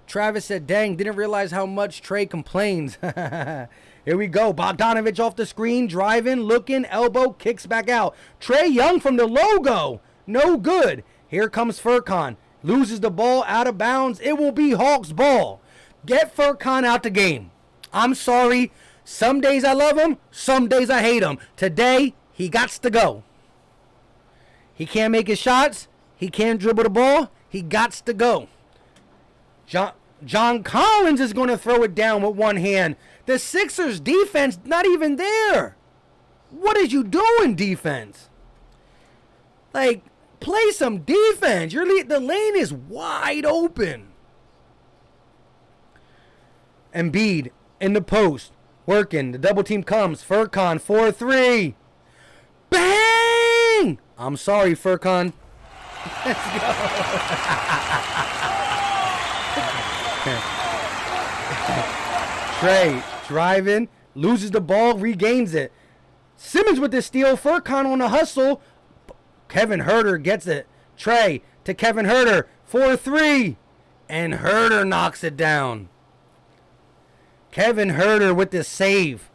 Speaker 1: Travis said, dang, didn't realize how much Trey complains. Here we go. Bogdanovich off the screen, driving, looking, elbow, kicks back out. Trae Young from the logo. No good. Here comes Furkan. Loses the ball out of bounds. It will be Hawks ball. Get Furkan out the game. I'm sorry. Some days I love him. Some days I hate him. Today, he gots to go. He can't make his shots. He can't dribble the ball. He gots to go. John Collins is going to throw it down with one hand. The Sixers defense not even there. What is you doing, defense? Like, play some defense. The lane is wide open. Embiid in the post. Working. The double team comes. Furkan 4-3. Bang! I'm sorry, Furkan. Let's go. Trey driving, loses the ball, regains it. Simmons with the steal. Furkan on the hustle. Kevin Huerter gets it. Trey to Kevin Huerter. 4-3. And Huerter knocks it down. Kevin Huerter with the save.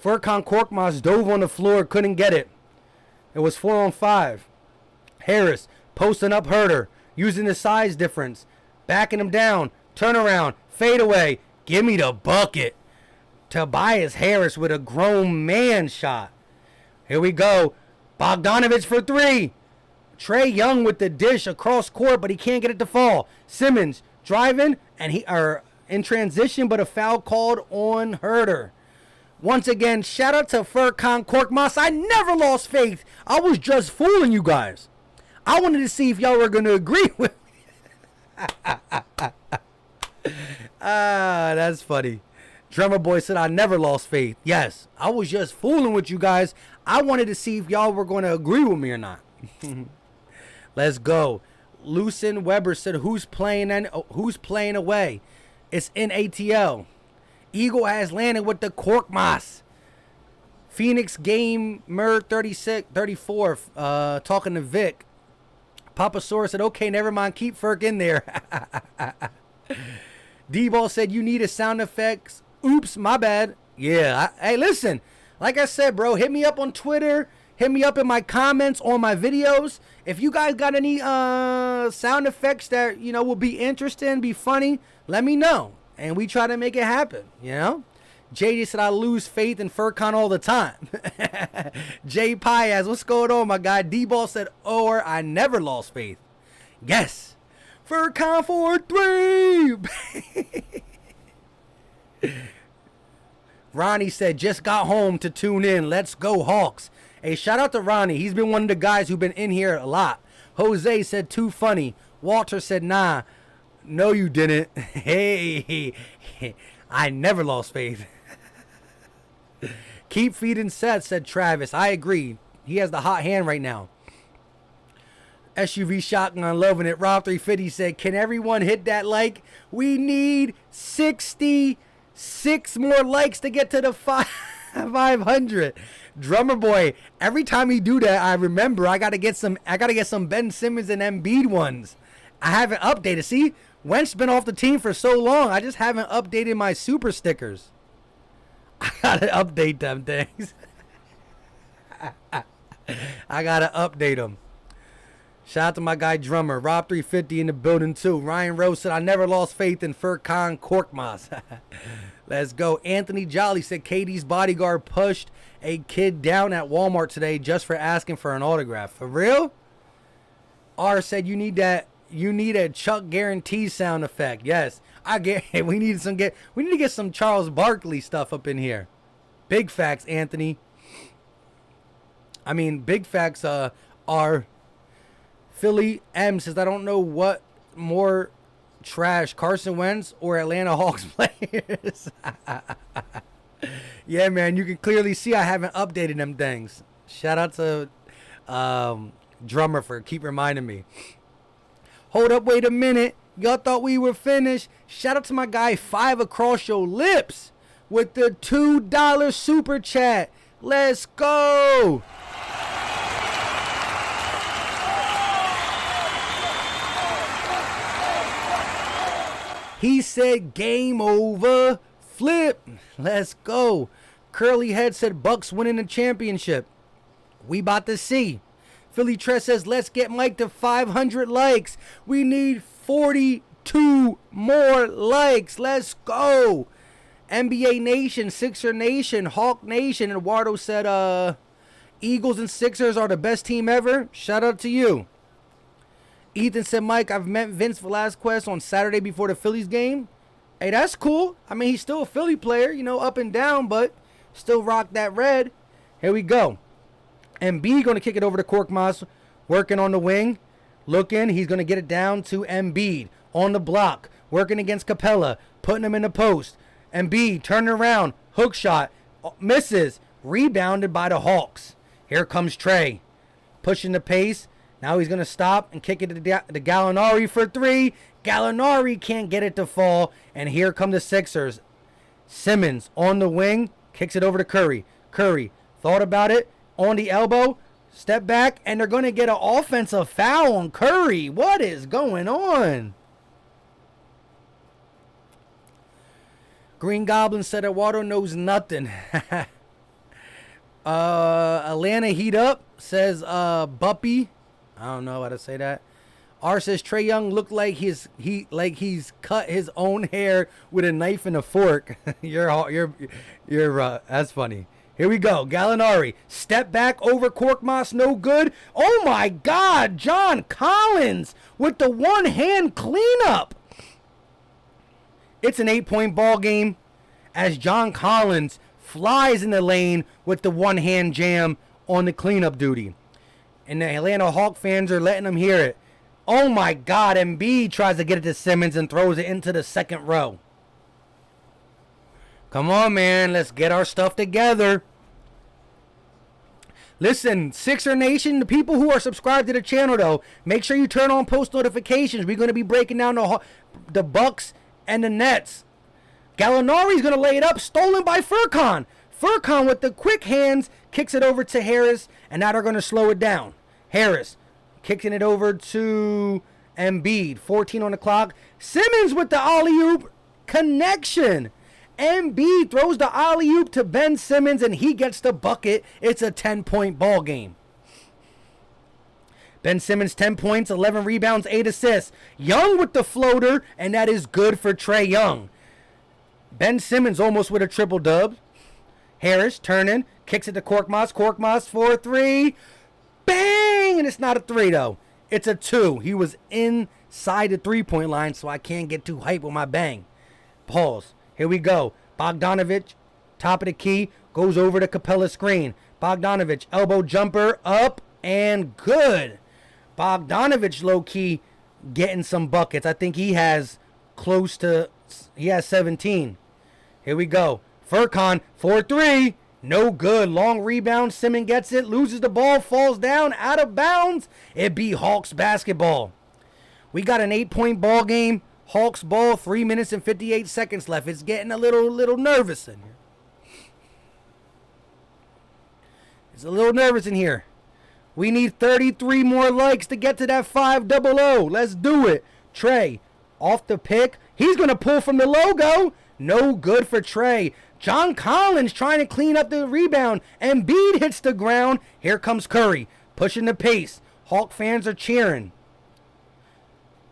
Speaker 1: Furkan Korkmaz dove on the floor, couldn't get it. It was 4-on-5. Harris posting up Huerter, using the size difference. Backing him down. Turnaround. Fade away. Give me the bucket. Tobias Harris with a grown man shot. Here we go. Bogdanovich for 3. Trae Young with the dish across court, but he can't get it to fall. Simmons driving, and he in transition, but a foul called on Huerter. Once again, shout out to Furkan Korkmaz. I never lost faith. I was just fooling you guys. I wanted to see if y'all were going to agree with me. That's funny. Drummer Boy said, I never lost faith. Yes, I was just fooling with you guys. I wanted to see if y'all were going to agree with me or not. Let's go. Lucen Weber said, who's playing away? It's in ATL. Eagle has landed with the Korkmaz. Phoenix Gamer 34 talking to Vic. Papa Sora said, okay, never mind. Keep Ferk in there. D-Ball said, you need a sound effects. Oops, my bad. Yeah. Hey, listen. Like I said, bro, hit me up on Twitter. Hit me up in my comments on my videos. If you guys got any sound effects that, will be interesting, be funny, let me know. And we try to make it happen, JJ said, I lose faith in Furkan all the time. J Piaz, what's going on, my guy? D-Ball said, or I never lost faith. Yes. Furkan for 3. Ronnie said, just got home to tune in. Let's go, Hawks. Hey, shout out to Ronnie. He's been one of the guys who've been in here a lot. Jose said, too funny. Walter said, nah. No, you didn't. Hey, I never lost faith. Keep feeding Seth, said Travis. I agree. He has the hot hand right now. SUV Shotgun, loving it. Rob 350 said, can everyone hit that like? We need 66 more likes to get to the 500. Drummer Boy, every time he do that, I remember I gotta get some Ben Simmons and Embiid ones. I haven't updated. See, Wentz been off the team for so long. I just haven't updated my super stickers. I gotta update them things. I gotta update them. Shout out to my guy Drummer. Rob 350 in the building too. Ryan Rose said, I never lost faith in Furkan Korkmaz. Let's go. Anthony Jolly said, KD's bodyguard pushed a kid down at Walmart today just for asking for an autograph. For real? R said, you need a Chuck Guarantee sound effect. Yes. We need to get some Charles Barkley stuff up in here. Big facts, Anthony. I mean, big facts are Philly M says, I don't know what more trash, Carson Wentz or Atlanta Hawks players. Yeah, man, you can clearly see I haven't updated them things. Shout out to Drummer for keep reminding me. Hold up, wait a minute. Y'all thought we were finished. Shout out to my guy 5 Across Your Lips with the $2 super chat. Let's go. He said game over. Flip. Let's go. Curly Head said Bucks winning the championship. We about to see. Philly Tress says let's get Mike to 500 likes. We need 42 more likes. Let's go. NBA Nation, Sixer Nation, Hawk Nation. Eduardo said Eagles and Sixers are the best team ever. Shout out to you. Ethan said, Mike, I've met Vince Velasquez on Saturday before the Phillies game. Hey, that's cool. I mean, he's still a Philly player, you know, up and down, but still rock that red. Here we go. Embiid going to kick it over to Korkmaz, working on the wing. Looking, he's going to get it down to Embiid on the block, working against Capella, putting him in the post. Embiid turning around, hook shot, misses, rebounded by the Hawks. Here comes Trey, pushing the pace. Now he's going to stop and kick it to Gallinari for three. Gallinari can't get it to fall. And here come the Sixers. Simmons on the wing, kicks it over to Curry. Curry thought about it, on the elbow, step back, and they're going to get an offensive foul on Curry. What is going on? Green Goblin said Eduardo knows nothing. Atlanta Heat Up says Buppy. I don't know how to say that. R says Trae Young looked like he's cut his own hair with a knife and a fork. you're that's funny. Here we go. Gallinari step back over Korkmaz, no good. Oh my God, John Collins with the one hand cleanup. It's an 8-point ball game as John Collins flies in the lane with the one hand jam on the cleanup duty. And the Atlanta Hawk fans are letting him hear it. Oh my God, Embiid tries to get it to Simmons and throws it into the second row. Come on, man, let's get our stuff together. Listen, Sixer Nation, the people who are subscribed to the channel, though, make sure you turn on post notifications. We're going to be breaking down the Bucks and the Nets. Gallinari's going to lay it up, stolen by Furkan. Furkan with the quick hands kicks it over to Harris, and now they're going to slow it down. Harris kicking it over to Embiid. 14 on the clock. Simmons with the alley-oop connection. Embiid throws the alley-oop to Ben Simmons, and he gets the bucket. It's a 10-point ball game. Ben Simmons, 10 points, 11 rebounds, 8 assists. Young with the floater, and that is good for Trae Young. Ben Simmons almost with a triple dub. Harris turning, kicks it to Korkmaz. Korkmaz for 3. Bang! And it's not a 3, though. It's a 2. He was inside the 3-point line, so I can't get too hype with my bang. Pause. Here we go. Bogdanovich, top of the key, goes over to Capella screen. Bogdanovich, elbow jumper, up, and good. Bogdanovich, low-key, getting some buckets. I think he has 17. Here we go. Furkan, 4-3. No good. Long rebound. Simmons gets it. Loses the ball. Falls down. Out of bounds. It be Hawks basketball. We got an 8-point ball game. Hawks ball. 3 minutes and 58 seconds left. It's getting a little nervous in here. It's a little nervous in here. We need 33 more likes to get to that 500. Let's do it. Trey, off the pick. He's going to pull from the logo. No good for Trey. John Collins trying to clean up the rebound. Embiid hits the ground. Here comes Curry, pushing the pace. Hawk fans are cheering.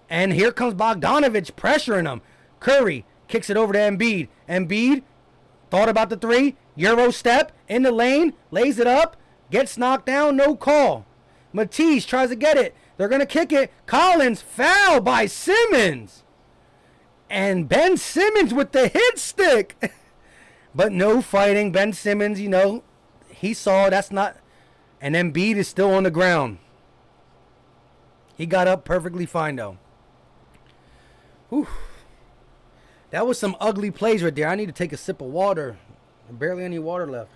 Speaker 1: And here comes Bogdanovich pressuring him. Curry kicks it over to Embiid. Embiid thought about the 3. Euro step in the lane. Lays it up. Gets knocked down. No call. Matisse tries to get it. They're going to kick it. Collins foul by Simmons. And Ben Simmons with the hit stick. But no fighting. Ben Simmons, you know, he saw that's not. And Embiid is still on the ground. He got up perfectly fine, though. Whew. That was some ugly plays right there. I need to take a sip of water. Barely any water left.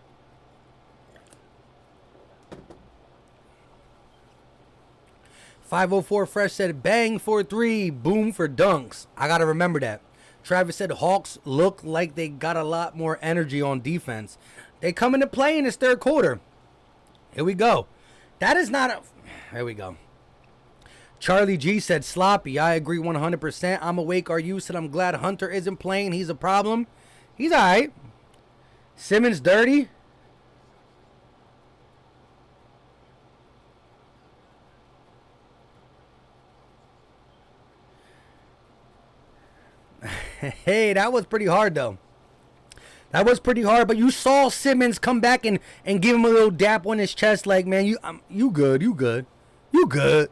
Speaker 1: .504 Fresh said, bang for 3, boom for dunks. I got to remember that. Travis said Hawks look like they got a lot more energy on defense. They come into play in this third quarter. Here we go. That is not a... Here we go. Charlie G said sloppy. I agree 100%. I'm awake. Are you? Said I'm glad Hunter isn't playing. He's a problem. He's all right. Simmons dirty. Hey, that was pretty hard, though. That was pretty hard, but you saw Simmons come back and give him a little dap on his chest like, man, you good, you good. You good.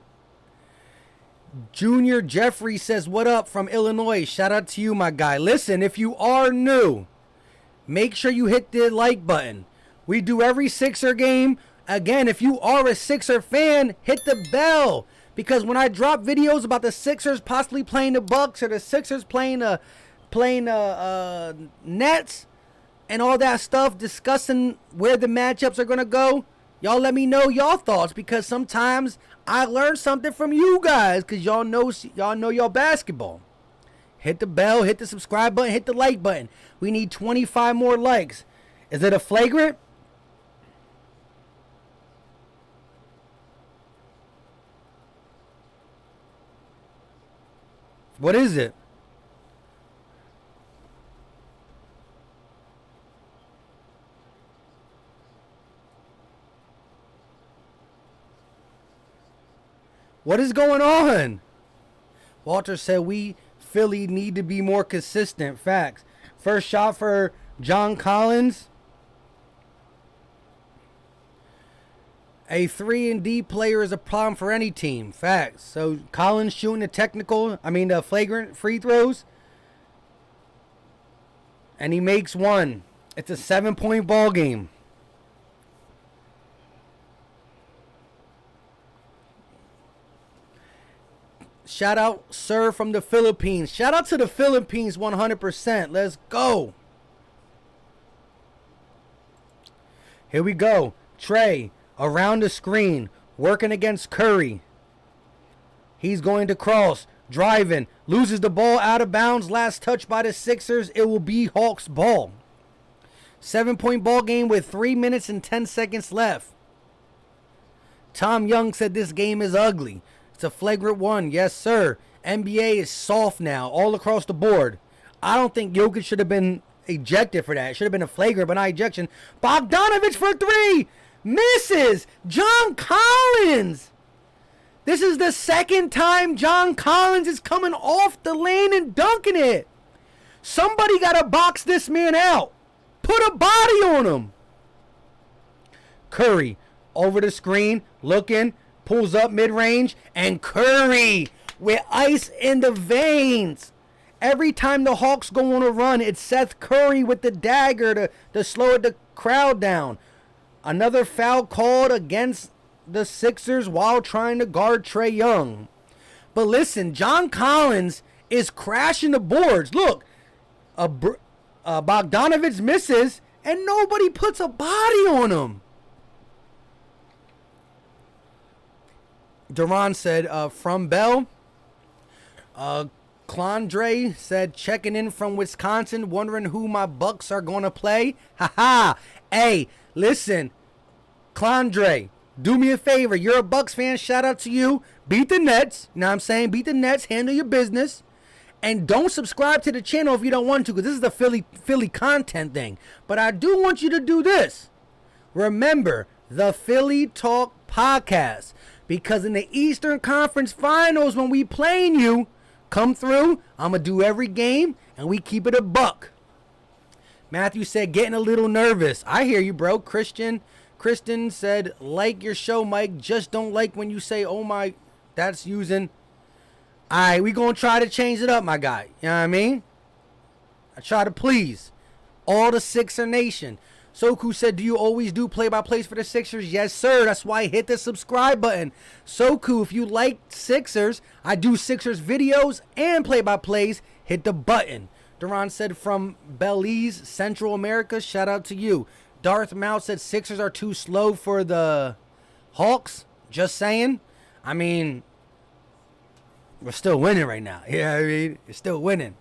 Speaker 1: Junior Jeffrey says, what up from Illinois? Shout out to you, my guy. Listen, if you are new, make sure you hit the like button. We do every Sixer game. Again, if you are a Sixer fan, hit the bell. Because when I drop videos about the Sixers possibly playing the Bucks or the Sixers playing Nets and all that stuff, discussing where the matchups are going to go, y'all let me know y'all thoughts, because sometimes I learn something from you guys, because y'all know y'all basketball. Hit the bell, hit the subscribe button, hit the like button. We need 25 more likes. Is it a flagrant? What is it? What is going on? Walter said we Philly need to be more consistent. Facts. First shot for John Collins. A 3-and-D player is a problem for any team. Facts. So Collins shooting the flagrant free throws. And he makes one. It's a 7-point ball game. Shout out, sir, from the Philippines. Shout out to the Philippines 100%. Let's go. Here we go. Trey. Around the screen, working against Curry. He's going to cross, driving, loses the ball out of bounds. Last touch by the Sixers. It will be Hawks ball. 7-point ball game with 3 minutes and 10 seconds left. Tom Young said this game is ugly. It's a flagrant one. Yes, sir. NBA is soft now, all across the board. I don't think Jokic should have been ejected for that. It should have been a flagrant, but not ejection. Bogdanovich for 3. Misses. John Collins. This is the second time John Collins is coming off the lane and dunking it. Somebody got to box this man out. Put a body on him. Curry over the screen, looking, pulls up mid-range, and Curry with ice in the veins. Every time the Hawks go on a run, it's Seth Curry with the dagger to slow the crowd down. Another foul called against the Sixers while trying to guard Trae Young. But listen, John Collins is crashing the boards. Look, Bogdanovich misses, and nobody puts a body on him. Duran said, from Bell. Clondre said, checking in from Wisconsin, wondering who my Bucks are going to play. Haha. Hey, listen, Clondre, do me a favor. You're a Bucks fan. Shout out to you. Beat the Nets. You know what I'm saying? Beat the Nets. Handle your business. And don't subscribe to the channel if you don't want to, because this is the Philly content thing. But I do want you to do this. Remember, the Philly Talk podcast. Because in the Eastern Conference Finals, when we playing you, come through, I'm going to do every game, and we keep it a buck. Matthew said, getting a little nervous. I hear you, bro. Kristen said, like your show, Mike. Just don't like when you say, oh my, that's using. All right, we going to try to change it up, my guy. You know what I mean? I try to please all the Sixer Nation. Soku said, do you always do play-by-plays for the Sixers? Yes, sir. That's why I hit the subscribe button. Soku, if you like Sixers, I do Sixers videos and play-by-plays. Hit the button. Duran said, from Belize, Central America, shout out to you. Darth Mouse said, Sixers are too slow for the Hawks. Just saying. I mean, we're still winning right now. Yeah, I mean, you're still winning.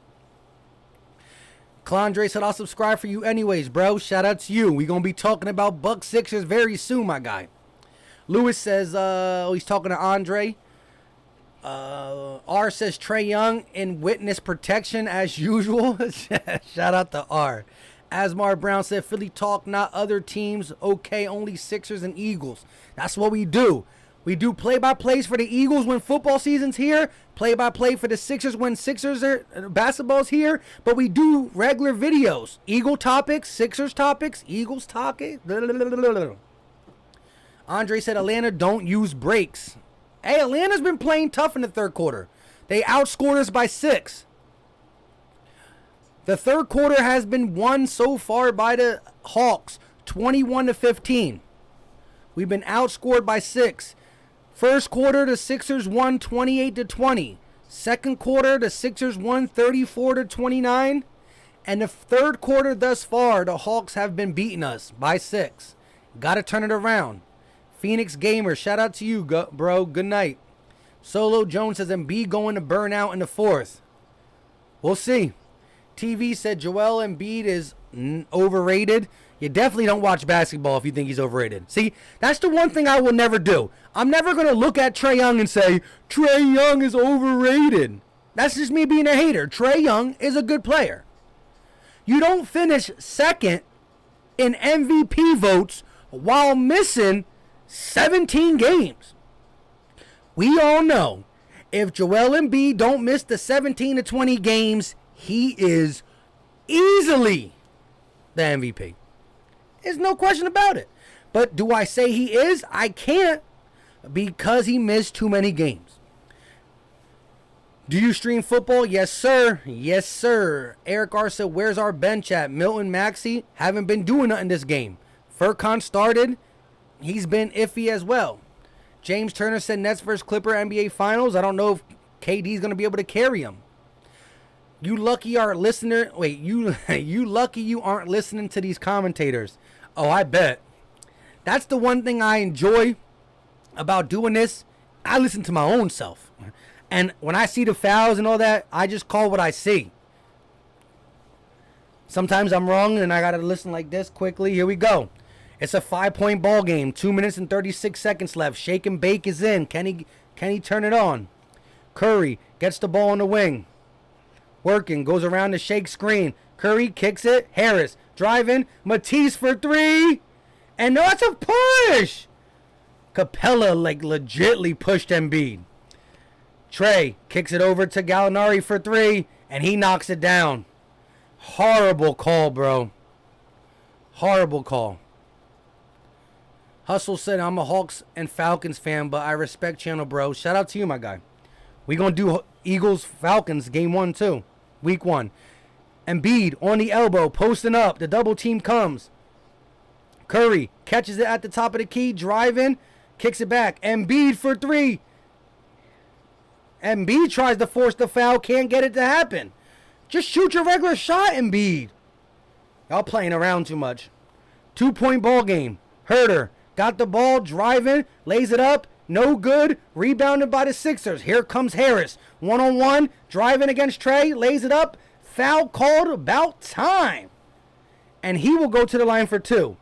Speaker 1: Clondre said, I'll subscribe for you anyways, bro. Shout out to you. We're going to be talking about Bucks Sixers very soon, my guy. Lewis says, he's talking to Andre. R says, Trae Young in witness protection as usual. Shout out to R. Asmar Brown said, Philly talk, not other teams. Okay, only Sixers and Eagles. That's what we do. We do play-by-plays for the Eagles when football season's here. Play-by-play for the Sixers when basketball's here. But we do regular videos. Eagle topics, Sixers topics, Eagles topics. Andre said Atlanta don't use breaks. Hey, Atlanta's been playing tough in the third quarter. They outscored us by 6. The third quarter has been won so far by the Hawks, 21-15. We've been outscored by 6. First quarter, the Sixers won 28-20. Second quarter, the Sixers won 34-29. And the third quarter thus far, the Hawks have been beating us by 6. Got to turn it around. Phoenix Gamer, shout out to you, bro. Good night. Solo Jones says Embiid going to burn out in the fourth. We'll see. TV said Joel Embiid is overrated. You definitely don't watch basketball if you think he's overrated. See, that's the one thing I will never do. I'm never going to look at Trae Young and say, Trae Young is overrated. That's just me being a hater. Trae Young is a good player. You don't finish second in MVP votes while missing 17 games. We all know if Joel Embiid don't miss the 17 to 20 games, he is easily the MVP. There's no question about it. But do I say he is? I can't, because he missed too many games. Do you stream football? Yes, sir. Yes, sir. Eric R said, where's our bench at? Milton Maxey haven't been doing nothing this game. Furkan started. He's been iffy as well. James Turner said Nets vs. Clipper NBA Finals. I don't know if KD's going to be able to carry him. You lucky our listener. Wait, you lucky you aren't listening to these commentators. Oh, I bet. That's the one thing I enjoy about doing this. I listen to my own self. And when I see the fouls and all that, I just call what I see. Sometimes I'm wrong and I got to listen like this quickly. Here we go. It's a 5-point ball game. 2 minutes and 36 seconds left. Shake and bake is in. Can he turn it on? Curry gets the ball on the wing. Working. Goes around the shake screen. Curry kicks it. Harris driving. Matisse for 3. And no, it's a push. Capella legitly pushed Embiid. Trae kicks it over to Gallinari for 3. And he knocks it down. Horrible call, bro. Horrible call. Hustle said, I'm a Hawks and Falcons fan, but I respect channel, bro. Shout out to you, my guy. We going to do Eagles-Falcons game 1, too. Week 1. Embiid on the elbow, posting up. The double team comes. Curry catches it at the top of the key, driving, kicks it back. Embiid for 3. Embiid tries to force the foul, can't get it to happen. Just shoot your regular shot, Embiid. Y'all playing around too much. 2-point ball game. Herter got the ball, driving, lays it up, no good, rebounded by the Sixers. Here comes Harris, 1-on-1, driving against Trae, lays it up, foul called, about time. And he will go to the line for 2.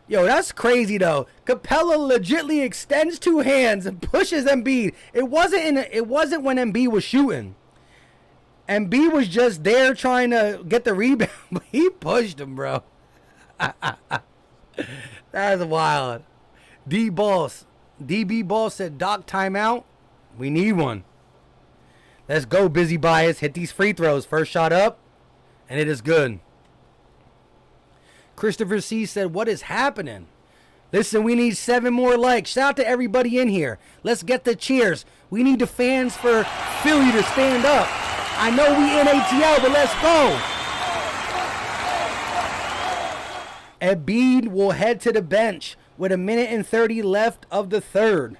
Speaker 1: Yo, that's crazy though. Capella legitly extends 2 hands and pushes Embiid. It wasn't when Embiid was shooting. Embiid was just there trying to get the rebound, but he pushed him, bro. That's wild. DB Ball said, Doc, timeout. We need one. Let's go, Busy Bias. Hit these free throws. First shot up, and it is good. Christopher C said, what is happening? Listen, we need 7 more likes. Shout out to everybody in here. Let's get the cheers. We need the fans for Philly to stand up. I know we in ATL, but let's go. Embiid will head to the bench with 1:30 left of the third.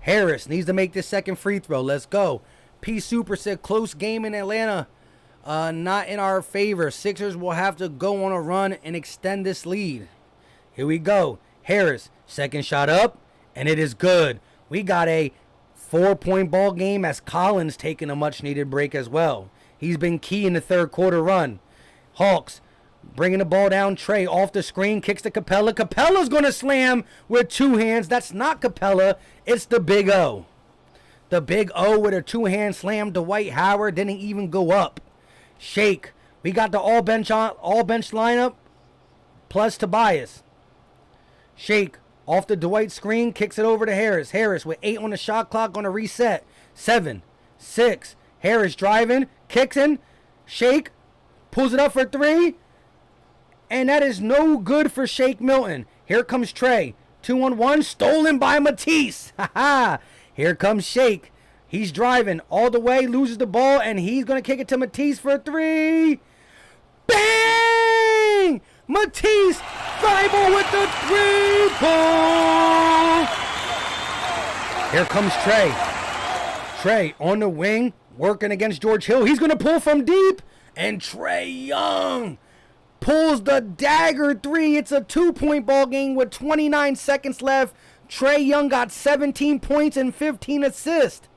Speaker 1: Harris needs to make this second free throw. Let's go. P Super said close game in Atlanta. Not in our favor. Sixers will have to go on a run and extend this lead. Here we go. Harris, second shot up, and it is good. We got a 4-point ball game as Collins taking a much needed break as well. He's been key in the third quarter run. Hawks bringing the ball down. Trey off the screen, kicks to Capella. Capella's going to slam with two hands. That's not Capella. It's the Big O. The Big O with a two-hand slam. Dwight Howard didn't even go up. Shake. We got the all-bench lineup plus Tobias. Shake off the Dwight screen, kicks it over to Harris. Harris with 8 on the shot clock, going to reset. 7, 6. Harris driving, kicks in. Shake pulls it up for 3. And that is no good for Shake Milton. Here comes Trey. 2-on-1, stolen by Matisse. Here comes Shake. He's driving all the way, loses the ball, and he's going to kick it to Matisse for 3. Bang! Matisse, Thybulle with the 3-ball. Here comes Trey. Trey on the wing, working against George Hill. He's going to pull from deep, and Trae Young pulls the dagger 3. It's a 2-point ball game with 29 seconds left. Trae Young got 17 points and 15 assists.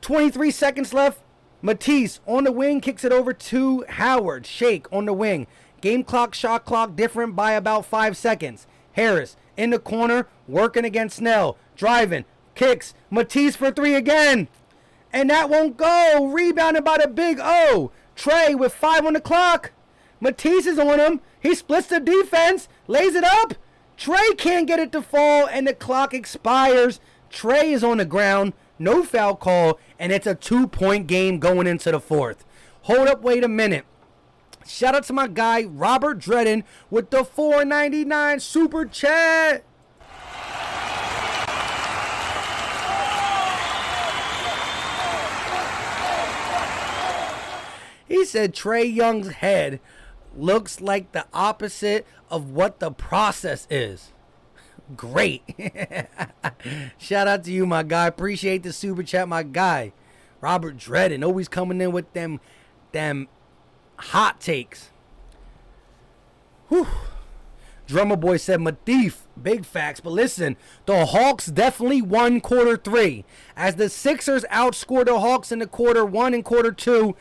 Speaker 1: 23 seconds left. Matisse on the wing, kicks it over to Howard. Shake on the wing. Game clock, shot clock different by about 5 seconds. Harris in the corner, working against Snell. Driving, kicks. Matisse for 3 again. And that won't go. Rebounded by the Big O. Trey with 5 on the clock. Matisse is on him. He splits the defense, lays it up. Trey can't get it to fall, and the clock expires. Trey is on the ground, no foul call, and it's a 2-point game going into the fourth. Hold up, wait a minute. Shout out to my guy, Robert Dredden, with the $4.99 super chat. He said Trae Young's head looks like the opposite of what the process is. Great. Shout out to you, my guy. Appreciate the super chat, my guy. Robert Dredden, always coming in with them hot takes. Whew. Drummer Boy said Matisse, big facts. But listen, the Hawks definitely won quarter 3. As the Sixers outscored the Hawks in the quarter 1 and quarter 2,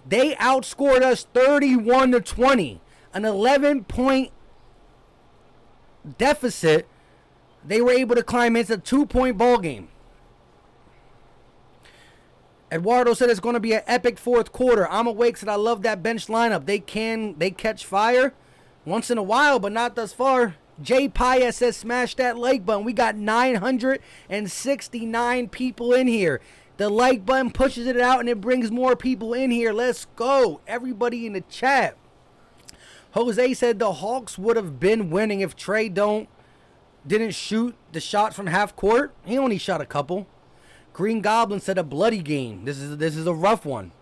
Speaker 1: they outscored us 31-20. An 11-point deficit. They were able to climb into a 2-point ball game. Eduardo said it's going to be an epic fourth quarter. I'm awake, said I love that bench lineup. They catch fire once in a while, but not thus far. Jay Pius says smash that like button. We got 969 people in here. The like button pushes it out and it brings more people in here. Let's go. Everybody in the chat. Jose said the Hawks would have been winning if Trey didn't shoot the shot from half court. He only shot a couple. Green Goblin said a bloody game. This is a rough one.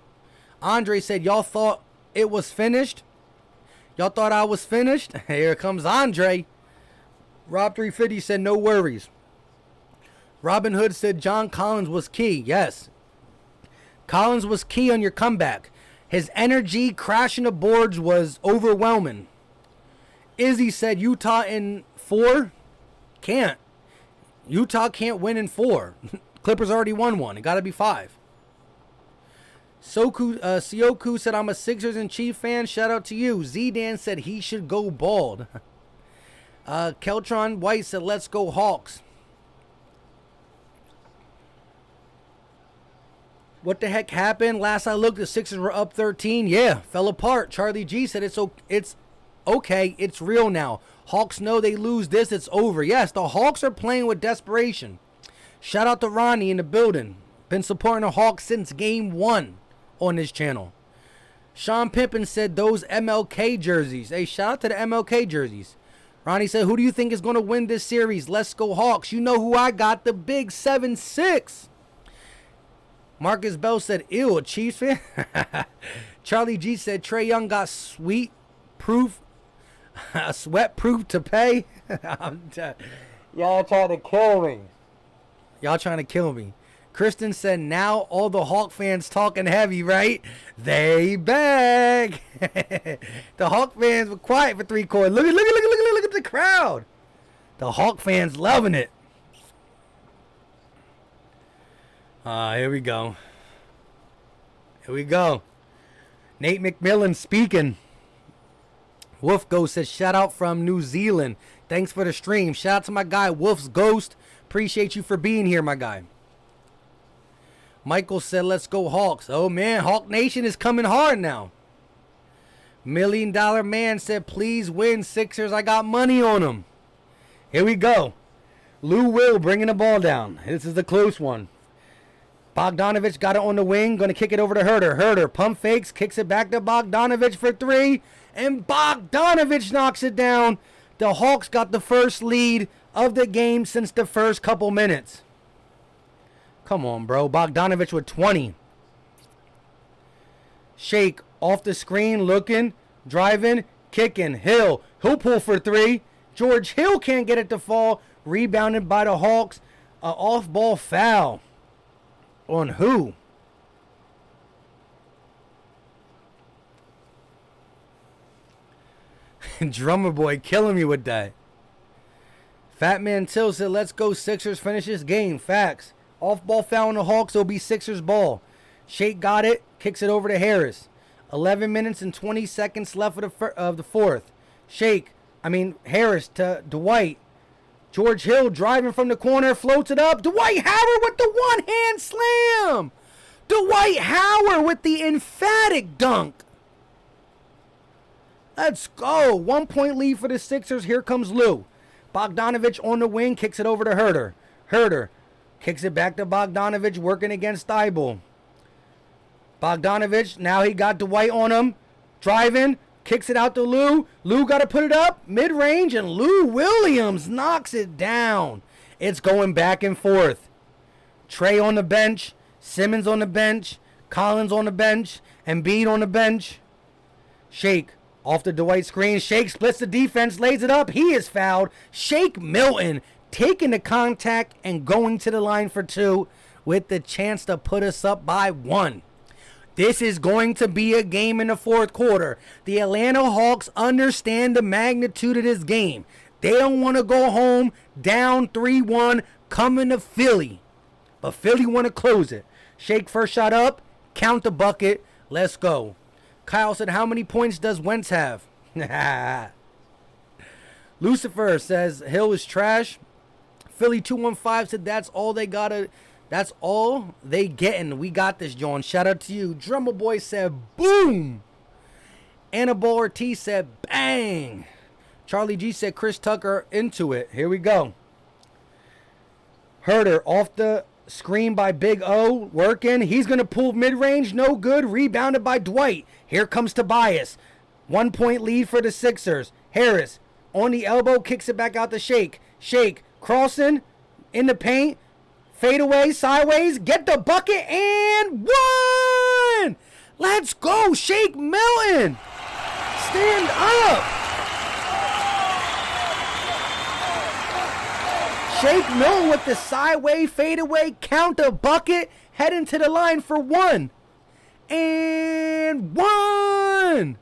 Speaker 1: Andre said y'all thought it was finished. Y'all thought I was finished. Here comes Andre. Rob 350 said no worries. Robin Hood said John Collins was key. Yes. Collins was key on your comeback. His energy crashing the boards was overwhelming. Izzy said Utah in 4. Can't. Utah can't win in 4. Clippers already won 1. It got to be 5. Sioku said I'm a Sixers and Chief fan. Shout out to you. Z-Dan said he should go bald. Keltron White said let's go Hawks. What the heck happened? Last I looked, the Sixers were up 13. Yeah, fell apart. Charlie G said it's okay. It's real now. Hawks know they lose this, it's over. Yes, the Hawks are playing with desperation. Shout out to Ronnie in the building. Been supporting the Hawks since game 1 on this channel. Sean Pimpin said those MLK jerseys. Hey, shout out to the MLK jerseys. Ronnie said, who do you think is going to win this series? Let's go Hawks. You know who I got, the big 7-6. Marcus Bell said, ew, a Chiefs fan? Charlie G said, Trae Young got sweat proof to pay. Y'all trying to kill me. Kristen said, now all the Hawk fans talking heavy, right? They back. The Hawk fans were quiet for 3 quarters. Look at the crowd. The Hawk fans loving it. Here we go. Here we go. Nate McMillan speaking. Wolf Ghost says, shout out from New Zealand. Thanks for the stream. Shout out to my guy, Wolf's Ghost. Appreciate you for being here, my guy. Michael said, let's go Hawks. Oh, man, Hawk Nation is coming hard now. $1 Million Man said, please win, Sixers. I got money on them. Here we go. Lou Will bringing the ball down. This is the close one. Bogdanovich got it on the wing. Going to kick it over to Herter. Herter pump fakes. Kicks it back to Bogdanovich for three. And Bogdanovich knocks it down. The Hawks got the first lead of the game since the first couple minutes. Come on, bro. Bogdanovich with 20. Shake off the screen, looking, driving, kicking. Hill. He'll pull for three. George Hill can't get it to fall. Rebounded by the Hawks. An off-ball foul. On who? Drummer Boy killing me with that. Fat Man Till said, let's go Sixers, finish this game. Facts. Off-ball foul on the Hawks, it'll be Sixers ball. Shake got it, kicks it over to Harris. 11 minutes and 20 seconds left of the fourth. Harris to Dwight. George Hill driving from the corner, floats it up. Dwight Howard with the one-hand slam. Dwight Howard with the emphatic dunk. Let's go. 1 point lead for the Sixers. Here comes Lou. Bogdanovich on the wing, kicks it over to Herter. Herter kicks it back to Bogdanovich, working against Thibault. Bogdanovich, now he got Dwight on him. Driving, kicks it out to Lou. Lou got to put it up, mid-range, and Lou Williams knocks it down. It's going back and forth. Trey on the bench, Simmons on the bench, Collins on the bench, Embiid on the bench. Shake off the Dwight screen. Shake splits the defense, lays it up. He is fouled. Shake Milton taking the contact and going to the line for two with the chance to put us up by one. This is going to be a game in the fourth quarter. The Atlanta Hawks understand the magnitude of this game. They don't want to go home down 3-1 coming to Philly. But Philly want to close it. Shake first shot up. Count the bucket. Let's go. Kyle said, how many points does Wentz have? Lucifer says, Hill is trash. Philly 215 said, that's all they getting. We got this, John. Shout out to you. Drummer Boy said, boom. Annabelle Ortiz said, bang. Charlie G said, Chris Tucker into it. Here we go. Herter off the screen by Big O. Working. He's going to pull mid-range. No good. Rebounded by Dwight. Here comes Tobias. 1 point lead for the Sixers. Harris on the elbow. Kicks it back out to Shake. Shake. Crossing in the paint. Fade away, sideways, get the bucket, and one! Let's go, Shake Milton! Stand up! Shake Milton with the sideways, fade away, count the bucket, heading to the line for one. And one!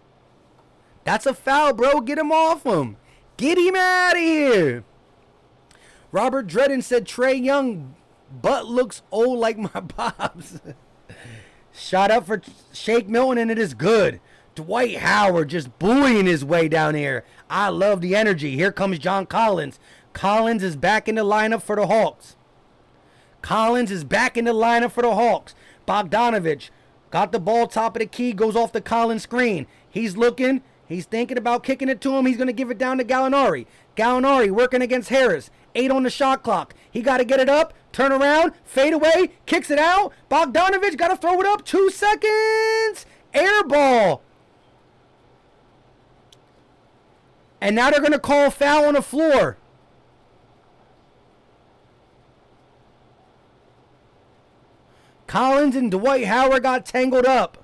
Speaker 1: That's a foul, bro. Get him off him. Get him out of here. Robert Dredden said Trae Young butt looks old like my pops. Shot up for Shake Milton, and it is good. Dwight Howard just buoying his way down here. I love the energy. Here comes John Collins. Collins is back in the lineup for the Hawks. Bogdanovich got the ball top of the key, goes off the Collins screen. He's looking. He's thinking about kicking it to him. He's going to give it down to Gallinari. Gallinari working against Harris. 8 on the shot clock. He got to get it up, turn around, fade away, kicks it out. Bogdanovich got to throw it up. 2 seconds. Air ball. And now they're going to call foul on the floor. Collins and Dwight Howard got tangled up.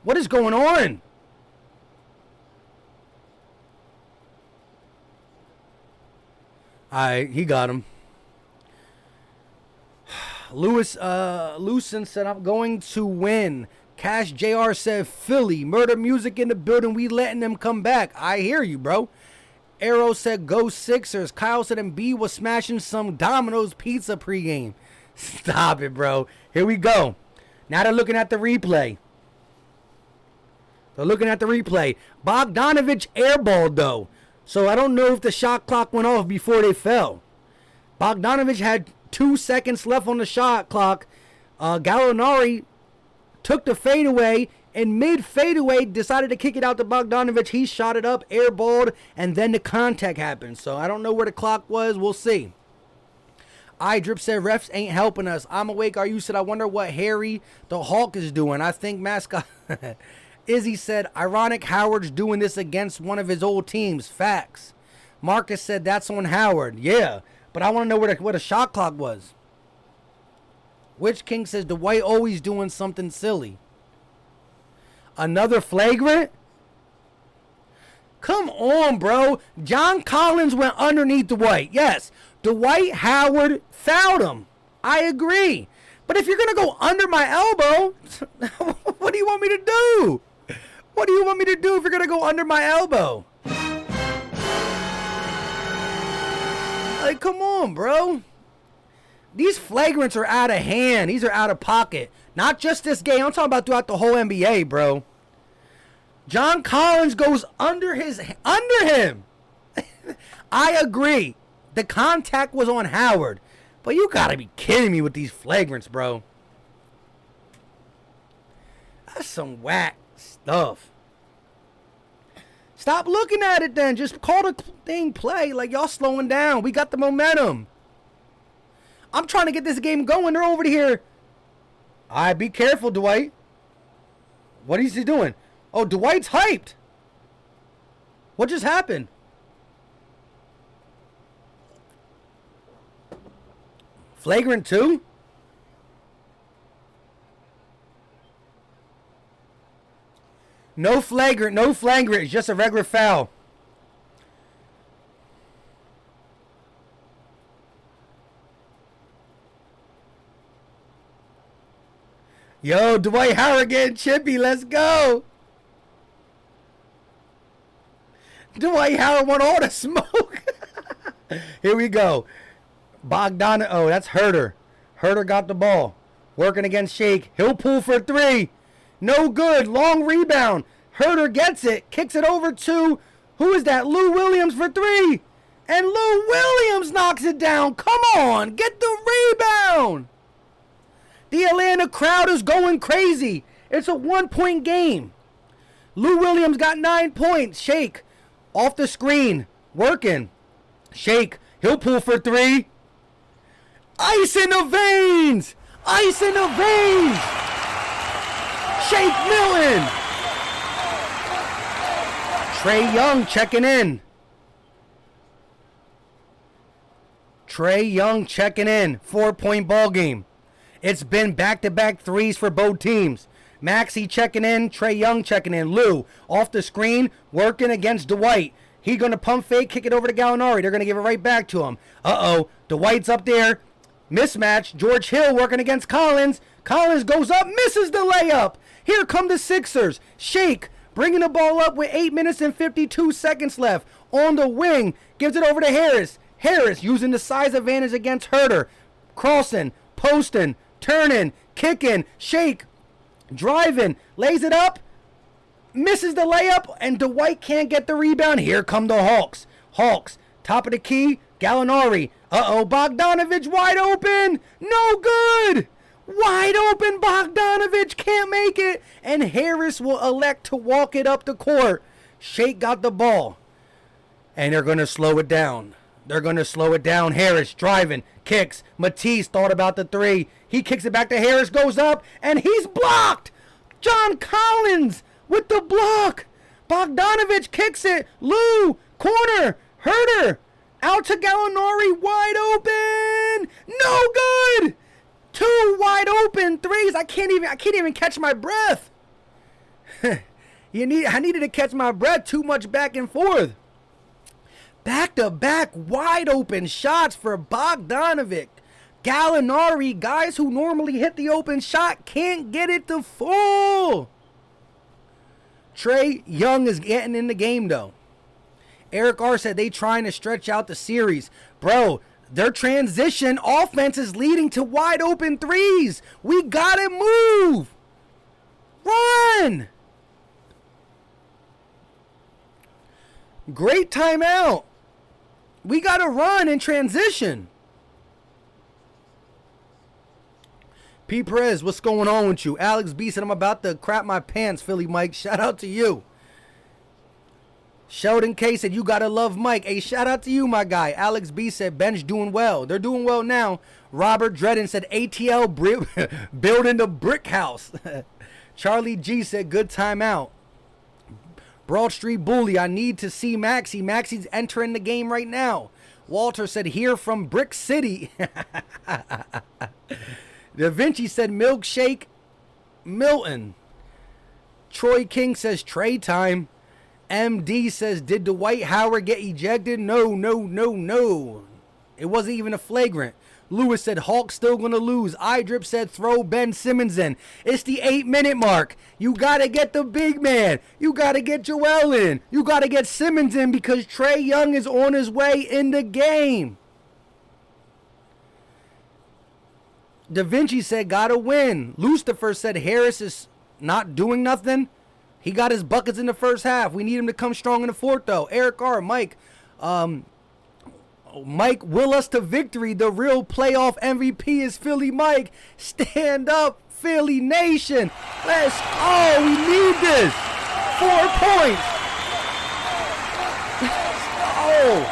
Speaker 1: What is going on? He got him. Lucen said, I'm going to win. Cash JR said, Philly, murder music in the building. We letting them come back. I hear you, bro. Arrow said, go Sixers. Kyle said, Embiid was smashing some Domino's pizza pregame. Stop it, bro. Here we go. Now they're looking at the replay. Bogdanovich airballed, though. So I don't know if the shot clock went off before they fell. Bogdanovich had 2 seconds left on the shot clock. Gallinari took the fadeaway, and mid-fadeaway decided to kick it out to Bogdanovich. He shot it up, airballed, and then the contact happened. So I don't know where the clock was. We'll see. Drip said, refs ain't helping us. I'm awake. Are you said, I wonder what Harry the Hawk is doing. I think mascot. Izzy said, ironic Howard's doing this against one of his old teams. Facts. Marcus said, that's on Howard. Yeah, but I want to know where the shot clock was. Witch King says, Dwight always doing something silly. Another flagrant? Come on, bro. John Collins went underneath Dwight. Yes, Dwight Howard fouled him. I agree. But if you're going to go under my elbow, what do you want me to do? What do you want me to do if you're going to go under my elbow? Like, come on, bro. These flagrants are out of hand. These are out of pocket. Not just this game. I'm talking about throughout the whole NBA, bro. John Collins goes under him. I agree. The contact was on Howard. But you got to be kidding me with these flagrants, bro. That's some whack stuff. Stop looking at it then. Just call the thing play. Like, y'all slowing down. We got the momentum. I'm trying to get this game going. They're over here. All right, be careful, Dwight. What is he doing? Oh, Dwight's hyped. What just happened? Flagrant 2? No flagrant, no flagrant. It's just a regular foul. Yo, Dwight Howard getting chippy. Let's go. Dwight Howard want all the smoke. Here we go. Bogdan. Oh, that's Herter. Herter got the ball. Working against Shake. He'll pull for 3. No good. Long rebound. Herter gets it. Kicks it over to, who is that? Lou Williams for 3. And Lou Williams knocks it down. Come on. Get the rebound. The Atlanta crowd is going crazy. It's a 1-point game. Lou Williams got 9 points. Shake. Off the screen. Working. Shake. He'll pull for 3. Ice in the veins. Ice in the veins. Shake Milton. Trae Young checking in. Trae Young checking in. 4-point ball game. It's been back-to-back threes for both teams. Maxey checking in. Trae Young checking in. Lou off the screen, working against Dwight. He's going to pump fake, kick it over to Gallinari. They're going to give it right back to him. Uh-oh. Dwight's up there. Mismatch. George Hill working against Collins. Collins goes up, misses the layup. Here come the Sixers. Shake bringing the ball up with 8 minutes and 52 seconds left. On the wing, gives it over to Harris. Harris using the size advantage against Herter. Crossing, posting, turning, kicking. Shake, driving, lays it up, misses the layup, and Dwight can't get the rebound. Here come the Hawks. Hawks, top of the key, Gallinari. Uh-oh, Bogdanovich wide open. No good. Wide open, Bogdanovich can't make it, and Harris will elect to walk it up the court. Shake got the ball, and they're going to slow it down. They're going to slow it down. Harris driving, kicks. Matisse thought about the 3. He kicks it back to Harris, goes up, and he's blocked. John Collins with the block. Bogdanovich kicks it. Lou, corner, Herter, out to Gallinari, wide open. No good. 2 wide open threes. I can't even catch my breath. I needed to catch my breath. Too much back and forth. Back-to-back wide open shots for Bogdanovich. Gallinari, guys who normally hit the open shot, can't get it to fall. Trae Young is getting in the game, though. Eric R. said they trying to stretch out the series. Bro, Their transition offense is leading to wide open threes. We gotta move. Run. Great timeout. We gotta run in transition. P. Perez, what's going on with you? Alex B said, I'm about to crap my pants, Philly Mike. Shout out to you. Sheldon K said, you gotta love Mike. Hey, shout out to you, my guy. Alex B said, Bench doing well. They're doing well now. Robert Dredden said, ATL building the brick house. Charlie G said, good timeout. Broad Street Bully, I need to see Maxie. Maxie's entering the game right now. Walter said, here from Brick City. Da Vinci said, milkshake Milton. Troy King says, Trey time. MD says, did Dwight Howard get ejected? No. It wasn't even a flagrant. Lewis said, Hawks still going to lose. iDrip said, throw Ben Simmons in. It's the 8-minute mark. You got to get the big man. You got to get Joel in. You got to get Simmons in because Trae Young is on his way in the game. Da Vinci said, got to win. Lucifer said, Harris is not doing nothing. He got his buckets in the first half. We need him to come strong in the fourth, though. Eric R., Mike, Mike will us to victory. The real playoff MVP is Philly Mike. Stand up, Philly Nation. Let's go. We need this. 4 points. Let's go.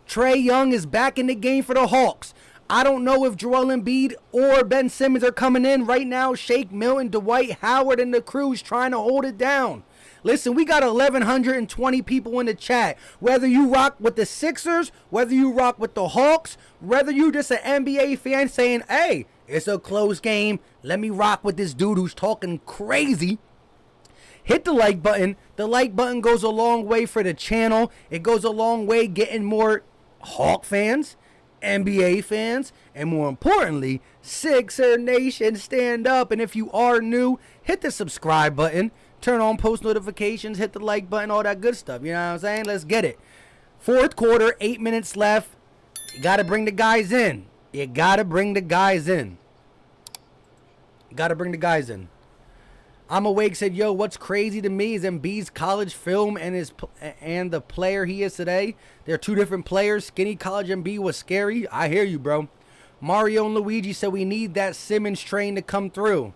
Speaker 1: Trae Young is back in the game for the Hawks. I don't know if Joel Embiid or Ben Simmons are coming in right now. Shake Milton, Dwight Howard, and the crew's trying to hold it down. Listen, we got 1,120 people in the chat. Whether you rock with the Sixers, whether you rock with the Hawks, whether you just an NBA fan saying, hey, it's a close game. Let me rock with this dude who's talking crazy. Hit the like button. The like button goes a long way for the channel. It goes a long way getting more Hawk fans, NBA fans, and more importantly, Sixer Nation stand up. And if you are new, hit the subscribe button, turn on post notifications, hit the like button, all that good stuff. You know what I'm saying? Let's get it. Fourth quarter, 8 minutes left. You got to bring the guys in. You got to bring the guys in. I'm Awake said, yo, what's crazy to me is Embiid's college film and the player he is today. They're two different players. Skinny college Embiid was scary. I hear you, bro. Mario and Luigi said we need that Simmons train to come through.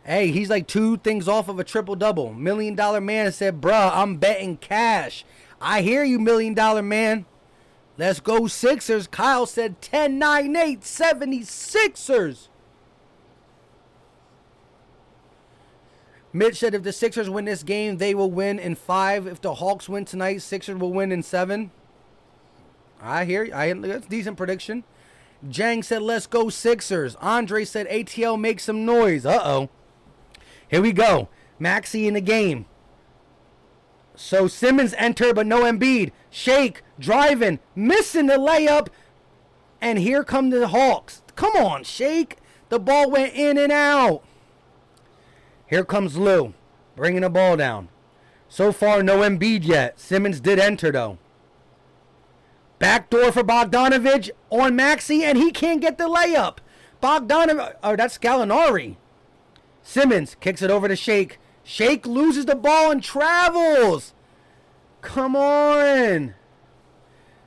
Speaker 1: Hey, he's like 2 things off of a triple-double. $1 Million Man said, bruh, I'm betting cash. I hear you, $1 Million Man. Let's go Sixers. Kyle said 10-9-8, 76ers. Mitch said if the Sixers win this game, they will win in 5. If the Hawks win tonight, Sixers will win in 7. I hear you. That's a decent prediction. Jang said, let's go Sixers. Andre said, ATL make some noise. Uh-oh. Here we go. Maxey in the game. So Simmons entered, but no Embiid. Shake, driving, missing the layup. And here come the Hawks. Come on, Shake. The ball went in and out. Here comes Lou, bringing the ball down. So far, no Embiid yet. Simmons did enter, though. Backdoor for Bogdanovich on Maxey, and he can't get the layup. Bogdanovich, oh, that's Gallinari. Simmons kicks it over to Shake. Shake loses the ball and travels. Come on.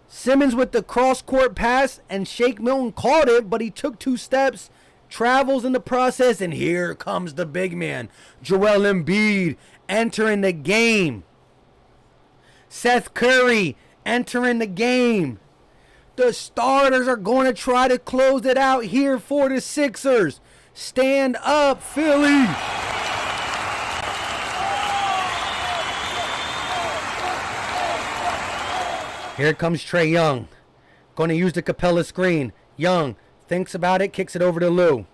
Speaker 1: Simmons with the cross-court pass, and Shake Milton caught it, but he took 2 steps. Travels in the process, and here comes the big man, Joel Embiid, entering the game. Seth Curry entering the game. The starters are going to try to close it out here for the Sixers. Stand up, Philly. Here comes Trae Young. Going to use the Capella screen. Young thinks about it, kicks it over to Lou.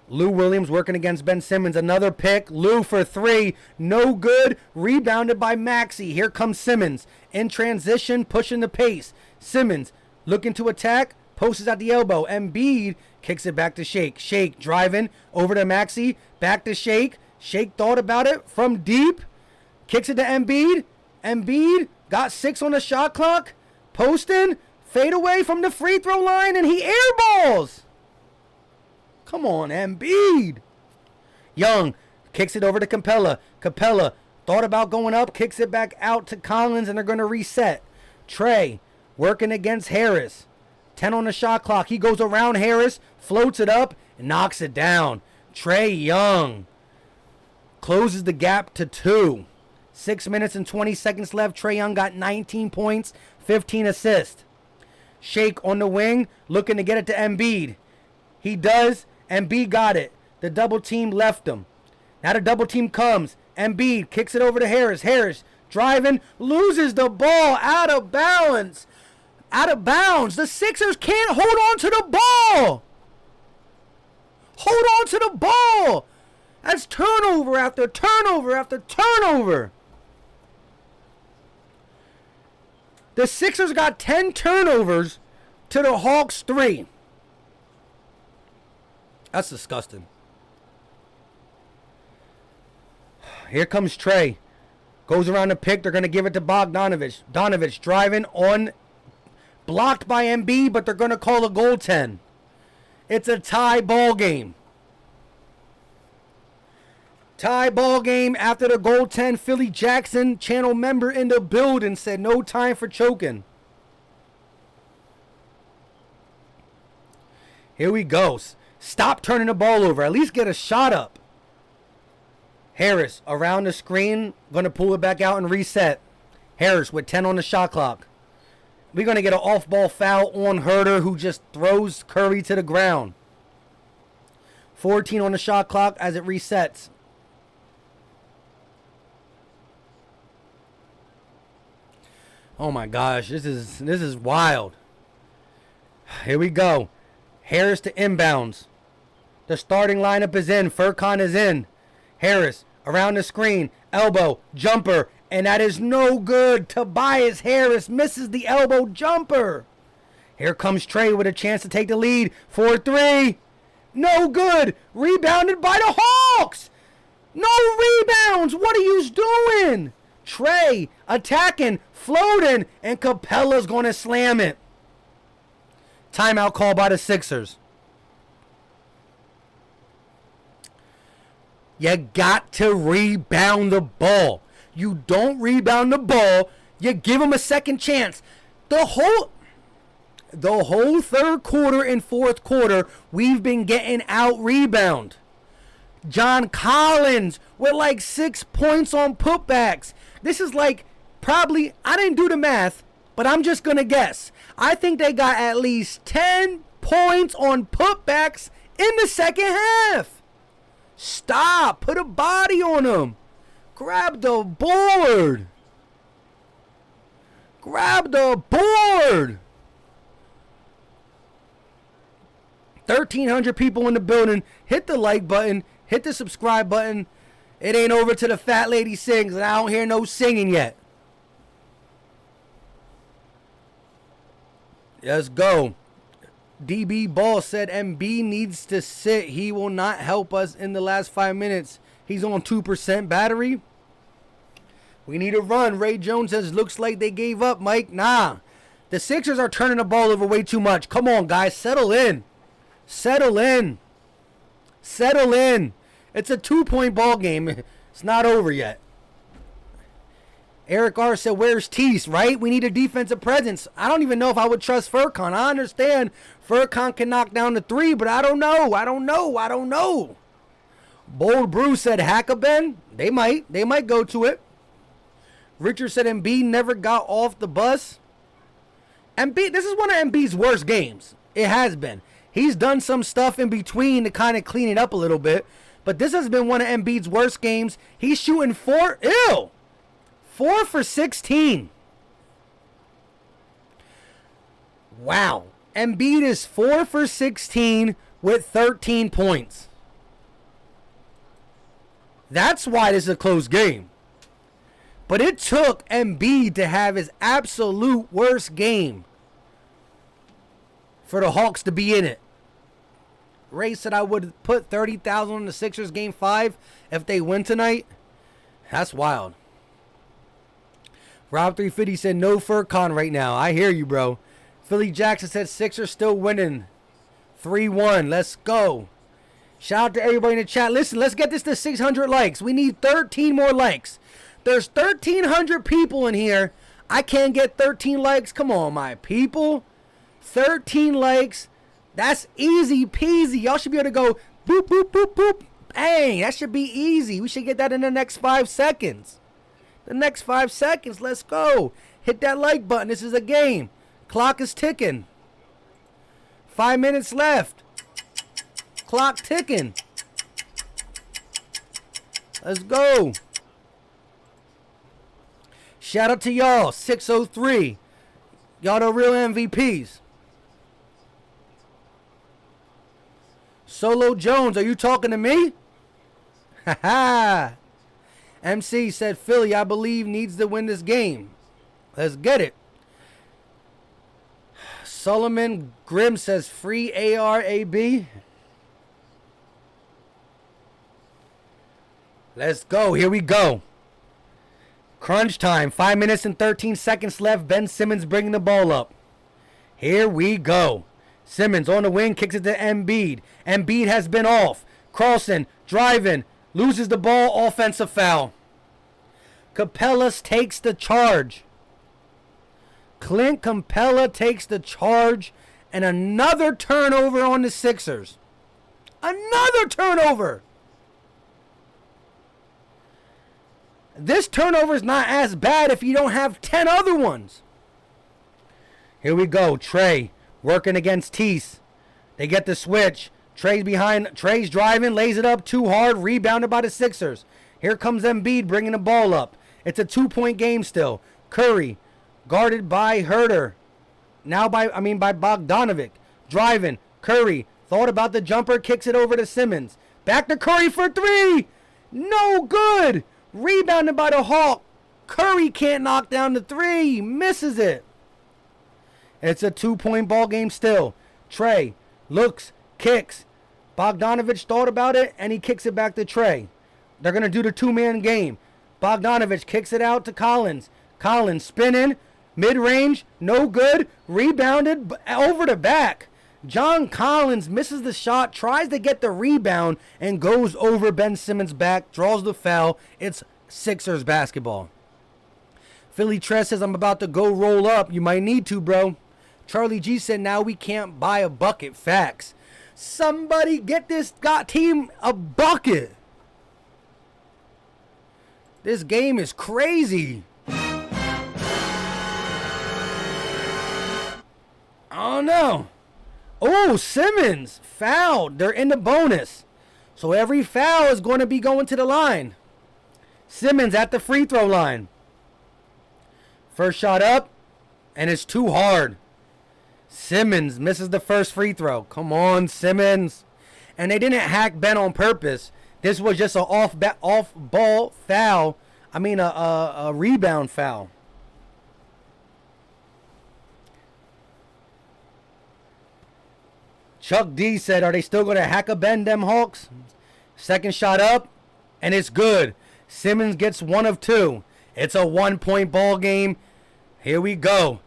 Speaker 1: Lou Williams working against Ben Simmons. Another pick. Lou for 3. No good. Rebounded by Maxey. Here comes Simmons. In transition, pushing the pace. Simmons looking to attack. Posts at the elbow. Embiid kicks it back to Shake. Shake driving over to Maxey. Back to Shake. Shake thought about it from deep. Kicks it to Embiid. Embiid got 6 on the shot clock. Posting. Fade away from the free throw line, and he airballs. Come on, Embiid. Young kicks it over to Capella. Capella thought about going up, kicks it back out to Collins, and they're going to reset. Trey working against Harris. 10 on the shot clock. He goes around Harris, floats it up, and knocks it down. Trae Young closes the gap to 2. 6 minutes and 20 seconds left. Trae Young got 19 points, 15 assists. Shake on the wing, looking to get it to Embiid. He does. Embiid got it. The double team left him. Now the double team comes. Embiid kicks it over to Harris. Harris driving, loses the ball out of balance. Out of bounds. The Sixers can't hold on to the ball. Hold on to the ball. That's turnover after turnover after turnover. The Sixers got 10 turnovers to the Hawks 3. That's disgusting. Here comes Trey. Goes around the pick. They're going to give it to Bogdanovich. Donovich driving on. Blocked by Embiid, but they're going to call a goaltend. It's a tie ball game. Tie ball game after the goaltend. Philly Jackson, channel member in the building, said no time for choking. Here we go. Stop turning the ball over. At least get a shot up. Harris around the screen. Going to pull it back out and reset. Harris with 10 on the shot clock. We're going to get an off-ball foul on Herter, who just throws Curry to the ground. 14 on the shot clock as it resets. Oh my gosh, this is wild. Here we go. Harris to inbounds. The starting lineup is in. Furkan is in. Harris around the screen. Elbow, jumper. And that is no good. Tobias Harris misses the elbow jumper. Here comes Trey with a chance to take the lead. 4-3. No good. Rebounded by the Hawks. No rebounds. What are you doing? Trey attacking, floating, and Capella's going to slam it. Timeout call by the Sixers. You got to rebound the ball. You don't rebound the ball, you give them a second chance. The whole third quarter and fourth quarter, we've been getting out rebound. John Collins with like 6 points on putbacks. This is like probably, I didn't do the math, but I'm just going to guess. I think they got at least 10 points on putbacks in the second half. Stop. Put a body on them. Grab the board. Grab the board. 1,300 people in the building. Hit the like button. Hit the subscribe button. It ain't over till the fat lady sings, and I don't hear no singing yet. Let's go. DB Ball said MB needs to sit. He will not help us in the last 5 minutes. He's on 2% battery. We need a run. Ray Jones says, looks like they gave up, Mike. Nah. The Sixers are turning the ball over way too much. Come on, guys. Settle in. Settle in. Settle in. It's a 2-point ball game. It's not over yet. Eric R. said, where's Tease, right? We need a defensive presence. I don't even know if I would trust Furkan. I understand Furkan can knock down the 3, but I don't know. I don't know. Bold Brew said, Hackabin. They might go to it. Richard said Embiid never got off the bus. Embiid, this is one of Embiid's worst games. It has been. He's done some stuff in between to kind of clean it up a little bit. But this has been one of Embiid's worst games. He's shooting 4 for 16. Wow. Embiid is 4 for 16 with 13 points. That's why this is a close game. But it took Embiid to have his absolute worst game for the Hawks to be in it. Ray said I would put 30,000 on the Sixers game 5 if they win tonight. That's wild. Rob 350 said no Furkan right now. I hear you, bro. Philly Jackson said Sixers still winning. 3-1. Let's go. Shout out to everybody in the chat. Listen, let's get this to 600 likes. We need 13 more likes. There's 1,300 people in here. I can't get 13 likes. Come on, my people. 13 likes. That's easy peasy. Y'all should be able to go boop, boop, boop, boop. Bang. That should be easy. We should get that in the next 5 seconds. The next 5 seconds. Let's go. Hit that like button. This is a game. Clock is ticking. 5 minutes left. Clock ticking. Let's go. Shout out to y'all. 603. Y'all the real MVPs. Solo Jones, are you talking to me? Ha ha. MC said Philly, I believe, needs to win this game. Let's get it. Solomon Grimm says free ARAB. Let's go. Here we go. Crunch time. 5 minutes and 13 seconds left. Ben Simmons bringing the ball up. Here we go. Simmons on the wing, kicks it to Embiid. Embiid has been off. Carlson driving, loses the ball, offensive foul. Capella takes the charge. Clint Capella takes the charge, and another turnover on the Sixers. Another turnover. This turnover is not as bad if you don't have 10 other ones. Here we go. Trey working against Tease. They get the switch. Trey's behind. Trey's driving. Lays it up too hard. Rebounded by the Sixers. Here comes Embiid bringing the ball up. It's a 2-point game still. Curry guarded by Herter. Now by Bogdanovic. Driving. Curry thought about the jumper. Kicks it over to Simmons. Back to Curry for 3. No good. Rebounded by the Hawk. Curry can't knock down the 3. Misses it. It's a 2-point ball game still. Trey looks, kicks. Bogdanovic thought about it, and he kicks it back to Trey. They're going to do the 2-man game. Bogdanovic kicks it out to Collins. Collins spinning. Mid-range. No good. Rebounded over the back. John Collins misses the shot, tries to get the rebound, and goes over Ben Simmons' back, draws the foul. It's Sixers basketball. Philly Tress says, I'm about to go roll up. You might need to, bro. Charlie G said, now we can't buy a bucket. Facts. Somebody get this team a bucket. This game is crazy. Oh, no. Oh, Simmons fouled. They're in the bonus. So every foul is going to be going to the line. Simmons at the free throw line. First shot up, and it's too hard. Simmons misses the first free throw. Come on, Simmons. And they didn't hack Ben on purpose. This was just an off-ball foul. I mean, a rebound foul. Chuck D said, are they still going to hack a Ben, them Hawks? Second shot up, and it's good. Simmons gets 1 of 2. It's a 1-point ball game. Here we go.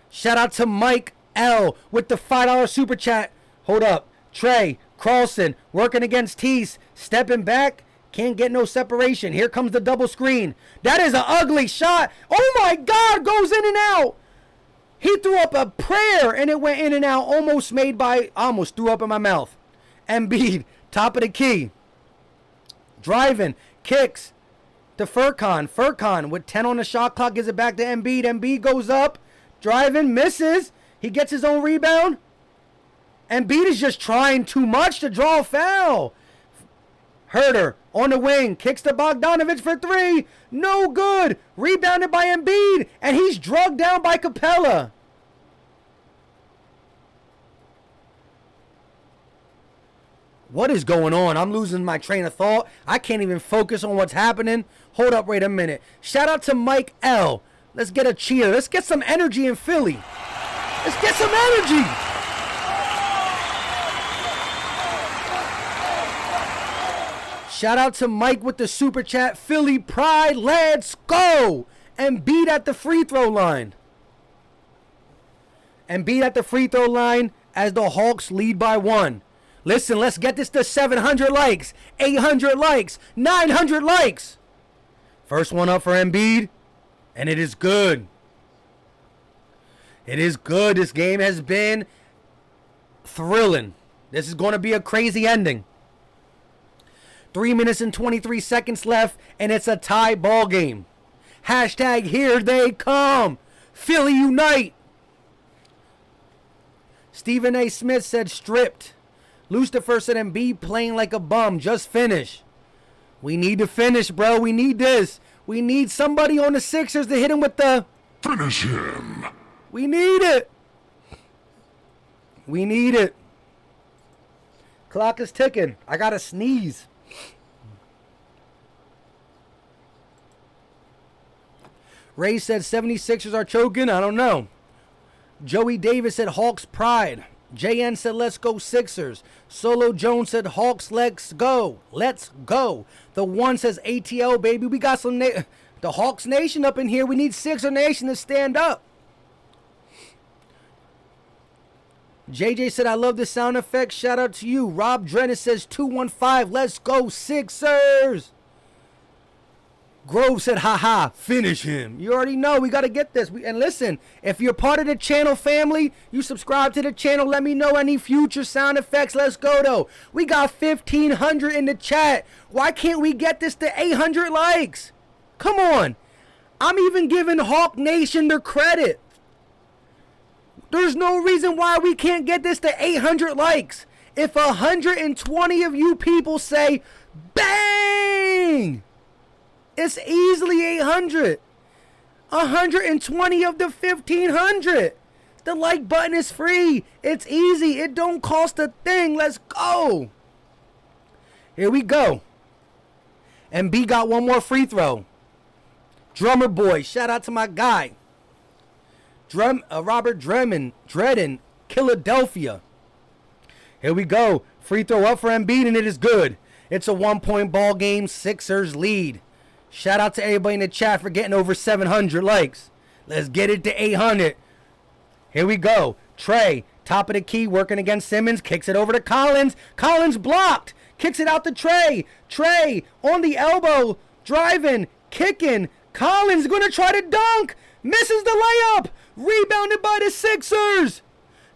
Speaker 1: Shout out to Mike L with the $5 super chat. Hold up. Trey Carlson working against Tease. Stepping back. Can't get no separation. Here comes the double screen. That is an ugly shot. Oh my God. Goes in and out. He threw up a prayer and it went in and out. Almost threw up in my mouth. Embiid. Top of the key. Driving. Kicks to Furkan. Furkan with 10 on the shot clock gives it back to Embiid. Embiid goes up. Driving, misses. He gets his own rebound. Embiid is just trying too much to draw a foul. Herter on the wing. Kicks to Bogdanovic for 3. No good. Rebounded by Embiid. And he's drugged down by Capella. What is going on? I'm losing my train of thought. I can't even focus on what's happening. Hold up, wait a minute. Shout out to Mike L. Let's get a cheer. Let's get some energy in Philly. Let's get some energy. Shout out to Mike with the super chat. Philly pride. Let's go. And beat at the free throw line. Embiid at the free throw line as the Hawks lead by 1. Listen, let's get this to 700 likes, 800 likes, 900 likes. First one up for Embiid, and it is good. It is good. This game has been thrilling. This is going to be a crazy ending. 3 minutes and 23 seconds left, and it's a tie ball game. Hashtag here they come. Philly unite. Stephen A. Smith said stripped. Lucifer said Embiid playing like a bum. Just finish. We need to finish, bro. We need this. We need somebody on the Sixers to hit him with the...
Speaker 5: Finish him.
Speaker 1: We need it. We need it. Clock is ticking. I gotta sneeze. Ray said 76ers are choking. I don't know. Joey Davis said Hawks pride. JN said let's go Sixers. Solo Jones said Hawks let's go. Let's go. The one says ATL baby. We got some the Hawks Nation up in here. We need Sixer Nation to stand up. JJ said I love the sound effects. Shout out to you. Rob Drennan says 215. Let's go Sixers. Grove said, haha, finish him. You already know we got to get this. And listen, if you're part of the channel family, you subscribe to the channel, let me know any future sound effects. Let's go, though. We got 1,500 in the chat. Why can't we get this to 800 likes? Come on. I'm even giving Hawk Nation the credit. There's no reason why we can't get this to 800 likes. If 120 of you people say, bang! It's easily 800. 120 of the 1,500. The like button is free. It's easy. It don't cost a thing. Let's go. Here we go. Embiid got one more free throw. Drummer boy. Shout out to my guy. Robert Dredden, Philadelphia. Here we go. Free throw up for Embiid, and it is good. It's a 1-point ball game. Sixers lead. Shout out to everybody in the chat for getting over 700 likes. Let's get it to 800. Here we go. Trey, top of the key, working against Simmons. Kicks it over to Collins. Collins blocked. Kicks it out to Trey. Trey on the elbow. Driving. Kicking. Collins going to try to dunk. Misses the layup. Rebounded by the Sixers.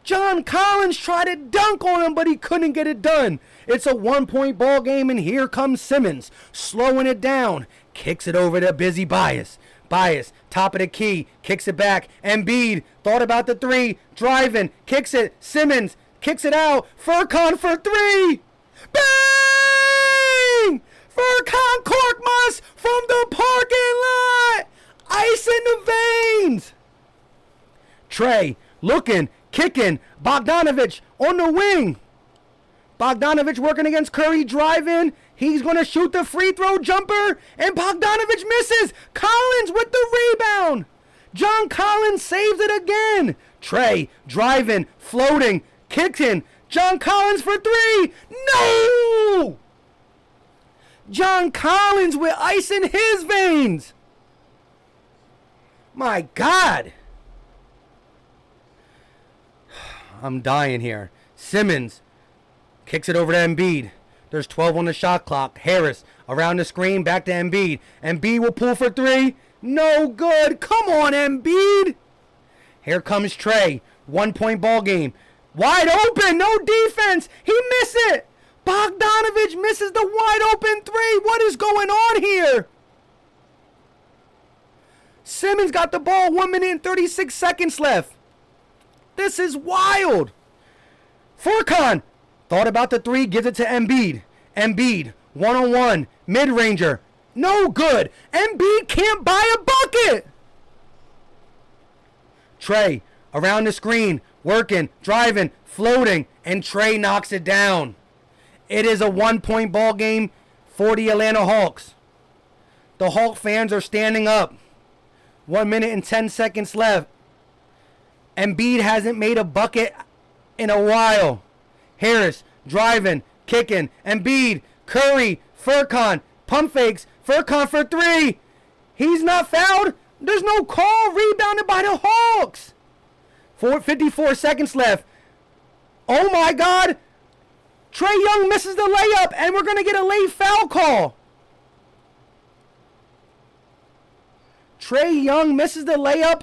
Speaker 1: John Collins tried to dunk on him, but he couldn't get it done. It's a 1-point ball game, and here comes Simmons. Slowing it down. Kicks it over to Busy Bias. Bias, top of the key, kicks it back. Embiid, thought about the three, driving, kicks it. Simmons, kicks it out. Furkan for three. Bang! Furkan Korkmaz from the parking lot. Ice in the veins. Trey, looking, kicking. Bogdanovich on the wing. Bogdanovich working against Curry, driving. He's going to shoot the free throw jumper, and Bogdanovich misses. Collins with the rebound. John Collins saves it again. Trey driving, floating, kicking. John Collins for three. No! John Collins with ice in his veins. My God. I'm dying here. Simmons kicks it over to Embiid. There's 12 on the shot clock. Harris around the screen, back to Embiid. Embiid will pull for three. No good. Come on, Embiid. Here comes Trey. 1-point ball game. Wide open. No defense. He missed it. Bogdanovich misses the wide open three. What is going on here? Simmons got the ball. 1 minute and 36 seconds left. This is wild. Furkan thought about the three, gives it to Embiid. Embiid, one-on-one, mid-ranger. No good. Embiid can't buy a bucket. Trey, around the screen, working, driving, floating, and Trey knocks it down. It is a 1-point ball game for the Atlanta Hawks. The Hawk fans are standing up. 1 minute and 10 seconds left. Embiid hasn't made a bucket in a while. Harris driving, kicking. Embiid, Curry, Furkan, pump fakes. Furkan for three. He's not fouled. There's no call. Rebounded by the Hawks. 54 seconds left. Oh my God. Trae Young misses the layup, and we're going to get a late foul call. Trae Young misses the layup.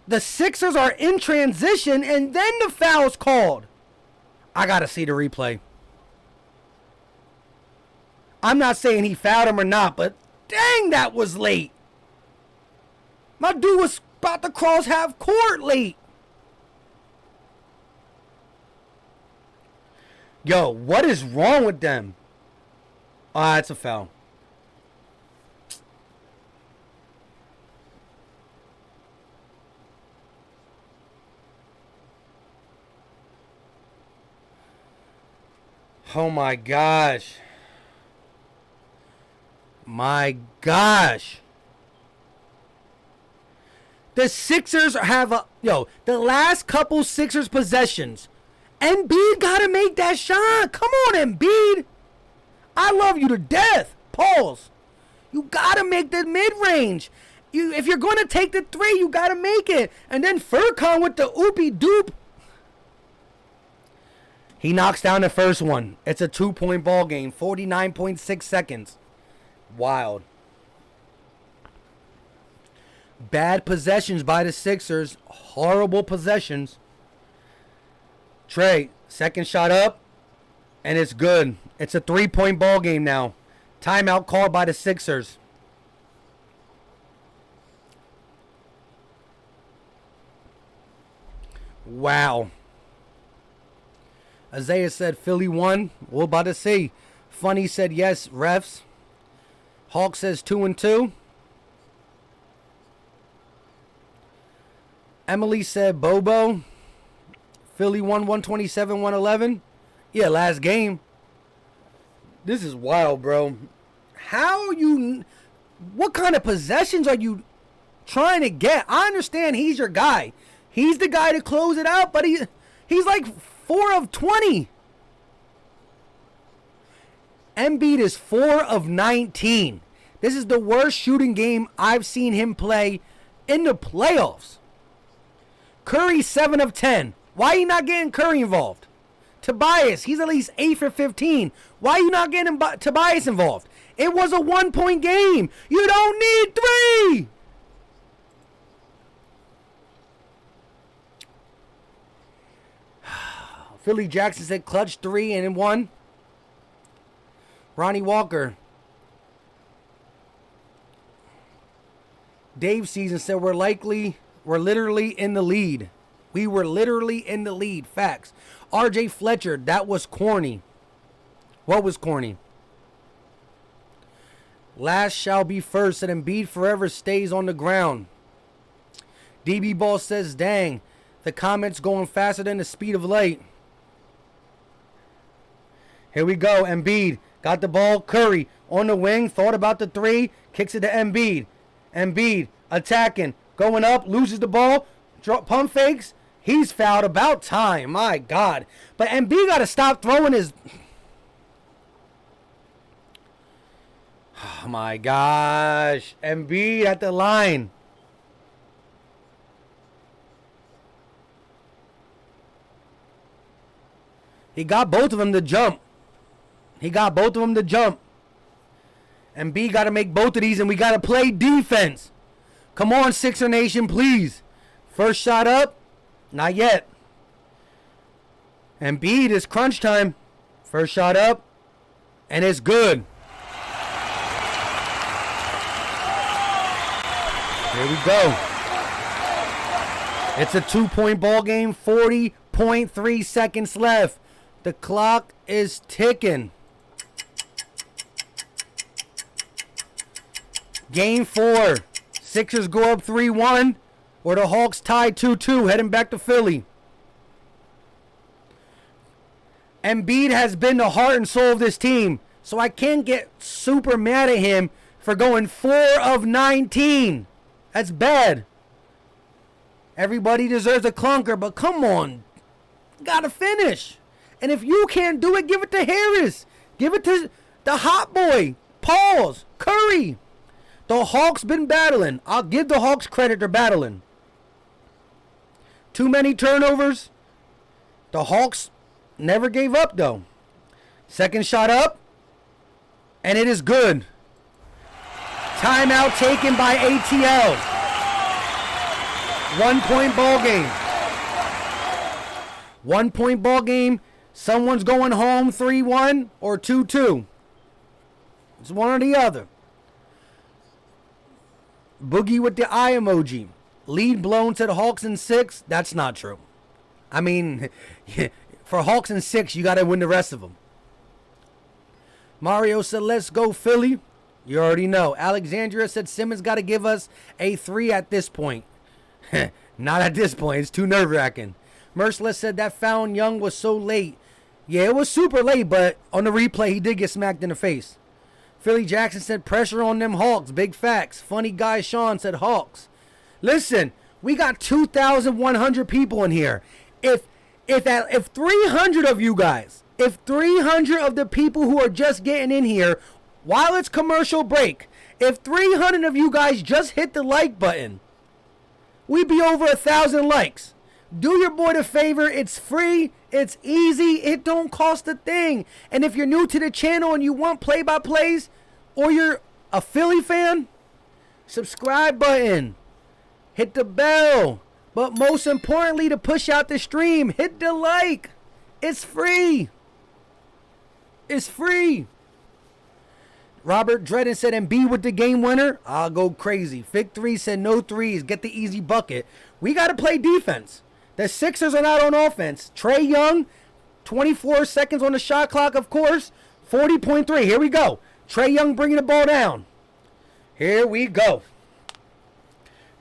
Speaker 1: The Sixers are in transition, and then the foul's called. I got to see the replay. I'm not saying he fouled him or not, but dang, that was late. My dude was about to cross half court late. Yo, what is wrong with them? Ah, it's a foul. Oh my gosh. My gosh. The Sixers have the last couple Sixers possessions. Embiid gotta make that shot. Come on, Embiid. I love you to death. Pause. You gotta make the mid-range. If you're gonna take the three, you gotta make it. And then Furkan with the oopie doop. He knocks down the first one. It's a 2-point ball game. 49.6 seconds. Wild. Bad possessions by the Sixers. Horrible possessions. Trae, second shot up, and it's good. It's a 3-point ball game now. Timeout called by the Sixers. Wow. Isaiah said Philly won. We're about to see. Funny said yes, refs. Hawk says 2-2. Emily said Bobo. Philly won 127-111. Yeah, last game. This is wild, bro. What kind of possessions are you trying to get? I understand he's your guy. He's the guy to close it out, but he's like 4 of 20. Embiid is 4 of 19. This is the worst shooting game I've seen him play in the playoffs. Curry 7 of 10. Why are you not getting Curry involved? Tobias, he's at least 8 for 15. Why are you not getting Tobias involved? It was a 1-point game. You don't need 3. Philly Jackson said clutch 3 and 1. Ronnie Walker. Dave Season said we're literally in the lead. We were literally in the lead. Facts. RJ Fletcher, that was corny. What was corny? Last shall be first, and Embiid forever stays on the ground. DB Ball says, dang, the comments going faster than the speed of light. Here we go. Embiid got the ball. Curry on the wing. Thought about the 3. Kicks it to Embiid. Embiid attacking. Going up. Loses the ball. Pump fakes. He's fouled. About time. My God. But Embiid got to stop throwing his... Oh, my gosh. Embiid at the line. He got both of them to jump. Embiid got to make both of these, and we got to play defense. Come on, Sixer Nation, please. First shot up. Not yet. Embiid, is crunch time. First shot up. And it's good. Here we go. It's a 2-point ball game. 40.3 seconds left. The clock is ticking. Game 4. Sixers go up 3-1. Or the Hawks tie 2-2, heading back to Philly. Embiid has been the heart and soul of this team. So I can't get super mad at him for going 4 of 19. That's bad. Everybody deserves a clunker, but come on. Gotta finish. And if you can't do it, give it to Harris. Give it to the hot boy. Pauls. Curry. The Hawks been battling. I'll give the Hawks credit, they're battling. Too many turnovers. The Hawks never gave up, though. Second shot up, and it is good. Timeout taken by ATL. 1 point ball game. 1 point ball game. Someone's going home 3-1 or 2-2. It's one or the other. Boogie with the eye emoji. Lead blown to the Hawks in 6. That's not true. I mean, for Hawks in 6, you got to win the rest of them. Mario said, let's go Philly. You already know. Alexandria said Simmons got to give us a 3 at this point. Not at this point. It's too nerve-wracking. Merciless said that foul on Young was so late. Yeah, it was super late, but on the replay, he did get smacked in the face. Philly Jackson said pressure on them Hawks. Big facts. Funny guy Sean said Hawks. Listen, we got 2,100 people in here. If 300 of you guys, if 300 of the people who are just getting in here, while it's commercial break, if 300 of you guys just hit the like button, we'd be over 1,000 likes. Do your boy the favor. It's free. It's easy. It don't cost a thing. And if you're new to the channel and you want play-by-plays, or you're a Philly fan, subscribe button. Hit the bell. But most importantly, to push out the stream, hit the like. It's free. It's free. Robert Dredden said, Embiid with the game winner. I'll go crazy. Vic 3 said, no threes. Get the easy bucket. We got to play defense. The Sixers are not on offense. Trae Young, 24 seconds on the shot clock, of course. 40.3. Here we go. Trae Young bringing the ball down. Here we go.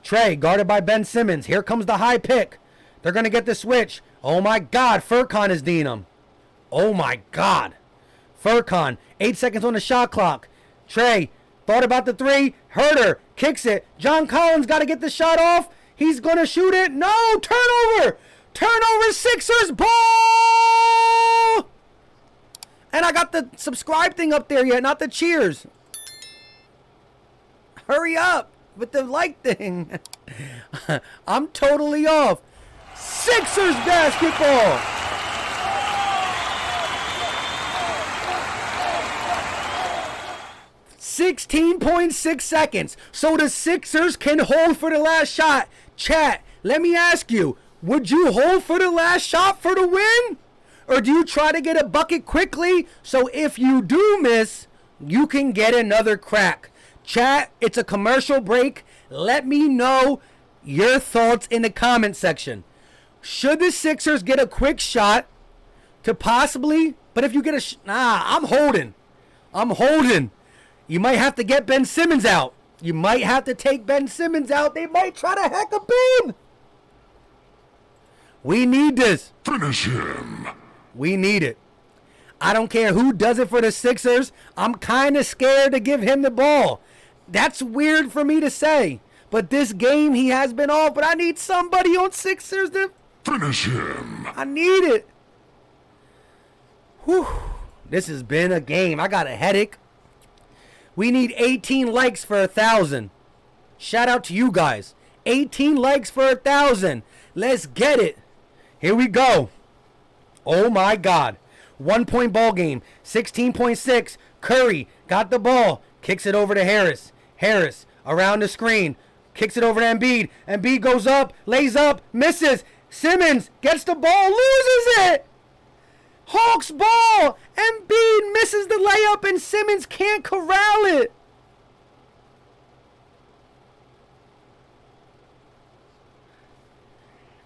Speaker 1: Trae guarded by Ben Simmons. Here comes the high pick. They're going to get the switch. Oh, my God. Furkan is D'ing him. Oh, my God. Furkan, 8 seconds on the shot clock. Trae thought about the 3. Herter kicks it. John Collins got to get the shot off. He's going to shoot it. No, turnover. Turnover, Sixers ball. And I got the subscribe thing up there yet, not the cheers. Hurry up with the like thing. I'm totally off. Sixers basketball. .6 seconds. So the Sixers can hold for the last shot. Chat, let me ask you, would you hold for the last shot for the win? Or do you try to get a bucket quickly so if you do miss, you can get another crack? Chat, it's a commercial break. Let me know your thoughts in the comment section. Should the Sixers get a quick shot to possibly, but if you get a, I'm holding. You might have to get Ben Simmons out. You might have to take Ben Simmons out. They might try to hack a bin. We need this.
Speaker 5: Finish him.
Speaker 1: We need it. I don't care who does it for the Sixers. I'm kind of scared to give him the ball. That's weird for me to say. But this game, he has been off. But I need somebody on Sixers to
Speaker 5: finish him.
Speaker 1: I need it. Whew. This has been a game. I got a headache. We need 18 likes for 1,000. Shout out to you guys. 18 likes for 1,000. Let's get it. Here we go. Oh my God. 1 point ball game. 16.6. Curry got the ball. Kicks it over to Harris. Harris around the screen. Kicks it over to Embiid. Embiid goes up. Lays up. Misses. Simmons gets the ball. Loses it. Hawks ball. Embiid misses the layup and Simmons can't corral it.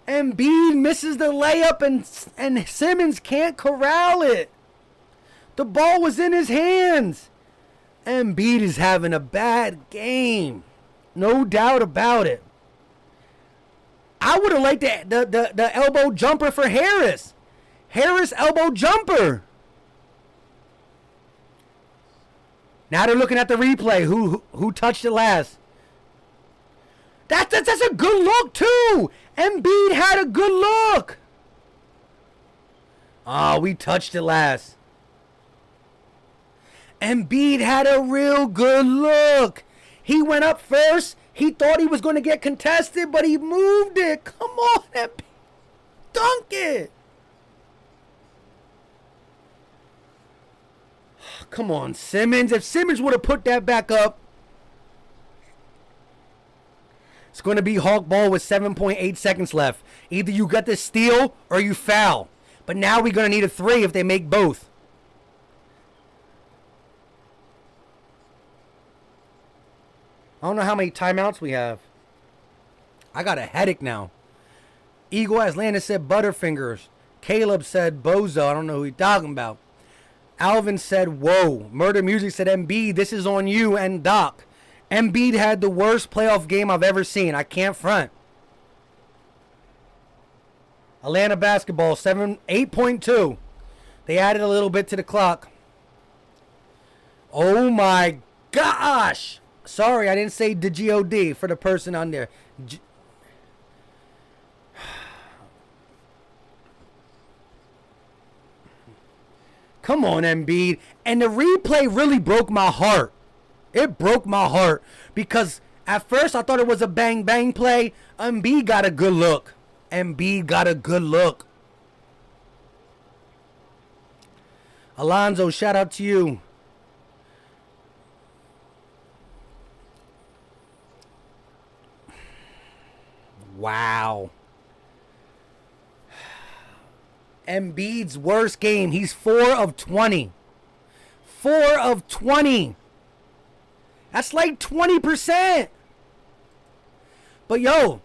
Speaker 1: Embiid misses the layup and Simmons can't corral it. The ball was in his hands. Embiid is having a bad game. No doubt about it. I would have liked the elbow jumper for Harris. Harris elbow jumper. Now they're looking at the replay. Who touched it last? That's a good look too. Embiid had a good look. Oh, we touched it last. Embiid had a real good look. He went up first. He thought he was going to get contested, but he moved it. Come on, Embiid. dunk it. Come on, Simmons. If Simmons would have put that back up, it's going to be Hawk ball with 7.8 seconds left. Either you got the steal or you foul. But now we're going to need a 3 if they make both. I don't know how many timeouts we have. I got a headache now. Eagle has landed said Butterfingers. Caleb said Bozo. I don't know who he's talking about. Alvin said, whoa. Murder Music said, Embiid, this is on you and Doc. Embiid had the worst playoff game I've ever seen. I can't front. Atlanta basketball, 8.2. They added a little bit to the clock. Oh my gosh. Sorry, I didn't say the G-O-D for the person on there. Come on, Embiid. And the replay really broke my heart. It broke my heart. Because at first I thought it was a bang-bang play. Embiid got a good look. Embiid got a good look. Alonzo, shout out to you. Wow. Embiid's worst game. He's 4 of 20. 4 of 20. That's like 20%. But yo,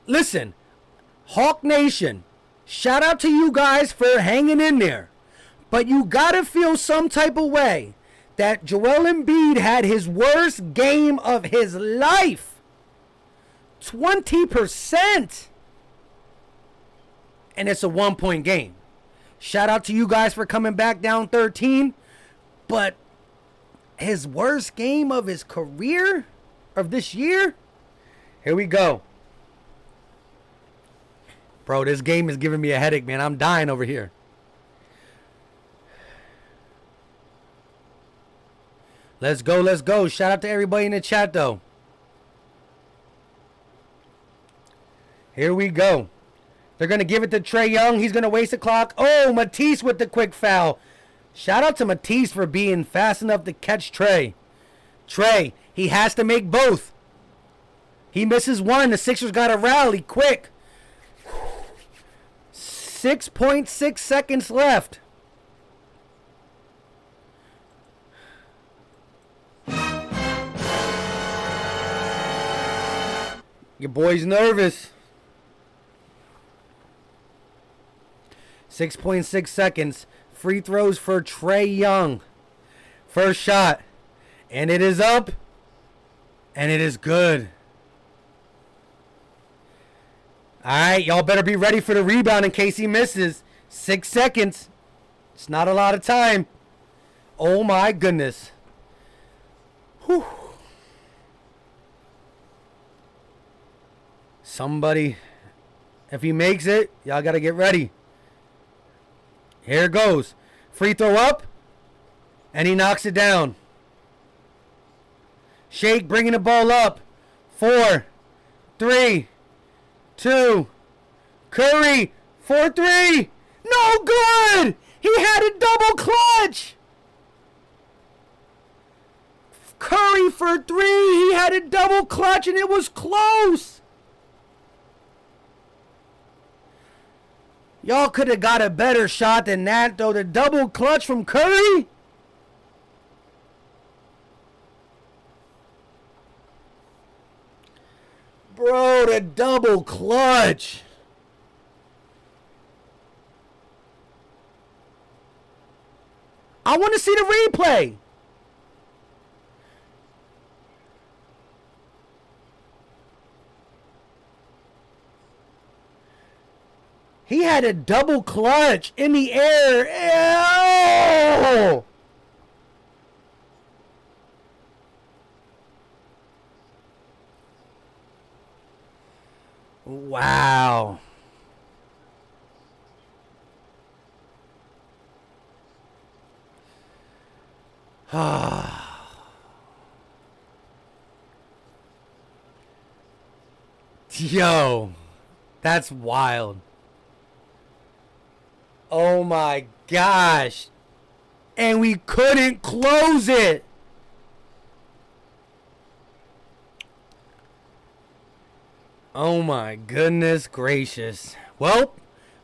Speaker 1: listen. Hawk Nation, shout out to you guys for hanging in there. But you gotta feel some type of way that Joel Embiid had his worst game of his life. 20%. And it's a 1-point game. Shout out to you guys for coming back down 13. But his worst game of his career, of this year? Here we go. Bro, this game is giving me a headache, man. I'm dying over here. Let's go, let's go. Shout out to everybody in the chat, though. Here we go. They're going to give it to Trae Young. He's going to waste the clock. Oh, Matisse with the quick foul. Shout out to Matisse for being fast enough to catch Trae. Trae, he has to make both. He misses one. The Sixers got to rally quick. 6.6 seconds left. Your boy's nervous. 6.6 seconds. Free throws for Trae Young. First shot. And it is up. And it is good. Alright, y'all better be ready for the rebound in case he misses. 6 seconds. It's not a lot of time. Oh my goodness. Whew. Somebody, if he makes it, y'all got to get ready. Here it goes. Free throw up. And he knocks it down. Shake bringing the ball up. 4, 3, 2. Curry. 4-3. No good. He had a double clutch. Curry for 3. He had a double clutch and it was close. Y'all could have got a better shot than that, though. The double clutch from Curry. Bro, the double clutch. I want to see the replay. He had a double clutch in the air. Ew! Wow. Yo, that's wild. Oh my gosh. And we couldn't close it. Oh my goodness gracious. Well,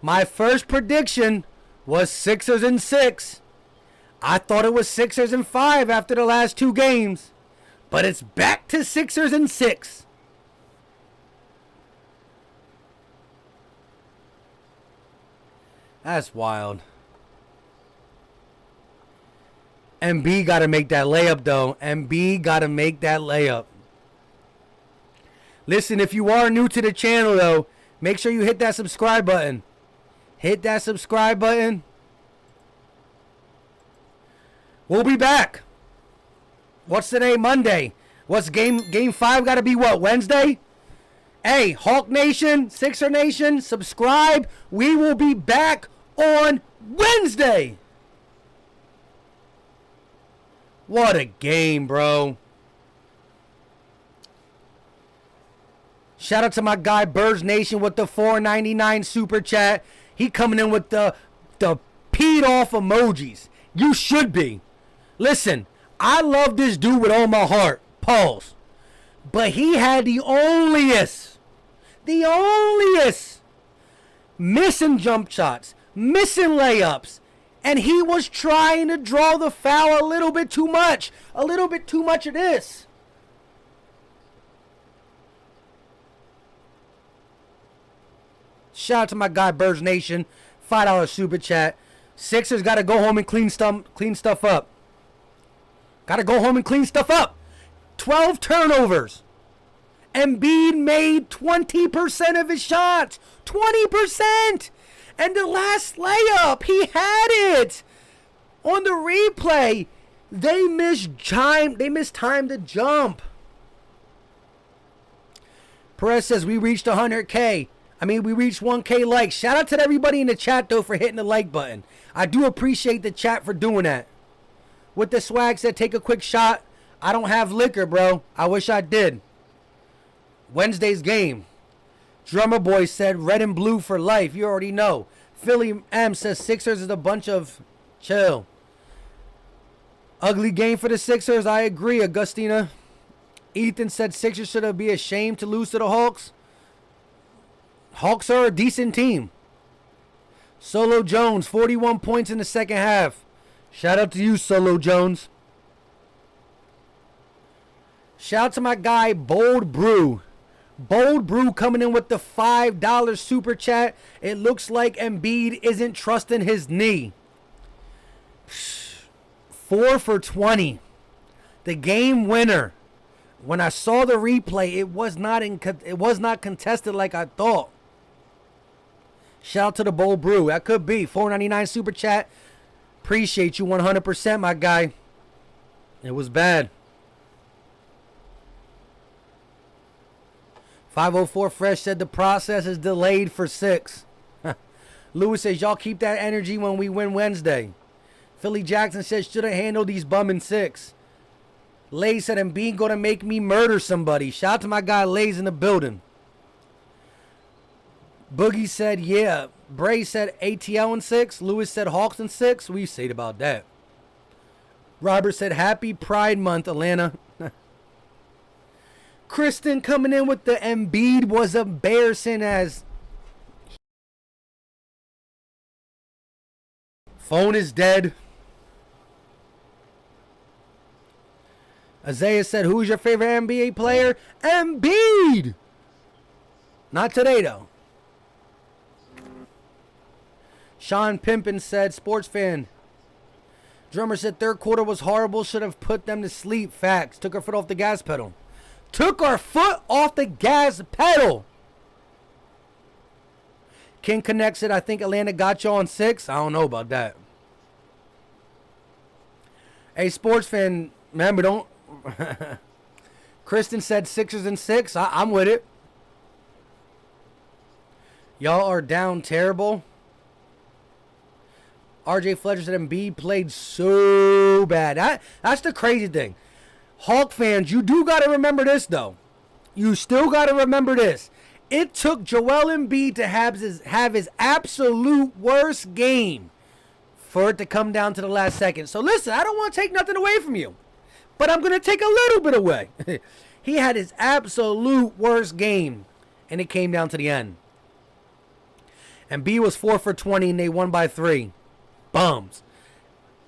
Speaker 1: my first prediction was Sixers in 6. I thought it was Sixers in 5 after the last 2 games. But it's back to Sixers in 6. That's wild. Embiid got to make that layup, though. Embiid got to make that layup. Listen, if you are new to the channel, though, make sure you hit that subscribe button. Hit that subscribe button. We'll be back. What's today? Monday. What's game 5 got to be what? Wednesday? Hey, Hawk Nation, Sixer Nation, subscribe. We will be back on Wednesday. What a game, bro. Shout out to my guy Birds Nation with the $4.99 super chat. He coming in with the peed off emojis. You should be. Listen, I love this dude with all my heart. Pause. But he had the onlyest missing jump shots, missing layups, and he was trying to draw the foul a little bit too much. A little bit too much of this. Shout out to my guy Birds Nation, $5 super chat. Sixers got to go home and clean stuff up. Got to go home and clean stuff up. 12 turnovers. Embiid made 20% of his shots. 20%. And the last layup, he had it. On the replay, they missed time to jump. Perez says we reached 100K. We reached 1K likes. Shout out to everybody in the chat, though, for hitting the like button. I do appreciate the chat for doing that. With the swag said, take a quick shot. I don't have liquor, bro. I wish I did. Wednesday's game. Drummer Boy said red and blue for life. You already know. Philly M says Sixers is a bunch of chill. Ugly game for the Sixers. I agree, Augustina. Ethan said Sixers should be ashamed to lose to the Hawks. Hawks are a decent team. Solo Jones, 41 points in the second half. Shout out to you, Solo Jones. Shout out to my guy, Bold Brew. Bold Brew coming in with the $5 super chat. It looks like Embiid isn't trusting his knee. 4 for 20. The game winner. When I saw the replay, it was not contested like I thought. Shout out to the Bold Brew. That could be $4.99 super chat. Appreciate you 100%, my guy. It was bad. 504 Fresh said the process is delayed for 6. Lewis says, y'all keep that energy when we win Wednesday. Philly Jackson says, should have handled these bum in 6. Lays said, Embiid gonna make me murder somebody. Shout out to my guy Lays in the building. Boogie said, yeah. Bray said ATL in 6. Lewis said Hawks in 6. What do you say about that? Robert said, happy Pride Month, Atlanta. Kristen coming in with the Embiid was embarrassing as. Phone is dead. Isaiah said, who's your favorite NBA player? Embiid! Not today, though. Sean Pimpin said, sports fan. Drummer said, third quarter was horrible. Should have put them to sleep. Facts. Took our foot off the gas pedal. Took our foot off the gas pedal. King Connect said, I think Atlanta got you on 6. I don't know about that. Hey, sports fan, remember, don't. Kristen said Sixers in 6. I'm with it. Y'all are down terrible. RJ Fletcher said Embiid played so bad. That's the crazy thing. Hawk fans, you do got to remember this, though. You still got to remember this. It took Joel Embiid to have his absolute worst game for it to come down to the last second. So listen, I don't want to take nothing away from you, but I'm going to take a little bit away. He had his absolute worst game, and it came down to the end. And B was 4 for 20, and they won by 3. Bums.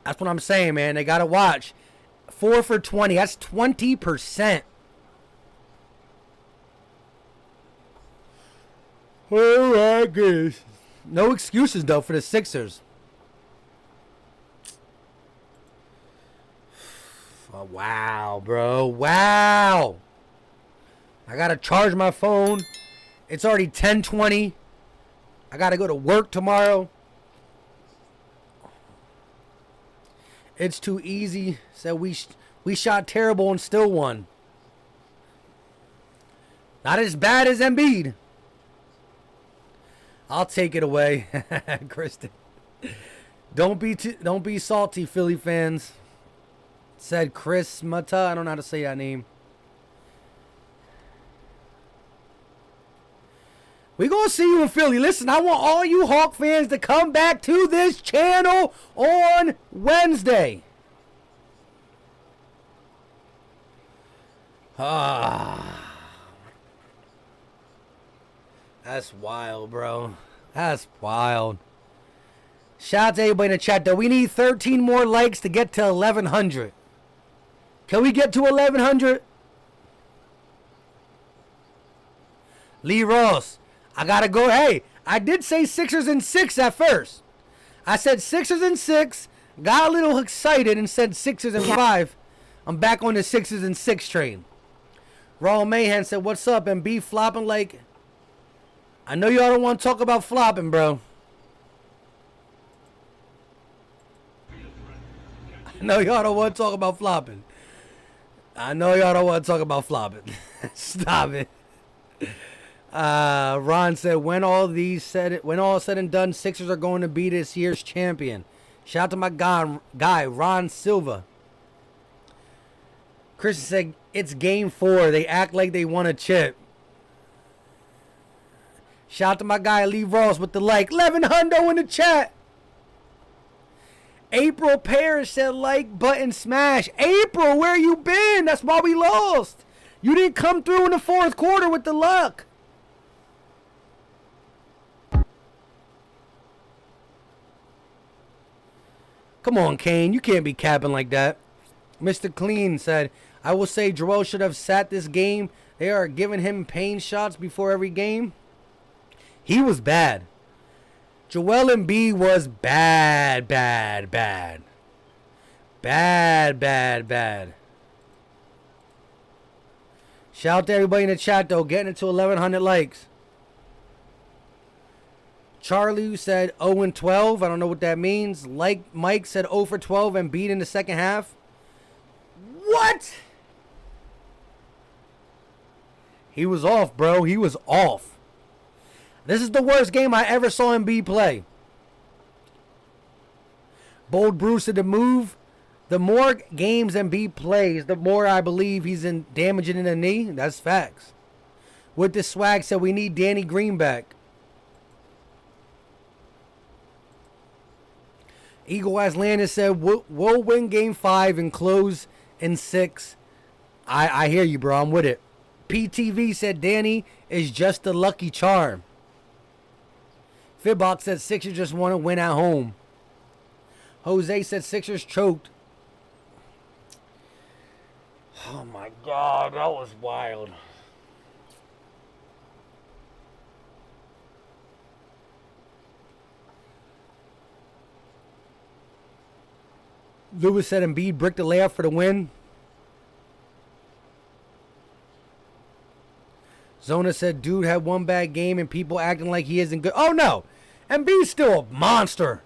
Speaker 1: That's what I'm saying, man. They got to watch. 4 for 20. That's 20%. Oh, my goodness. No excuses, though, for the Sixers. Oh, wow, bro. Wow. I got to charge my phone. It's already 10:20. I got to go to work tomorrow. It's too easy. So we shot terrible and still won. Not as bad as Embiid. I'll take it away, Kristen. Don't be salty, Philly fans. Said Chris Mata. I don't know how to say that name. We gonna see you in Philly. Listen, I want all you Hawk fans to come back to this channel on Wednesday. That's wild, bro. That's wild. Shout out to everybody in the chat, though. We need 13 more likes to get to 1,100. Can we get to 1,100? Lee Ross. I got to go. Hey, I did say Sixers and 6 at first. I said Sixers and 6. Got a little excited and said Sixers and 5. I'm back on the Sixers and 6 train. Raw Mayhem said, what's up? And B flopping like... I know y'all don't want to talk about flopping, bro. I know y'all don't want to talk about flopping. Stop it. Ron said, when all said and done, Sixers are going to be this year's champion. Shout out to my guy Ron Silva. Christian said, it's game 4. They act like they won a chip. Shout out to my guy Lee Ross with the like. 1100 in the chat. April Parrish said like button smash. April, where you been? That's why we lost. You didn't come through in the 4th quarter with the luck. Come on, Kane. You can't be capping like that. Mr. Clean said, I will say Joel should have sat this game. They are giving him pain shots before every game. He was bad. Joel Embiid was bad. Bad. Shout out to everybody in the chat, though. Getting it to 1,100 likes. Charlie said 0 and 12. I don't know what that means. Like Mike said 0 for 12 and beat in the second half. What? He was off, bro. He was off. This is the worst game I ever saw Embiid play. Bold Bruce said the more games Embiid plays, the more I believe he's damaging in the knee. That's facts. With the swag said we need Danny Green back. Eagle Aslandis said we'll win game 5 and close in 6. I hear you, bro. I'm with it. PTV said Danny is just a lucky charm. Fibbox said Sixers just want to win at home. Jose said Sixers choked. Oh my God, that was wild. Lewis said Embiid bricked the layup for the win. Zona said dude had one bad game and people acting like he isn't good. Oh no, Embiid's still a monster.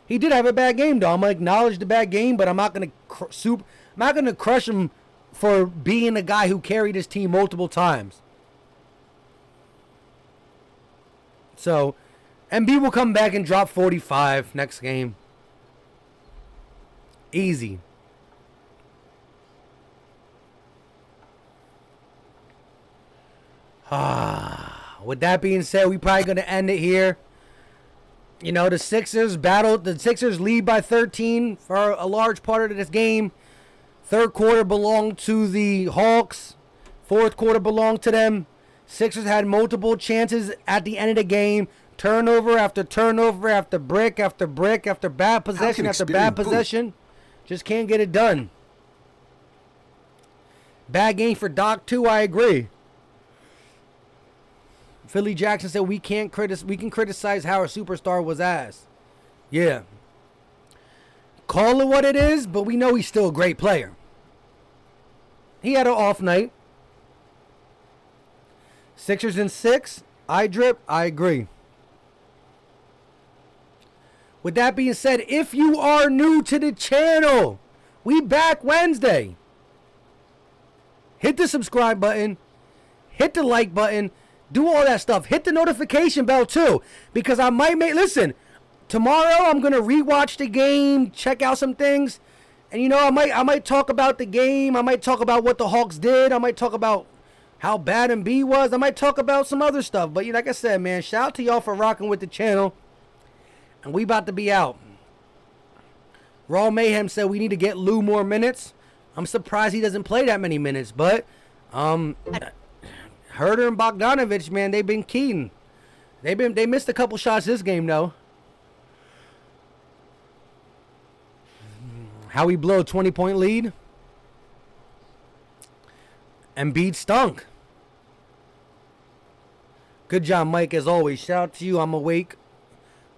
Speaker 1: He did have a bad game though. I'm gonna acknowledge the bad game, but I'm not gonna crush him for being the guy who carried his team multiple times. So, Embiid will come back and drop 45 next game. Easy. With that being said, we probably going to end it here. You know, the Sixers lead by 13 for a large part of this game. Third quarter belonged to the Hawks. Fourth quarter belonged to them. Sixers had multiple chances at the end of the game. Turnover after turnover after brick after brick after bad possession after bad possession. Just can't get it done. Bad game for Doc too, I agree. Philly Jackson said we can criticize how our superstar was ass. Yeah. Call it what it is, but we know he's still a great player. He had an off night. Sixers in 6. I agree. With that being said, if you are new to the channel, we back Wednesday. Hit the subscribe button. Hit the like button. Do all that stuff. Hit the notification bell too. Because I might listen, tomorrow I'm going to rewatch the game, check out some things. And you know, I might talk about the game. I might talk about what the Hawks did. I might talk about how bad Embiid was. I might talk about some other stuff. But like I said, man, shout out to y'all for rocking with the channel. And we about to be out. Raw Mayhem said we need to get Lou more minutes. I'm surprised he doesn't play that many minutes. But Herter and Bogdanovich, man, they've been keen. They missed a couple shots this game, though. How we blow a 20-point lead. Embiid stunk. Good job, Mike, as always. Shout out to you. I'm awake.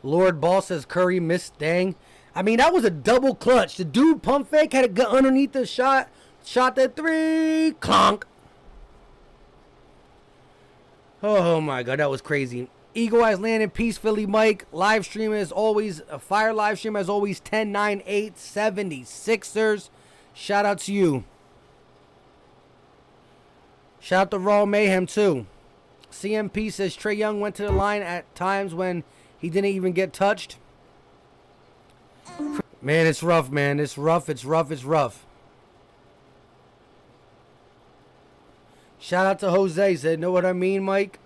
Speaker 1: Lord Ball says Curry missed. Dang. I mean, that was a double clutch. The dude pump fake, had a gun underneath the shot. Shot that 3. Clonk. Oh, my God. That was crazy. Eagle Eyes Land in Peace, Philly Mike. Live stream as always. A fire live stream as always. 10-9-8 76ers. Shout out to you. Shout out to Raw Mayhem, too. CMP says Trae Young went to the line at times when he didn't even get touched. Man, it's rough, man. It's rough. It's rough. It's rough. Shout out to Jose. Said, know what I mean, Mike?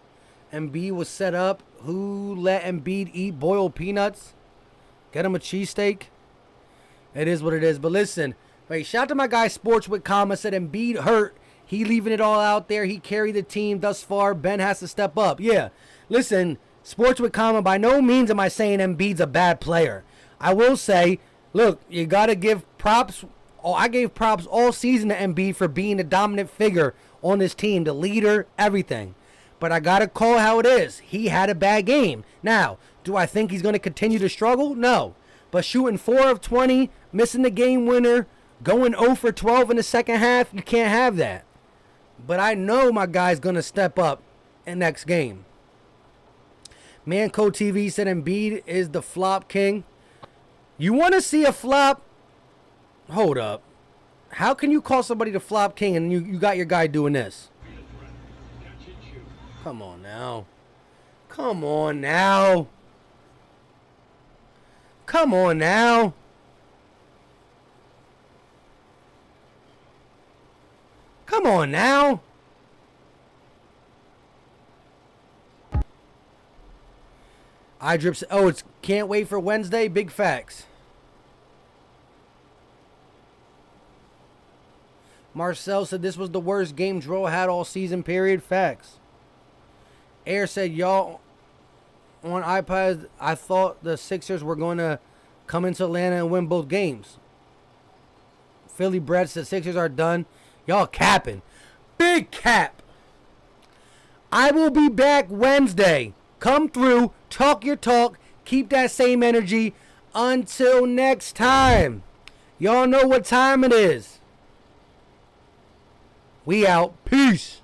Speaker 1: Embiid was set up. Who let Embiid eat boiled peanuts? Get him a cheesesteak? It is what it is. But listen, wait, shout out to my guy Sports with Comma. Said Embiid hurt. He leaving it all out there. He carried the team thus far. Ben has to step up. Yeah. Listen, Sports with Comma, by no means am I saying Embiid's a bad player. I will say, look, you got to give props. I gave props all season to Embiid for being a dominant figure on this team, the leader, everything. But I got to call how it is. He had a bad game. Now, do I think he's going to continue to struggle? No. But shooting 4 of 20, missing the game winner, going 0 for 12 in the second half, you can't have that. But I know my guy's going to step up in next game. Manco TV said Embiid is the flop king. You want to see a flop? Hold up. How can you call somebody the flop king and you got your guy doing this? Come on now. Come on now. Come on now. Come on now. iDrips. Oh, it's can't wait for Wednesday. Big facts. Marcel said this was the worst game Dro had all season, period. Facts. Air said, y'all on iPads, I thought the Sixers were going to come into Atlanta and win both games. Philly Brett said Sixers are done. Y'all capping. Big cap. I will be back Wednesday. Come through, talk your talk, keep that same energy. Until next time. Y'all know what time it is. We out. Peace.